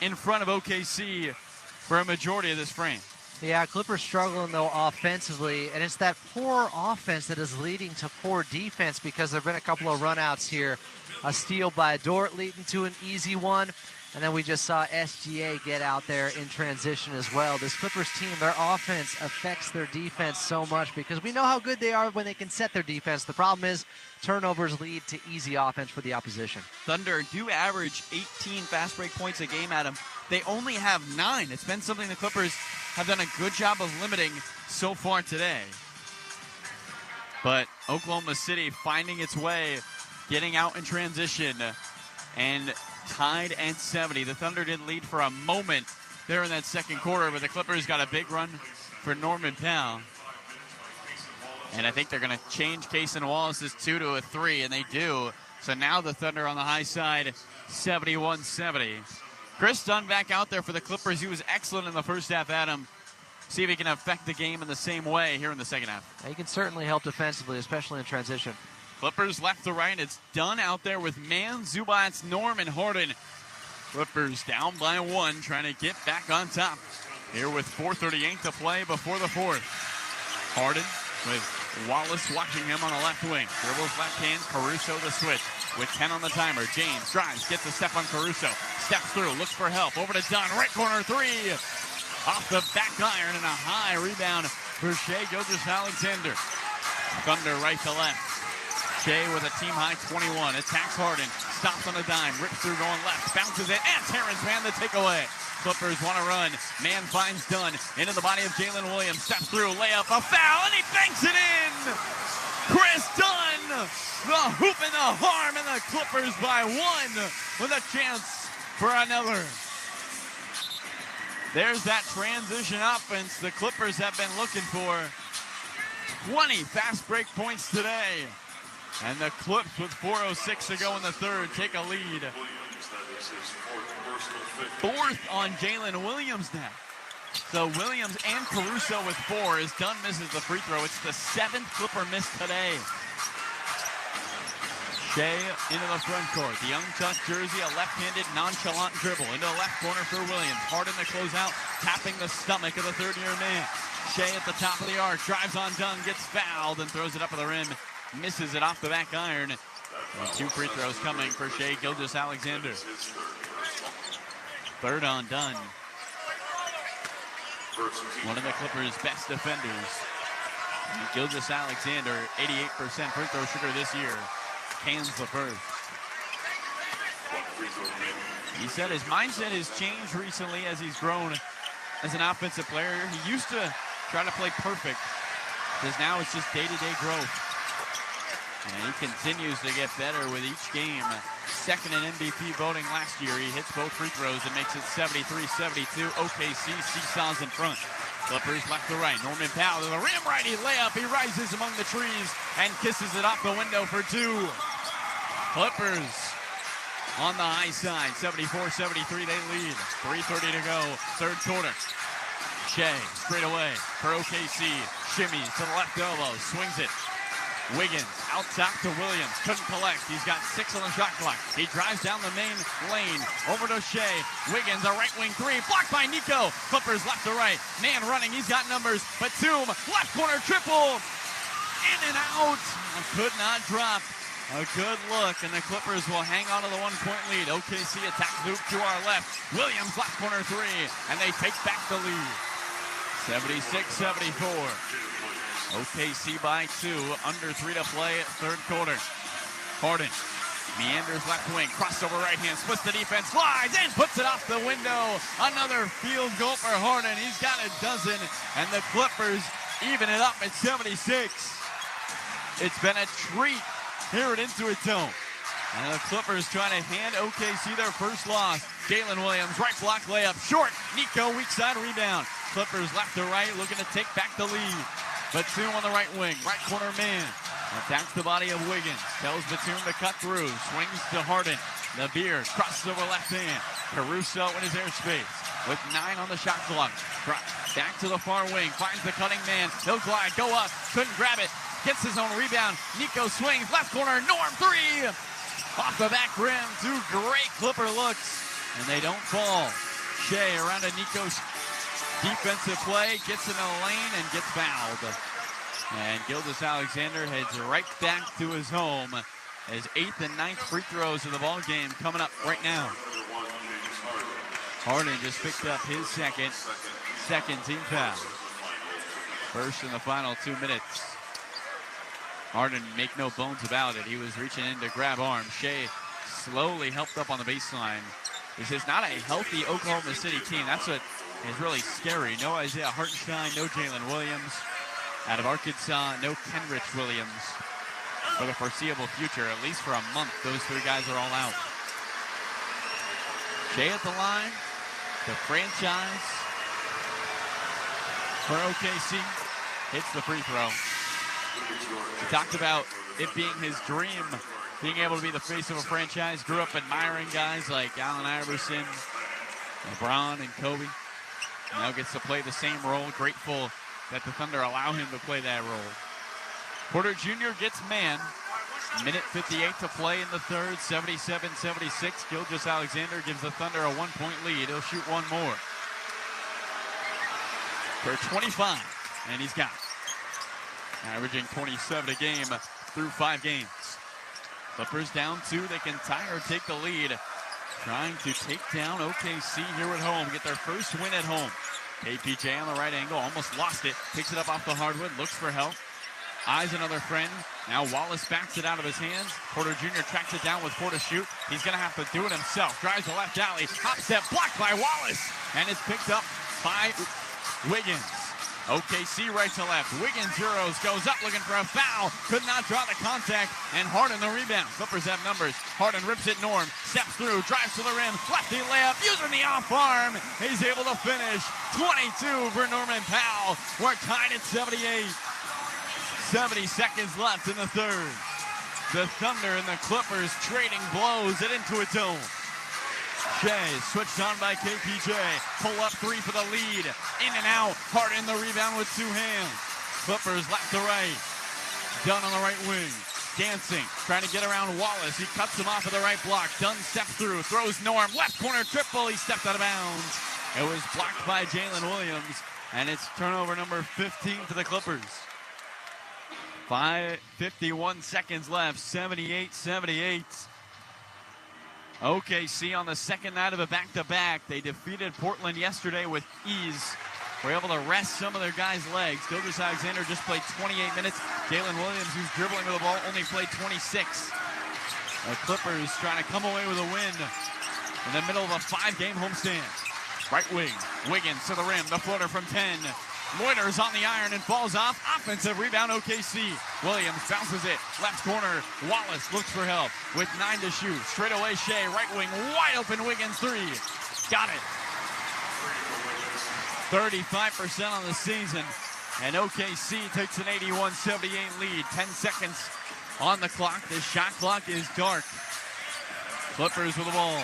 in front of OKC for a majority of this frame. Yeah, Clippers struggling, though, offensively, and it's that poor offense that is leading to poor defense because there have been a couple of runouts here. A steal by Dort leading to an easy one, and then we just saw SGA get out there in transition as well. This Clippers team, their offense affects their defense so much because we know how good they are when they can set their defense. The problem is turnovers lead to easy offense for the opposition. Thunder do average 18 fast break points a game, Adam. They only have 9. It's been something the Clippers have done a good job of limiting so far today. But Oklahoma City finding its way, getting out in transition, and tied at 70. The Thunder didn't lead for a moment there in that second quarter, but the Clippers got a big run for Norman Powell. And I think they're going to change Cason Wallace's 2 to a 3, and they do. So now the Thunder on the high side, 71-70. Chris Dunn back out there for the Clippers. He was excellent in the first half, Adam. See if he can affect the game in the same way here in the second half. He can certainly help defensively, especially in transition. Clippers left to right. It's Dunn out there with Mann, Zubats, Norm, and Harden. Clippers down by 1, trying to get back on top. Here with 4:38 to play before the fourth. Harden with Wallace watching him on the left wing. Dribbles left hand, Caruso the switch. With 10 on the timer, James drives, gets a step on Caruso. Steps through, looks for help. Over to Dunn, right corner 3. Off the back iron and a high rebound for Shai Gilgeous-Alexander. Thunder right to left. Shai with a team-high 21. Attacks Harden. Stops on a dime. Rips through going left. Bounces it. And Terrence Mann the takeaway. Clippers want to run. Mann finds Dunn. Into the body of Jalen Williams. Steps through. Layup. A foul. And he banks it in. Chris Dunn. The hoop and the harm. And the Clippers by 1 with a chance for another. There's that transition offense the Clippers have been looking for. 20 fast break points today. And the Clips with 4:06 to go in the third take a lead. Fourth on Jalen Williams now. So Williams and Caruso with 4 as Dunn misses the free throw. It's the 7th Clipper miss today. Shai into the front court. The Young Chuck jersey, a left-handed nonchalant dribble. Into the left corner for Williams. Harden to close out, tapping the stomach of the third-year man. Shai at the top of the arc, drives on Dunn, gets fouled, and throws it up to the rim. Misses it off the back iron. And 2 free throws coming for Shai Gilgeous-Alexander. Third on Dunn. One of the Clippers' best defenders. Gilgeous-Alexander, 88% free throw shooter this year. Cans the first. He said his mindset has changed recently as he's grown as an offensive player. He used to try to play perfect, because now it's just day-to-day growth. And he continues to get better with each game. Second in MVP voting last year. He hits both free throws and makes it 73-72. OKC seesaws in front. Clippers left to right. Norman Powell to the rim, righty layup. He rises among the trees and kisses it off the window for 2. Clippers on the high side. 74-73, they lead. 3:30 to go, third quarter. Shai straight away for OKC. Shimmies to the left elbow, swings it. Wiggins out top to Williams, couldn't collect. He's got 6 on the shot clock. He drives down the main lane, over to Shai. Wiggins, a right wing 3, blocked by Nico. Clippers left to right. Mann running, he's got numbers. Batum, left corner triple. In and out. Could not drop. A good look, and the Clippers will hang on to the 1-point lead. OKC attacks Luke to our left. Williams left corner 3, and they take back the lead. 76-74. OKC by 2, under 3 to play, third quarter. Harden meanders left wing, crossover right hand, splits the defense, slides, and puts it off the window. Another field goal for Harden. He's got a dozen, and the Clippers even it up at 76. It's been a treat here at Intuit Dome. And the Clippers trying to hand OKC their first loss. Jalen Williams, right block layup, short. Nico, weak side rebound. Clippers left to right, looking to take back the lead. Batum on the right wing, right corner man. Attacks the body of Wiggins. Tells Batum to cut through. Swings to Harden. The beard crosses over left hand. Caruso in his airspace with 9 on the shot clock. Back to the far wing. Finds the cutting man. He'll glide, go up. Couldn't grab it. Gets his own rebound. Nico swings. Left corner. Norm 3. Off the back rim, 2 great Clipper looks, and they don't fall. Shea around a Nico's defensive play, gets in the lane and gets fouled. And Gilgeous-Alexander heads right back to his home as 8th and 9th free throws of the ball game coming up right now. Harden just picked up his second team foul. First in the final 2 minutes. Harden, make no bones about it. He was reaching in to grab arms. Shea slowly helped up on the baseline. This is not a healthy Oklahoma City team. That's what is really scary. No Isaiah Hartenstein, no Jalen Williams. Out of Arkansas, no Kenrich Williams. For the foreseeable future, at least for a month, those 3 guys are all out. Shea at the line. The franchise for OKC hits the free throw. He talked about it being his dream, being able to be the face of a franchise. Grew up admiring guys like Allen Iverson, LeBron, and Kobe. Now gets to play the same role. Grateful that the Thunder allow him to play that role. Porter Jr. gets man. Minute 58 to play in the third, 77-76. Gilgeous-Alexander gives the Thunder a 1-point lead. He'll shoot one more. For 25, and he's got it. Averaging 27 a game through 5 games. Clippers down 2. They can tie or take the lead. Trying to take down OKC here at home. Get their first win at home. KPJ on the right angle. Almost lost it. Picks it up off the hardwood. Looks for help. Eyes another friend. Now Wallace backs it out of his hands. Porter Jr. tracks it down with 4 to shoot. He's going to have to do it himself. Drives the left alley. Hop step blocked by Wallace. And it's picked up by Wiggins. OKC right to left. Wiggins zeros. Goes up looking for a foul. Could not draw the contact. And Harden the rebound. Clippers have numbers. Harden rips it Norm. Steps through. Drives to the rim. Lefty layup. Using the off arm. He's able to finish. 22 for Norman Powell. We're tied at 78. 70 seconds left in the third. The Thunder and the Clippers trading blows it into a dome. Shea switched on by KPJ. Pull up 3 for the lead. In and out. Harden the rebound with 2 hands. Clippers left to right. Dunn on the right wing. Dancing. Trying to get around Wallace. He cuts him off of the right block. Dunn steps through. Throws Norm. Left corner triple. He stepped out of bounds. It was blocked by Jalen Williams. And it's turnover number 15 for the Clippers. 51 seconds left, 78-78. OKC on the second night of a back-to-back. They defeated Portland yesterday with ease. Were able to rest some of their guys' legs. Gilgeous-Alexander just played 28 minutes. Jalen Williams, who's dribbling with the ball, only played 26. The Clippers trying to come away with a win in the middle of a 5-game homestand. Right wing, Wiggins to the rim, the floater from 10. Loiters on the iron and falls off. Offensive rebound, OKC. Williams bounces it. Left corner. Wallace looks for help with 9 to shoot. Straight away, Shea. Right wing. Wide open. Wiggins 3. Got it. 35% on the season. And OKC takes an 81-78 lead. 10 seconds on the clock. The shot clock is dark. Clippers with the ball.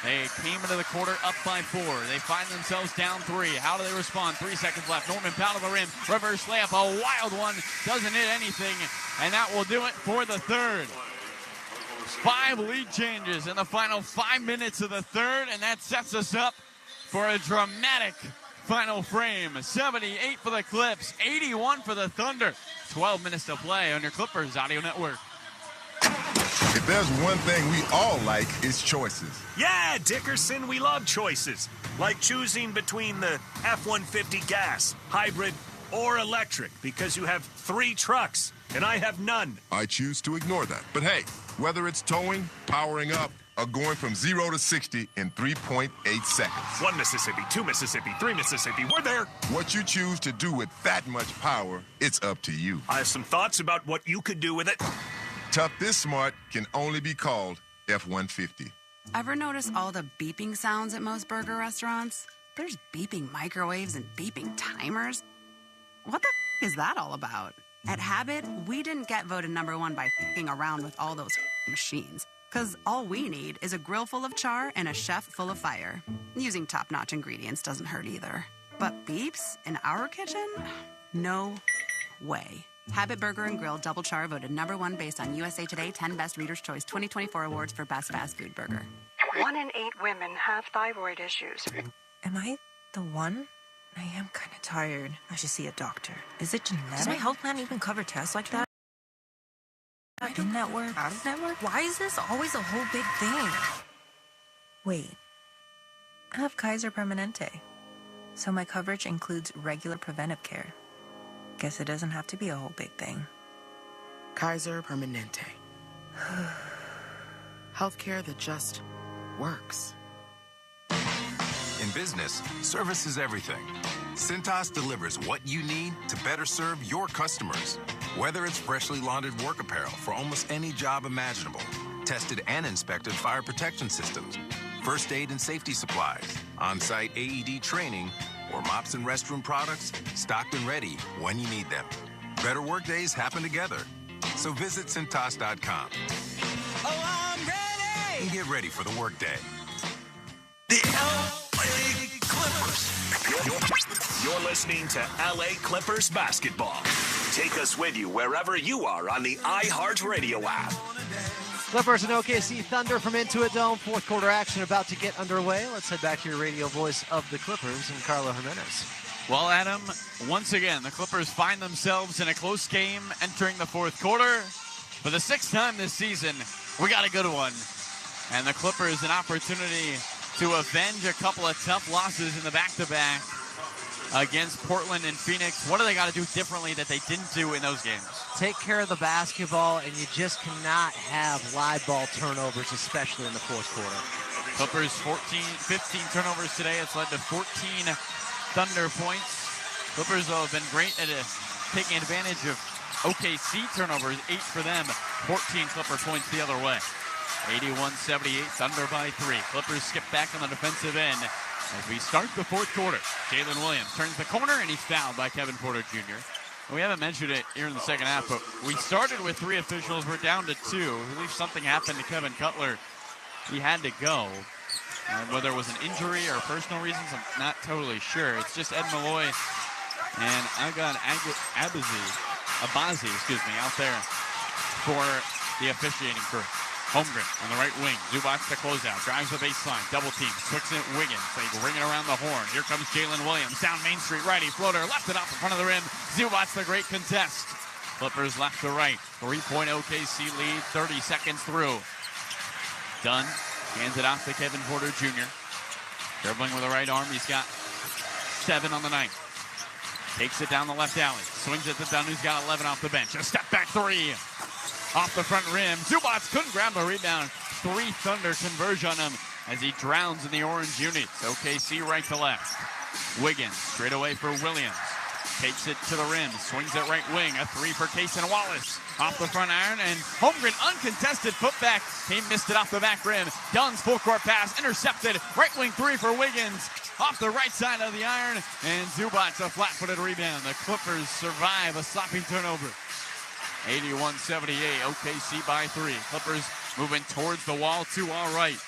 They came into the quarter up by 4. They find themselves down 3. How do they respond? 3 seconds left. Norman Powell to the rim. Reverse layup. A wild one. Doesn't hit anything. And that will do it for the third. 5 lead changes in the final 5 minutes of the third. And that sets us up for a dramatic final frame. 78 for the Clips. 81 for the Thunder. 12 minutes to play on your Clippers Audio Network. If there's one thing we all like, it's choices. Yeah, Dickerson, we love choices. Like choosing between the F-150 gas, hybrid, or electric, because you have 3 trucks, and I have none. I choose to ignore that. But hey, whether it's towing, powering up, or going from 0 to 60 in 3.8 seconds. 1 Mississippi, 2 Mississippi, 3 Mississippi, we're there. What you choose to do with that much power, it's up to you. I have some thoughts about what you could do with it. Tough this smart can only be called F-150. Ever notice all the beeping sounds at most burger restaurants? There's beeping microwaves and beeping timers. What the is that all about? At Habit, we didn't get voted #1 by f***ing around with all those machines. Because all we need is a grill full of char and a chef full of fire. Using top-notch ingredients doesn't hurt either. But beeps in our kitchen? No way. Habit Burger and Grill Double Char voted #1 based on USA Today 10 Best Reader's Choice 2024 awards for Best Fast Food Burger. 1 in 8 women have thyroid issues. Am I the one? I am kind of tired. I should see a doctor. Is it genetic? Does my health plan even cover tests like that? In-network? Out-of-network? Why is this always a whole big thing? Wait. I have Kaiser Permanente. So my coverage includes regular preventive care. Guess it doesn't have to be a whole big thing. Kaiser Permanente. Healthcare that just works. In business, service is everything. Cintas delivers what you need to better serve your customers. Whether it's freshly laundered work apparel for almost any job imaginable, tested and inspected fire protection systems, first aid and safety supplies, on-site AED training, or mops and restroom products, stocked and ready when you need them. Better work days happen together. So visit Cintas.com. Oh, I'm ready! And get ready for the workday. The LA Clippers. You're listening to LA Clippers basketball. Take us with you wherever you are on the iHeartRadio app. Clippers and OKC Thunder from Intuit Dome. Fourth quarter action about to get underway. Let's head back to your radio voice of the Clippers and Carlo Jimenez. Well, Adam, once again, the Clippers find themselves in a close game entering the fourth quarter. For the 6th time this season, we got a good one. And the Clippers an opportunity to avenge a couple of tough losses in the back-to-back against Portland and Phoenix. What do they got to do differently that they didn't do in those games? Take care of the basketball, and you just cannot have live ball turnovers, especially in the fourth quarter. Clippers 15 turnovers today. It's led to 14 Thunder points. Clippers, though, have been great at taking advantage of OKC turnovers. 8 for them, 14 Clipper points the other way. 81-78, Thunder by 3. Clippers skip back on the defensive end as we start the fourth quarter. Jalen Williams turns the corner, and he's fouled by Kevin Porter Jr. We haven't mentioned it here in the second half, but we started with 3 officials. We're down to 2. I believe something happened to Kevin Cutler. He had to go. Whether it was an injury or personal reasons, I'm not totally sure. It's just Ed Malloy and I got Abazi, out there for the officiating crew. Holmgren on the right wing. Zubac to close out. Drives the baseline. Double team. Swicks it Wiggins. They ring it around the horn. Here comes Jalen Williams. Down Main Street. Righty floater. Left it off in front of the rim. Zubac the great contest. Clippers left to right. 3-point OKC lead. 30 seconds through. Dunn hands it off to Kevin Porter Jr. Dribbling with the right arm. He's got 7 on the night. Takes it down the left alley. Swings it to Dunn, who's got 11 off the bench. A step back 3. Off the front rim. Zubac couldn't grab the rebound. 3 Thunder converge on him as he drowns in the orange units. OKC right to left. Wiggins straight away for Williams. Takes it to the rim. Swings it right wing. A 3 for Cason Wallace. Off the front iron. And Holmgren uncontested putback. He missed it off the back rim. Dunn's full court pass. Intercepted. Right wing 3 for Wiggins. Off the right side of the iron. And Zubac a flat-footed rebound. The Clippers survive a sloppy turnover. 81-78, OKC by 3. Clippers moving towards the wall, 2 all right.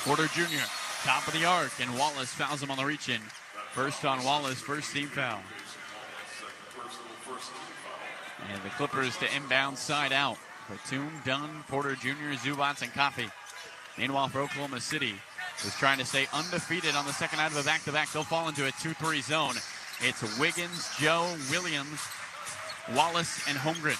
Porter Jr., top of the arc, and Wallace fouls him on the reach-in. First on Wallace, first team foul. And the Clippers to inbound side out. Batum, Dunn, Porter Jr., Zubac, and Coffey. Meanwhile, for Oklahoma City, is trying to stay undefeated on the second night of a back-to-back. They'll fall into a 2-3 zone. It's Wiggins, Joe, Williams, Wallace, and Holmgren.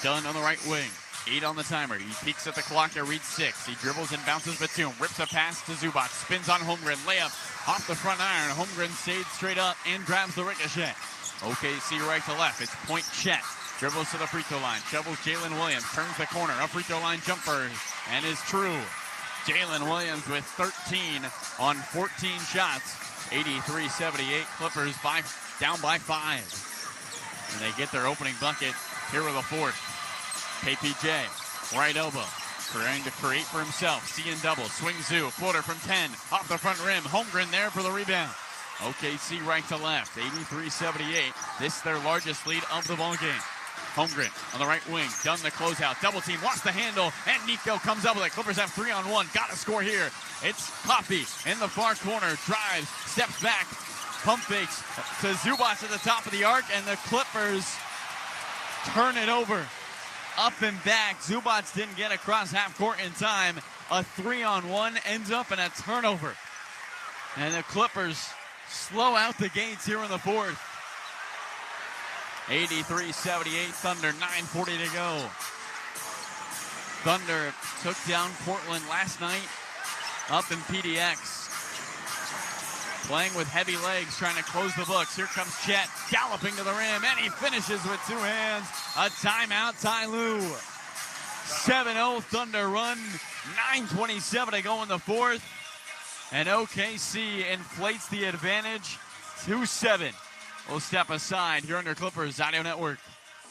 Dunn on the right wing. 8 on the timer. He peeks at the clock at read 6. He dribbles and bounces Batum. Rips a pass to Zubac. Spins on Holmgren. Layup off the front iron. Holmgren stays straight up and grabs the ricochet. OKC right to left. It's point Chet. Dribbles to the free throw line. Shovels Jalen Williams. Turns the corner. A free throw line jumper. And is true. Jalen Williams with 13 on 14 shots. 83-78. Clippers down by 5. And they get their opening bucket here with a fourth. KPJ, right elbow, trying to create for himself. C and double, swing Zoo, floater from 10, off the front rim. Holmgren there for the rebound. OKC right to left, 83-78. This is their largest lead of the ball game. Holmgren on the right wing, done the closeout, double team, lost the handle, and Nico comes up with it. Clippers have 3-on-1, gotta score here. It's Coffey in the far corner, drives, steps back, pump fakes to Zubac at the top of the arc, and the Clippers turn it over. Up and back. Zubats didn't get across half court in time. A 3-on-1 ends up in a turnover. And the Clippers slow out the gates here in the fourth. 83-78 Thunder, 9:40 to go. Thunder took down Portland last night up in PDX. Playing with heavy legs, trying to close the books. Here comes Chet, galloping to the rim, and he finishes with two hands. A timeout, Ty Lue. 7-0 Thunder run, 9:27 to go in the fourth. And OKC inflates the advantage, 2-7. We'll step aside here under Clippers Audio Network.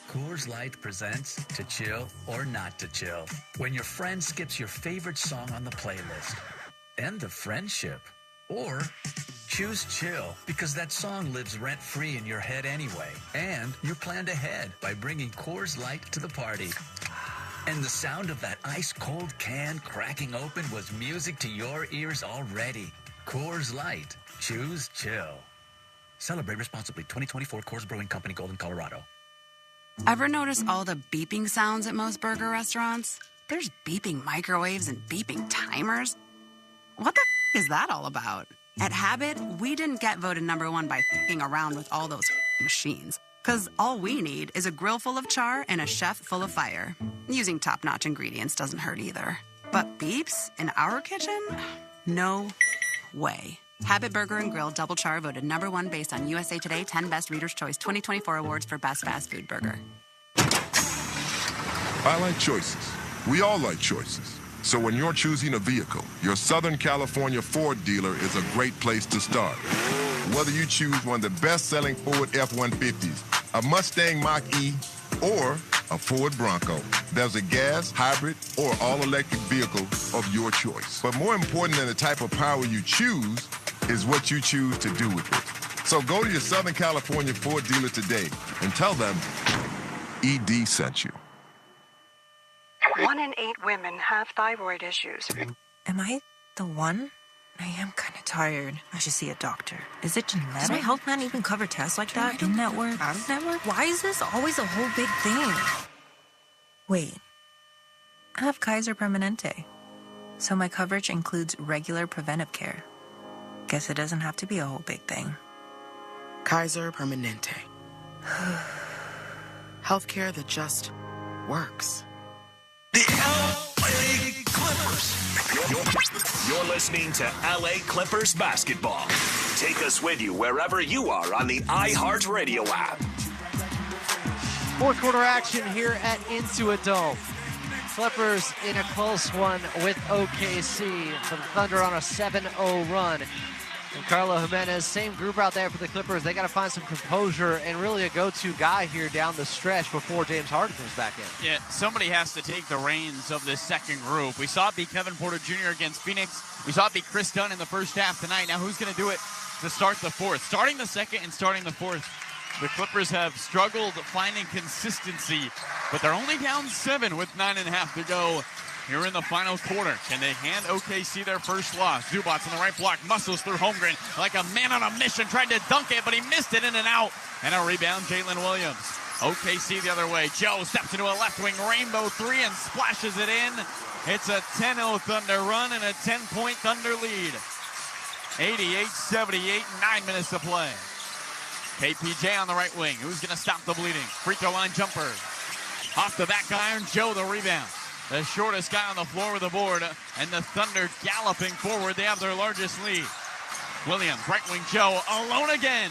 Coors Light presents To Chill or Not to Chill. When your friend skips your favorite song on the playlist. End the friendship. Or choose chill because that song lives rent-free in your head anyway. And you planned ahead by bringing Coors Light to the party. And the sound of that ice-cold can cracking open was music to your ears already. Coors Light. Choose chill. Celebrate responsibly. 2024 Coors Brewing Company, Golden, Colorado. Ever notice all the beeping sounds at most burger restaurants? There's beeping microwaves and beeping timers. What the is that all about? At Habit, we didn't get voted #1 by f***ing around with all those machines. Because all we need is a grill full of char and a chef full of fire. Using top-notch ingredients doesn't hurt either. But beeps in our kitchen? No way. Habit Burger and Grill Double Char voted #1 based on USA Today 10 Best Reader's Choice 2024 Awards for Best Fast Food Burger. I like choices. We all like choices. So when you're choosing a vehicle, your Southern California Ford dealer is a great place to start. Whether you choose one of the best-selling Ford F-150s, a Mustang Mach-E, or a Ford Bronco, there's a gas, hybrid, or all-electric vehicle of your choice. But more important than the type of power you choose is what you choose to do with it. So go to your Southern California Ford dealer today and tell them ED sent you. 1 in 8 women have thyroid issues. Am I the one? I am kind of tired. I should see a doctor. Is it genetic? Does my health plan even cover tests like that? In-network, out-of-network? Why is this always a whole big thing? Wait. I have Kaiser Permanente. So my coverage includes regular preventive care. Guess it doesn't have to be a whole big thing. Kaiser Permanente. Healthcare that just works. The LA Clippers. You're listening to LA Clippers basketball. Take us with you wherever you are on the iHeartRadio app. Fourth quarter action here at Into a Dome. Clippers in a close one with OKC. The Thunder on a 7-0 run. And Carlo Jimenez, same group out there for the Clippers. They got to find some composure and really a go-to guy here down the stretch before James Harden comes back in. Yeah, somebody has to take the reins of this second group. We saw it be Kevin Porter Jr. against Phoenix. We saw it be Chris Dunn in the first half tonight. Now who's going to do it to start the fourth? Starting the second and starting the fourth. The Clippers have struggled finding consistency, but they're only down 7 with 9.5 to go. Here in the final quarter, can they hand OKC their first loss? Zubats on the right block, muscles through Holmgren like a man on a mission, tried to dunk it, but he missed it in and out. And a rebound, Jalen Williams. OKC the other way. Joe steps into a left wing rainbow three and splashes it in. It's a 10-0 Thunder run and a 10-point Thunder lead. 88-78, 9 minutes to play. KPJ on the right wing. Who's going to stop the bleeding? Free throw line jumper. Off the back iron, Joe the rebound. The shortest guy on the floor with the board, and the Thunder galloping forward. They have their largest lead. Williams, right wing Joe, alone again.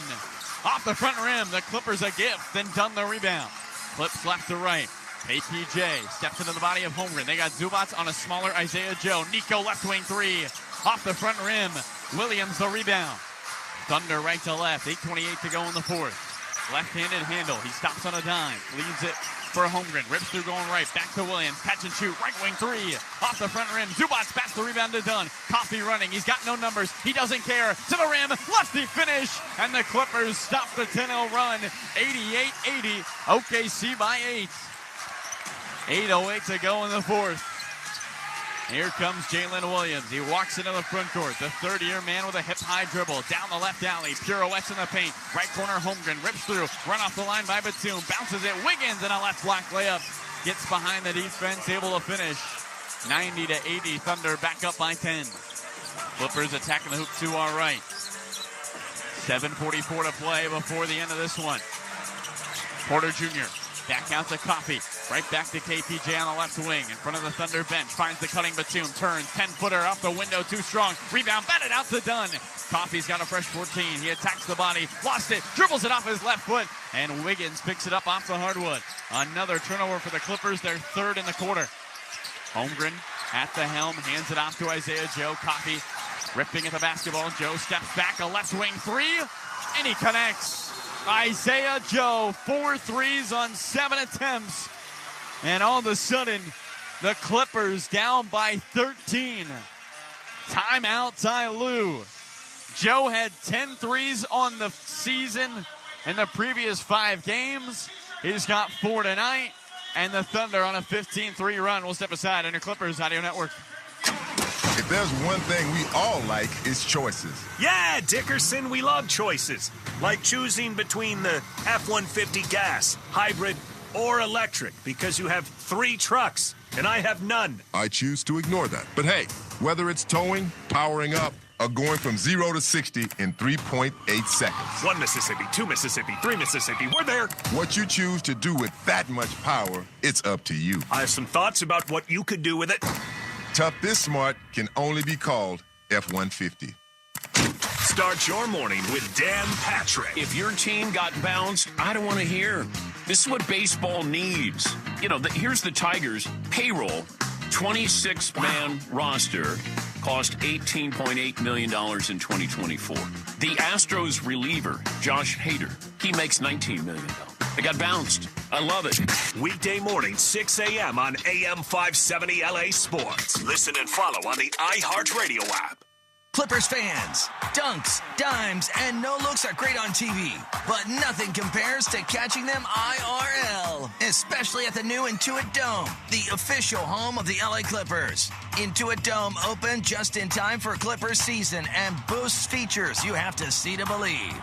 Off the front rim, the Clippers a gift, then Dunn the rebound. Flips left to right. KPJ steps into the body of Holmgren. They got Zubats on a smaller Isaiah Joe. Nico left wing three. Off the front rim, Williams the rebound. Thunder right to left, 8:28 to go in the fourth. Left-handed handle, he stops on a dime, leads it for Holmgren, rips through going right, back to Williams, catch and shoot, right wing three, off the front rim, Zubats bats the rebound to Dunn, Coffey running, he's got no numbers, he doesn't care, to the rim, lefty finish, and the Clippers stop the 10-0 run, 88-80, OKC by 8. 8:08 to go in the fourth. Here comes Jalen Williams. He walks into the front court. The third-year man with a hip-high dribble. Down the left alley. Pirouettes in the paint. Right corner, Holmgren rips through. Run off the line by Batum. Bounces it. Wiggins and a left block layup. Gets behind the defense. Able to finish. 90-80. Thunder back up by 10. Clippers attacking the hoop to our right. 7:44 to play before the end of this one. Porter Jr. back out to Coffey. Right back to KPJ on the left wing. In front of the Thunder bench. Finds the cutting Batum. Turns. 10-footer off the window. Too strong. Rebound. Batted out to Dunn. Coffey's got a fresh 14. He attacks the body. Lost it. Dribbles it off his left foot. And Wiggins picks it up off the hardwood. Another turnover for the Clippers. Their third in the quarter. Holmgren at the helm. Hands it off to Isaiah Joe. Coffey ripping at the basketball. Joe steps back. A left wing three. And he connects. Isaiah Joe, 4 threes on 7 attempts. And all of a sudden, the Clippers down by 13. Timeout, Ty Lue. Joe had 10 threes on the season in the previous 5 games. He's got 4 tonight. And the Thunder on a 15-3 run. We'll step aside on your Clippers Audio Network. If there's one thing we all like, it's choices. Yeah, Dickerson, we love choices. Like choosing between the F-150 gas, hybrid, or electric, because you have 3 trucks, and I have none. I choose to ignore that. But hey, whether it's towing, powering up, or going from 0 to 60 in 3.8 seconds. 1 Mississippi, 2 Mississippi, 3 Mississippi, we're there. What you choose to do with that much power, it's up to you. I have some thoughts about what you could do with it. Tough This Smart can only be called F-150. Start your morning with Dan Patrick. If your team got bounced, I don't want to hear. This is what baseball needs. You know, here's the Tigers' payroll. 26-man roster cost $18.8 million in 2024. The Astros reliever, Josh Hader, he makes $19 million. They got bounced. I love it. Weekday morning, 6 a.m. on AM 570 LA Sports. Listen and follow on the iHeartRadio app. Clippers fans, dunks, dimes, and no-looks are great on TV, but nothing compares to catching them IRL, especially at the new Intuit Dome, the official home of the LA Clippers. Intuit Dome opened just in time for Clippers season and boasts features you have to see to believe,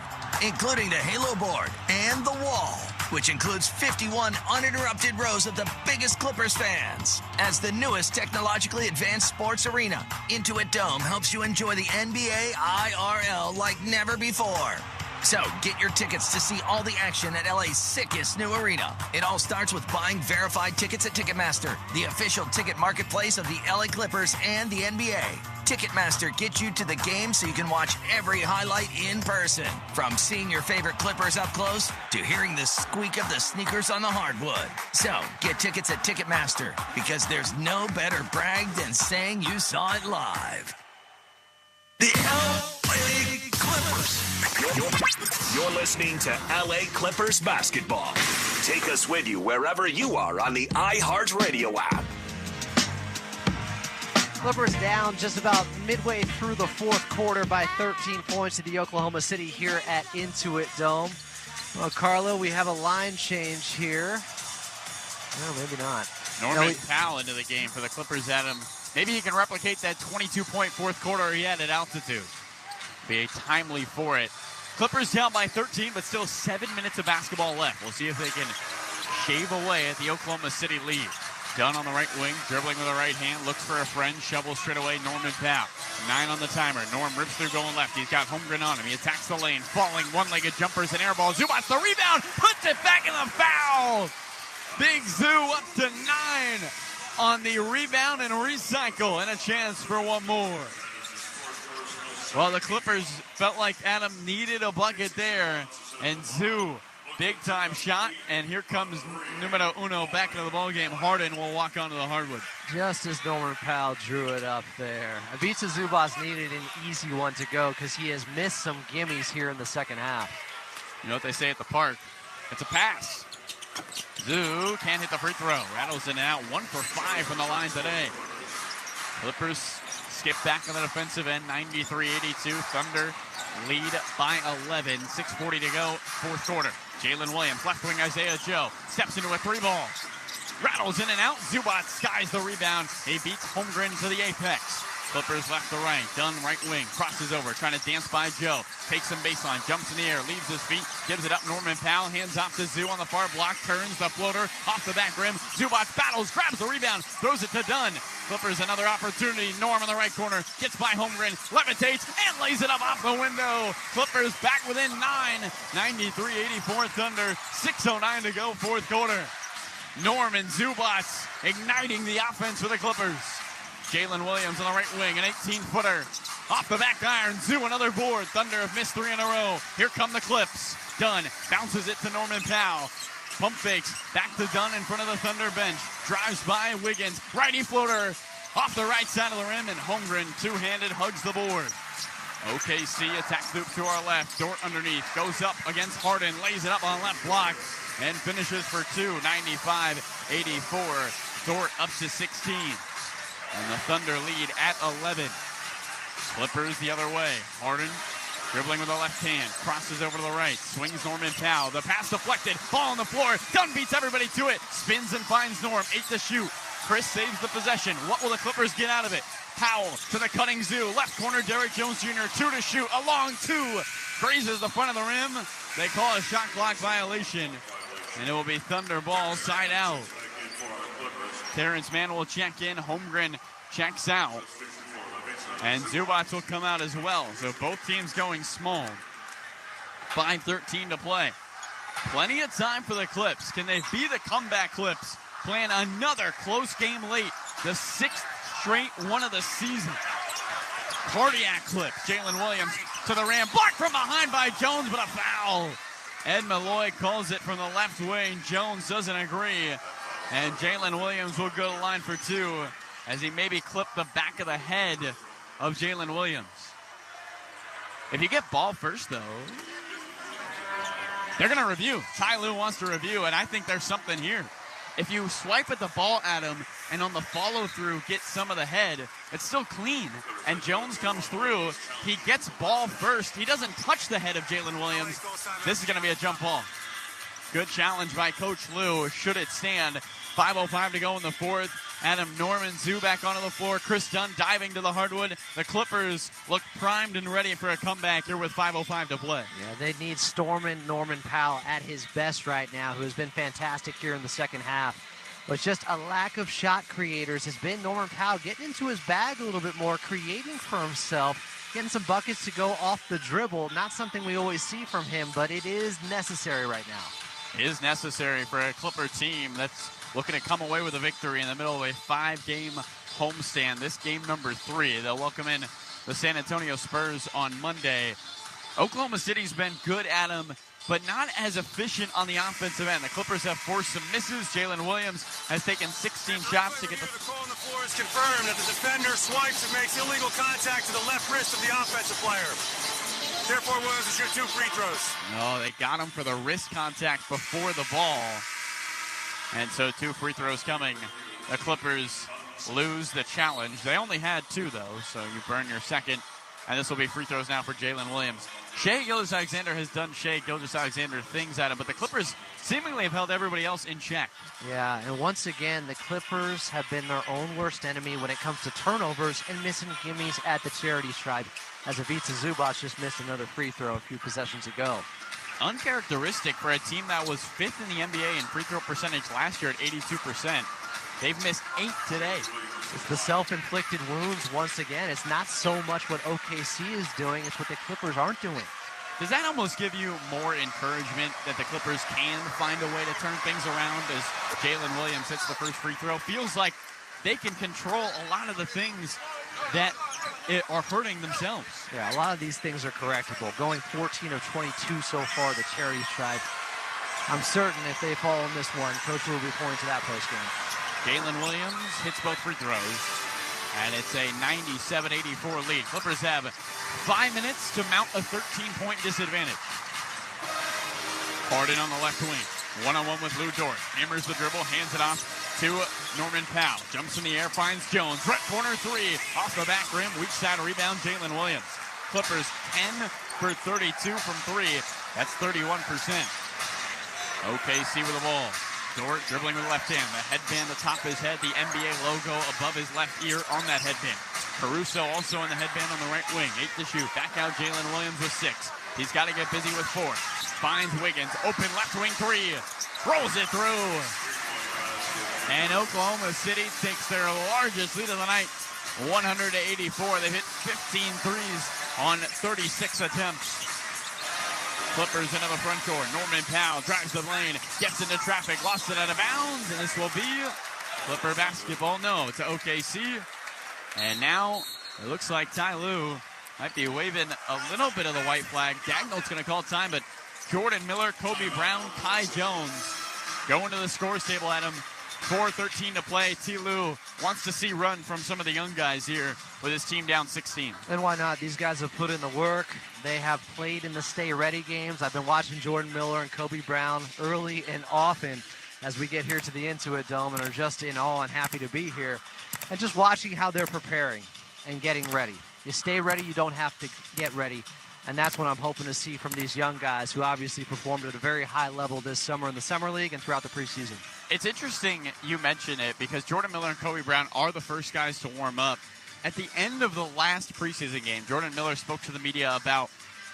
including the Halo board and the wall, which includes 51 uninterrupted rows of the biggest Clippers fans. As the newest technologically advanced sports arena, Intuit Dome helps you enjoy the NBA IRL like never before. So get your tickets to see all the action at LA's sickest new arena. It all starts with buying verified tickets at Ticketmaster, the official ticket marketplace of the LA Clippers and the NBA. Ticketmaster gets you to the game so you can watch every highlight in person. From seeing your favorite Clippers up close to hearing the squeak of the sneakers on the hardwood. So get tickets at Ticketmaster, because there's no better brag than saying you saw it live. The LA Clippers. You're listening to LA Clippers basketball. Take us with you wherever you are on the iHeartRadio app. Clippers down just about midway through the fourth quarter by 13 points to the Oklahoma City here at Intuit Dome. Well, Carlo, we have a line change here. No, maybe not. Norman Powell into the game for the Clippers, Adam. Maybe he can replicate that 22-point fourth quarter he had at altitude. Be timely for it. Clippers down by 13, but still 7 minutes of basketball left. We'll see if they can shave away at the Oklahoma City lead. Dunn on the right wing, dribbling with the right hand, looks for a friend, shovels straight away, Norman Powell. 9 on the timer. Norm rips through going left. He's got Holmgren on him. He attacks the lane, falling one-legged jumpers and air balls. Zubac the rebound, puts it back in the foul. Big Zoo up to 9 on the rebound and recycle, and a chance for one more. Well, the Clippers felt like Adam needed a bucket there, and Zoo, big-time shot, and here comes numero uno back into the ballgame. Harden will walk onto the hardwood. Just as Norman Powell drew it up there. Ivica Zubac needed an easy one to go because he has missed some gimmies here in the second half. You know what they say at the park? It's a pass. Zoo can't hit the free throw. Rattles it out. 1 for 5 from the line today. Clippers skip back on the defensive end. 93-82. Thunder lead by 11. 6:40 to go. Fourth quarter. Jalen Williams, left wing Isaiah Joe. Steps into a 3 ball. rattles in and out. Zubac skies the rebound. He beats Holmgren to the apex. Clippers left to right. Dunn right wing. Crosses over. Trying to dance by Joe. Takes some baseline. Jumps in the air. Leaves his feet. Gives it up. Norman Powell. Hands off to Zoo on the far block. Turns the floater. Off the back rim. Zubac battles. Grabs the rebound. Throws it to Dunn. Clippers another opportunity. Norm in the right corner. Gets by Holmgren. Levitates. And lays it up off the window. Clippers back within 9. 93-84 Thunder. 6:09 to go. Fourth quarter. Norm and Zubac igniting the offense for the Clippers. Jalen Williams on the right wing, an 18-footer. Off the back iron, Zoo another board. Thunder have missed 3 in a row. Here come the Clips. Dunn bounces it to Norman Powell. Pump fakes, back to Dunn in front of the Thunder bench. Drives by Wiggins, righty floater. Off the right side of the rim, and Holmgren two-handed hugs the board. OKC attacks loop to our left. Dort underneath, goes up against Harden, lays it up on the left block, and finishes for 2, 95-84. Dort up to 16. And the Thunder lead at 11. Clippers the other way. Harden dribbling with the left hand. Crosses over to the right. Swings Norman Powell. The pass deflected. Ball on the floor. Dunn beats everybody to it. Spins and finds Norm. 8 to shoot. Chris saves the possession. What will the Clippers get out of it? Powell to the cutting Zoo. Left corner, Derrick Jones Jr. 2 to shoot. A long 2. Grazes the front of the rim. They call a shot clock violation. And it will be Thunder ball side out. Terrence Mann will check in. Holmgren checks out. And Zubac will come out as well. So both teams going small. 5:13 to play. Plenty of time for the Clips. Can they be the comeback Clips? Playing another close game late. The 6th straight one of the season. Cardiac Clip. Jalen Williams to the rim. Blocked from behind by Jones, but a foul. Ed Malloy calls it from the left wing. Jones doesn't agree. And Jalen Williams will go to the line for 2 as he maybe clipped the back of the head of Jalen Williams. If you get ball first, though, they're going to review. Ty Lue wants to review, and I think there's something here. If you swipe at the ball at him and on the follow-through get some of the head, it's still clean. And Jones comes through. He gets ball first. He doesn't touch the head of Jalen Williams. This is going to be a jump ball. Good challenge by Coach Lue. Should it stand? 5:05 to go in the fourth. Adam Norman, Zoo back onto the floor. Chris Dunn diving to the hardwood. The Clippers look primed and ready for a comeback here with 5:05 to play. Yeah, they need Norman Powell at his best right now, who has been fantastic here in the second half. But just a lack of shot creators has been Norman Powell getting into his bag a little bit more, creating for himself, getting some buckets to go off the dribble. Not something we always see from him, but it is necessary right now. It is necessary for a Clipper team that's looking to come away with a victory in the middle of a 5-game homestand. This game number 3. They'll welcome in the San Antonio Spurs on Monday. Oklahoma City's been good at them, but not as efficient on the offensive end. The Clippers have forced some misses. Jalen Williams has taken 16 shots to get the call on the floor is confirmed that the defender swipes and makes illegal contact to the left wrist of the offensive player. Therefore, Williams will shoot 2 free throws. No, they got him for the wrist contact before the ball. And so 2 free throws coming. The Clippers lose the challenge. They only had 2, though, so you burn your second. And this will be free throws now for Jalen Williams. Shai Gilgeous-Alexander has done Shai Gilgeous-Alexander things at him, but the Clippers seemingly have held everybody else in check. Yeah, and once again, the Clippers have been their own worst enemy when it comes to turnovers and missing gimmies at the charity stripe, as Ivica Zubac just missed another free throw a few possessions ago. Uncharacteristic for a team that was 5th in the NBA in free throw percentage last year at 82%. They've missed 8 today. It's the self-inflicted wounds once again. It's not so much what OKC is doing, it's what the Clippers aren't doing. Does that almost give you more encouragement that the Clippers can find a way to turn things around as Jalen Williams hits the first free throw? Feels like they can control a lot of the things that are hurting themselves. Yeah, a lot of these things are correctable. Going 14 of 22 so far, the charity stripe. I'm certain if they fall in this one, Coach will be pointing to that postgame. Jalen Williams hits both free throws, and it's a 97-84 lead. Clippers have 5 minutes to mount a 13-point disadvantage. Harden on the left wing. One-on-one with Lou Dort. Hammers the dribble, hands it off to Norman Powell. Jumps in the air, finds Jones. Right corner 3. Off the back rim, weak side rebound, Jalen Williams. Clippers 10 for 32 from 3. That's 31%. OKC with the ball. Dort dribbling with the left hand. The headband atop his head. The NBA logo above his left ear on that headband. Caruso also in the headband on the right wing. 8 to shoot. Back out Jalen Williams with 6. He's got to get busy with 4. Finds Wiggins. Open left wing 3. Rolls it through. And Oklahoma City takes their largest lead of the night. 100 to 84. They hit 15 threes on 36 attempts. Clippers into the front court. Norman Powell drives the lane, gets into traffic, lost it out of bounds, and this will be Clipper basketball. No, to OKC. And now it looks like Ty Lue might be waving a little bit of the white flag. Dagnall's going to call time, but Jordan Miller, Kobe Brown, Kai Jones going to the scores table at him. 4:13 to play. T. Lue wants to see run from some of the young guys here with his team down 16. And why not? These guys have put in the work. They have played in the Stay Ready games. I've been watching Jordan Miller and Kobe Brown early and often as we get here to the Intuit Dome and are just in awe and happy to be here. And just watching how they're preparing and getting ready. You stay ready, you don't have to get ready. And that's what I'm hoping to see from these young guys who obviously performed at a very high level this summer in the Summer League and throughout the preseason. It's interesting you mention it because Jordan Miller and Kobe Brown are the first guys to warm up. At the end of the last preseason game, Jordan Miller spoke to the media about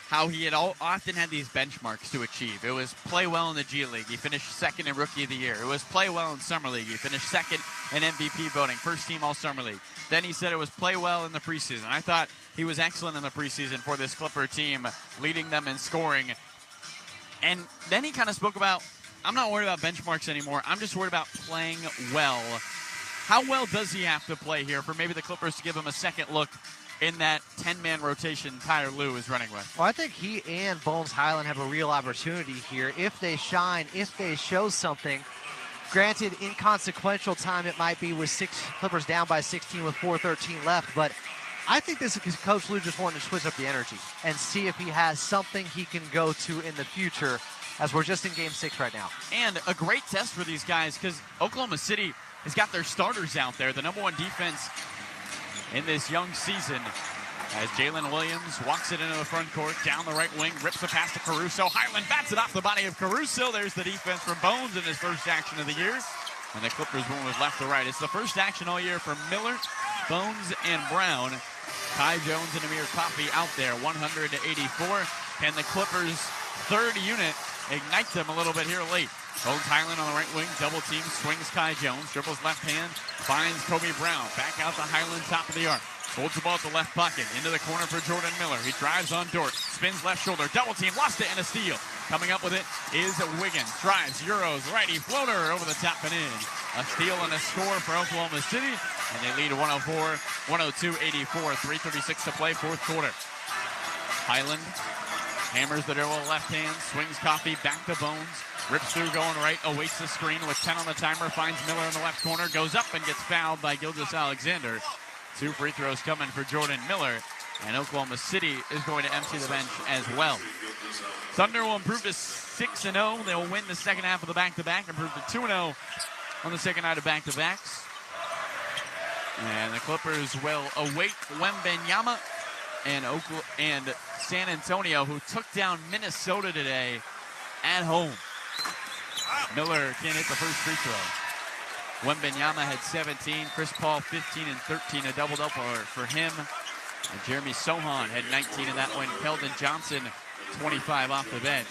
how he had often had these benchmarks to achieve. It was play well in the G League. He finished second in Rookie of the Year. It was play well in Summer League. He finished second in MVP voting, first team All-Summer League. Then he said it was play well in the preseason. I thought he was excellent in the preseason for this Clipper team, leading them in scoring. And then he kind of spoke about, I'm not worried about benchmarks anymore. I'm just worried about playing well. How well does he have to play here for maybe the Clippers to give him a second look in that 10-man rotation Ty Lue is running with? Well, I think he and Bones Highland have a real opportunity here. If they shine, if they show something, granted, inconsequential time it might be with Clippers down by 16 with 4:13 left, but I think this is Coach Lue just wanting to switch up the energy and see if he has something he can go to in the future, as we're just in Game 6 right now. And a great test for these guys because Oklahoma City has got their starters out there, the number 1 defense in this young season, as Jalen Williams walks it into the front court, down the right wing, rips the pass to Caruso. Highland bats it off the body of Caruso. There's the defense from Bones in his first action of the year. And the Clippers move left to right. It's the first action all year for Miller, Bones, and Brown. Kai Jones and Amir Coffey out there, 100 to 84. Can the Clippers' third unit ignite them a little bit here late? Bones Highland on the right wing, double team, swings Kai Jones, dribbles left hand, finds Kobe Brown, back out to Highland, top of the arc. Holds the ball at the left pocket, into the corner for Jordan Miller. He drives on Dort, spins left shoulder, double team, lost it, and a steal. Coming up with it is Wiggins, drives, Euros, righty floater over the top and in. A steal and a score for Oklahoma City, and they lead 102-84, 3:36 to play, fourth quarter. Highland hammers the dribble left hand, swings Coffey back to Bones, rips through going right, awaits the screen with 10 on the timer, finds Miller in the left corner, goes up and gets fouled by Gilgeous Alexander. 2 free throws coming for Jordan Miller, and Oklahoma City is going to empty the bench as well. Thunder will improve to 6-0. They'll win the second half of the back-to-back, improve to 2-0 on the second night of back-to-backs. And the Clippers will await Wembanyama and San Antonio, who took down Minnesota today at home. Miller can't hit the first free throw. Wembanyama had 17, Chris Paul 15 and 13, a double-double for him. And Jeremy Sohan had 19 in that one. Keldon Johnson, 25 off the bench.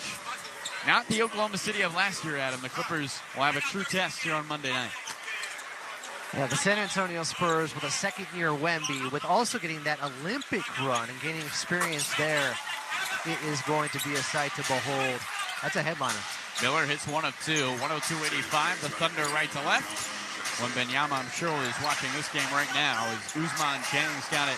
Not the Oklahoma City of last year, Adam. The Clippers will have a true test here on Monday night. Yeah, the San Antonio Spurs with a second-year Wemby, with also getting that Olympic run and gaining experience there. It is going to be a sight to behold. That's a headliner. Miller hits 1 of 2, 102-85. The Thunder right to left. Wembanyama, I'm sure, is watching this game right now as Ousmane Dieng's got it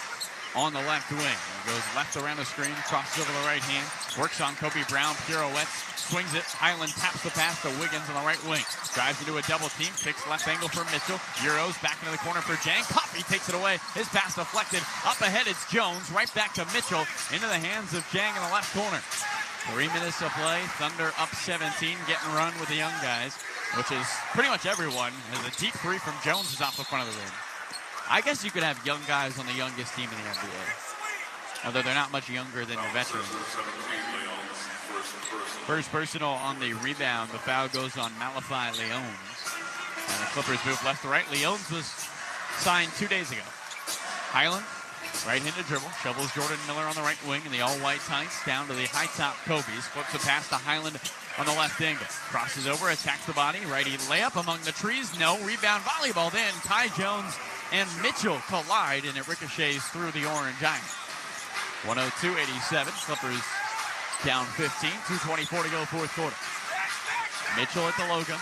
on the left wing. He goes left around the screen, crosses over the right hand, works on Kobe Brown, pirouettes, swings it. Highland taps the pass to Wiggins on the right wing. Drives into a double team, kicks left angle for Mitchell. Euros back into the corner for Dieng. Coffey takes it away. His pass deflected. Up ahead, it's Jones. Right back to Mitchell. Into the hands of Dieng in the left corner. 3 minutes to play. Thunder up 17, getting run with the young guys, which is pretty much everyone. As a deep 3 from Jones is off the front of the rim. I guess you could have young guys on the youngest team in the NBA, although they're not much younger than the veterans. First personal on the rebound. The foul goes on Malachi Leones. And the Clippers move left to right. Leones was signed 2 days ago. Highland, right-handed dribble. Shovels Jordan Miller on the right wing in the all-white tights. Down to the high-top Kobe's. Flips a pass to Highland on the left angle. Crosses over, attacks the body. Righty layup among the trees. No. Rebound volleyball in. Ty Jones and Mitchell collide, and it ricochets through the orange iron. 102-87. Clippers down 15. 2:24 to go, fourth quarter. Mitchell at the logo.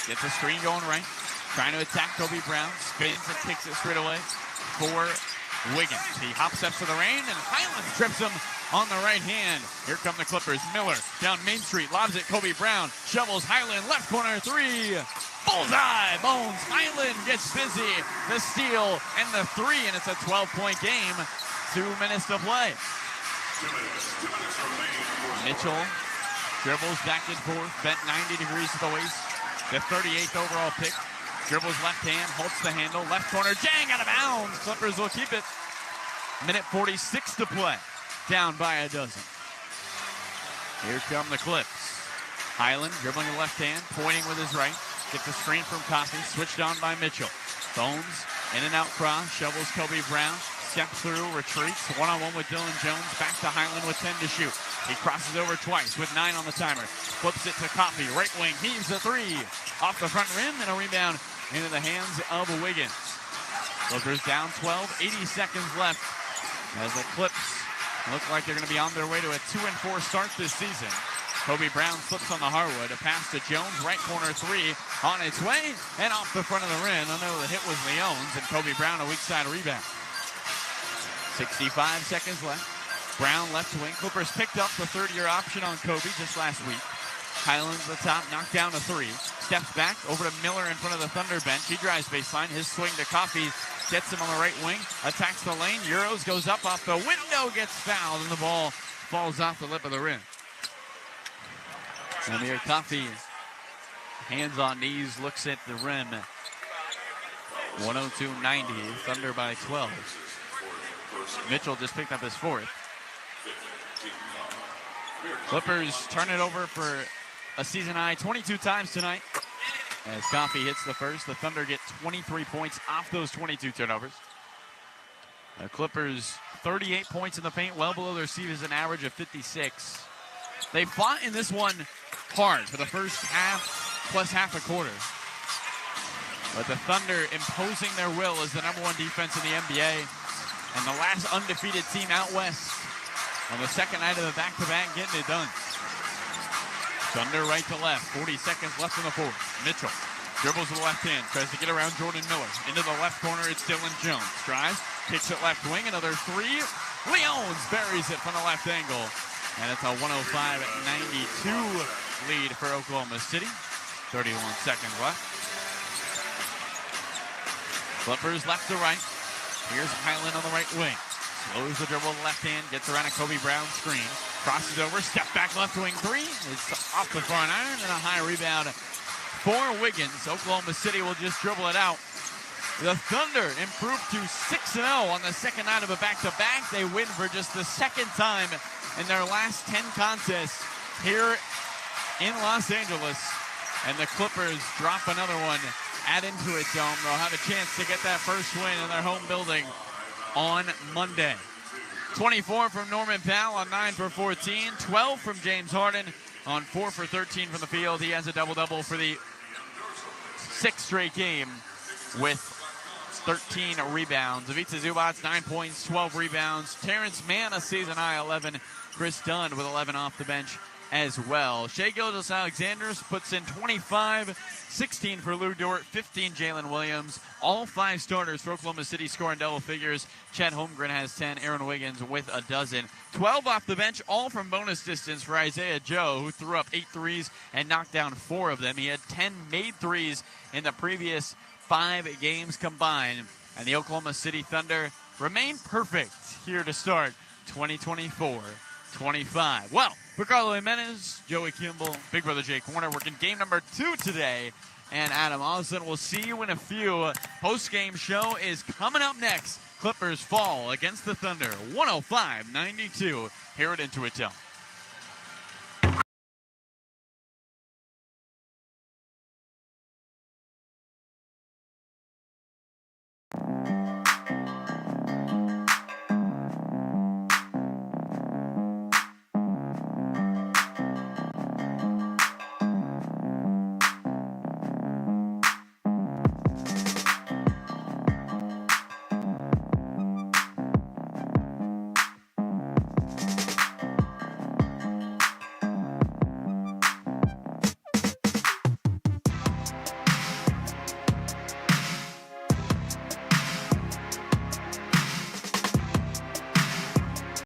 Gets the screen going right. Trying to attack Kobe Brown. Spins and kicks it straight away for Wiggins. He hops up to the rain, and Highland trips him on the right hand. Here come the Clippers. Miller down Main Street. Lobs it. Kobe Brown. Shovels Highland. Left corner three. Bullseye. Bones. Highland gets busy. The steal and the three, and it's a 12-point game. 2 minutes to play. Mitchell dribbles back and forth. Bent 90 degrees to the waist. The 38th overall pick. Dribbles left hand, holds the handle, left corner, jang, out of bounds. Clippers will keep it. Minute 46 to play. Down by a dozen. Here come the Clips. Highland dribbling the left hand, pointing with his right. Gets the screen from Coffey, switched on by Mitchell. Bones, in and out cross, shovels Kobe Brown. Steps through, retreats, one-on-one with Dylan Jones. Back to Highland with 10 to shoot. He crosses over twice with 9 on the timer. Flips it to Coffey, right wing, heaves a three. Off the front rim, and a rebound into the hands of Wiggins. Clippers down 12, 80 seconds left. As the Clips look like they're going to be on their way to a 2-4 start this season. Kobe Brown slips on the hardwood. A pass to Jones, right corner three, on its way, and off the front of the rim. I know the hit was Leones, and Kobe Brown a weak side rebound. 65 seconds left. Brown left wing. Clippers picked up the third-year option on Kobe just last week. Highland's the top, knocked down a three. Steps back over to Miller in front of the Thunder bench. He drives baseline. His swing to Coffey gets him on the right wing. Attacks the lane. Euros goes up off the window, gets fouled, and the ball falls off the lip of the rim. And here Coffey, hands on knees, looks at the rim. 102-90, Thunder by 12. Mitchell just picked up his fourth. Clippers turn it over for a season high 22 times tonight. As Coffey hits the first, the Thunder get 23 points off those 22 turnovers. The Clippers 38 points in the paint, well below their season average of 56. They fought in this one hard for the first half plus half a quarter. But the Thunder imposing their will as the #1 defense in the NBA. And the last undefeated team out west on the second night of the back-to-back, getting it done. Thunder right to left, 40 seconds left in the fourth. Mitchell dribbles with the left hand, tries to get around Jordan Miller. Into the left corner, it's Dylan Jones. Drives, kicks it left wing, another three. Leones buries it from the left angle. And it's a 105-92 lead for Oklahoma City. 31 seconds left. Clippers left to right. Here's Highland on the right wing. Slows the dribble left hand, gets around a Kobe Brown screen. Crosses over, step back left wing three. It's off the front iron and a high rebound for Wiggins. Oklahoma City will just dribble it out. The Thunder improved to 6-0 on the second night of a back-to-back. They win for just the second time in their last 10 contests here in Los Angeles. And the Clippers drop another one at Intuit Dome. They'll have a chance to get that first win in their home building on Monday. 24 from Norman Powell on 9 for 14. 12 from James Harden on 4 for 13 from the field. He has a double-double for the 6th straight game with 13 rebounds. Ivica Zubac, 9 points, 12 rebounds. Terrence Mann, a season-high 11. Chris Dunn with 11 off the bench as well. Shai Gilgeous-Alexander puts in 25, 16 for Lou Dort, 15 Jalen Williams. All 5 starters for Oklahoma City scoring double figures. Chet Holmgren has 10, Aaron Wiggins with a dozen. 12 off the bench, all from bonus distance for Isaiah Joe, who threw up 8 threes and knocked down 4 of them. He had 10 made threes in the previous 5 games combined. And the Oklahoma City Thunder remain perfect here to start 2024-25. Well, for Carlo Jimenez, Joey Kimball, Big Brother Jake Warner working game number 2 today. And Adam Osland, we'll see you in a few. Post-game show is coming up next. Clippers fall against the Thunder, 105-92 here at Intuit Dome.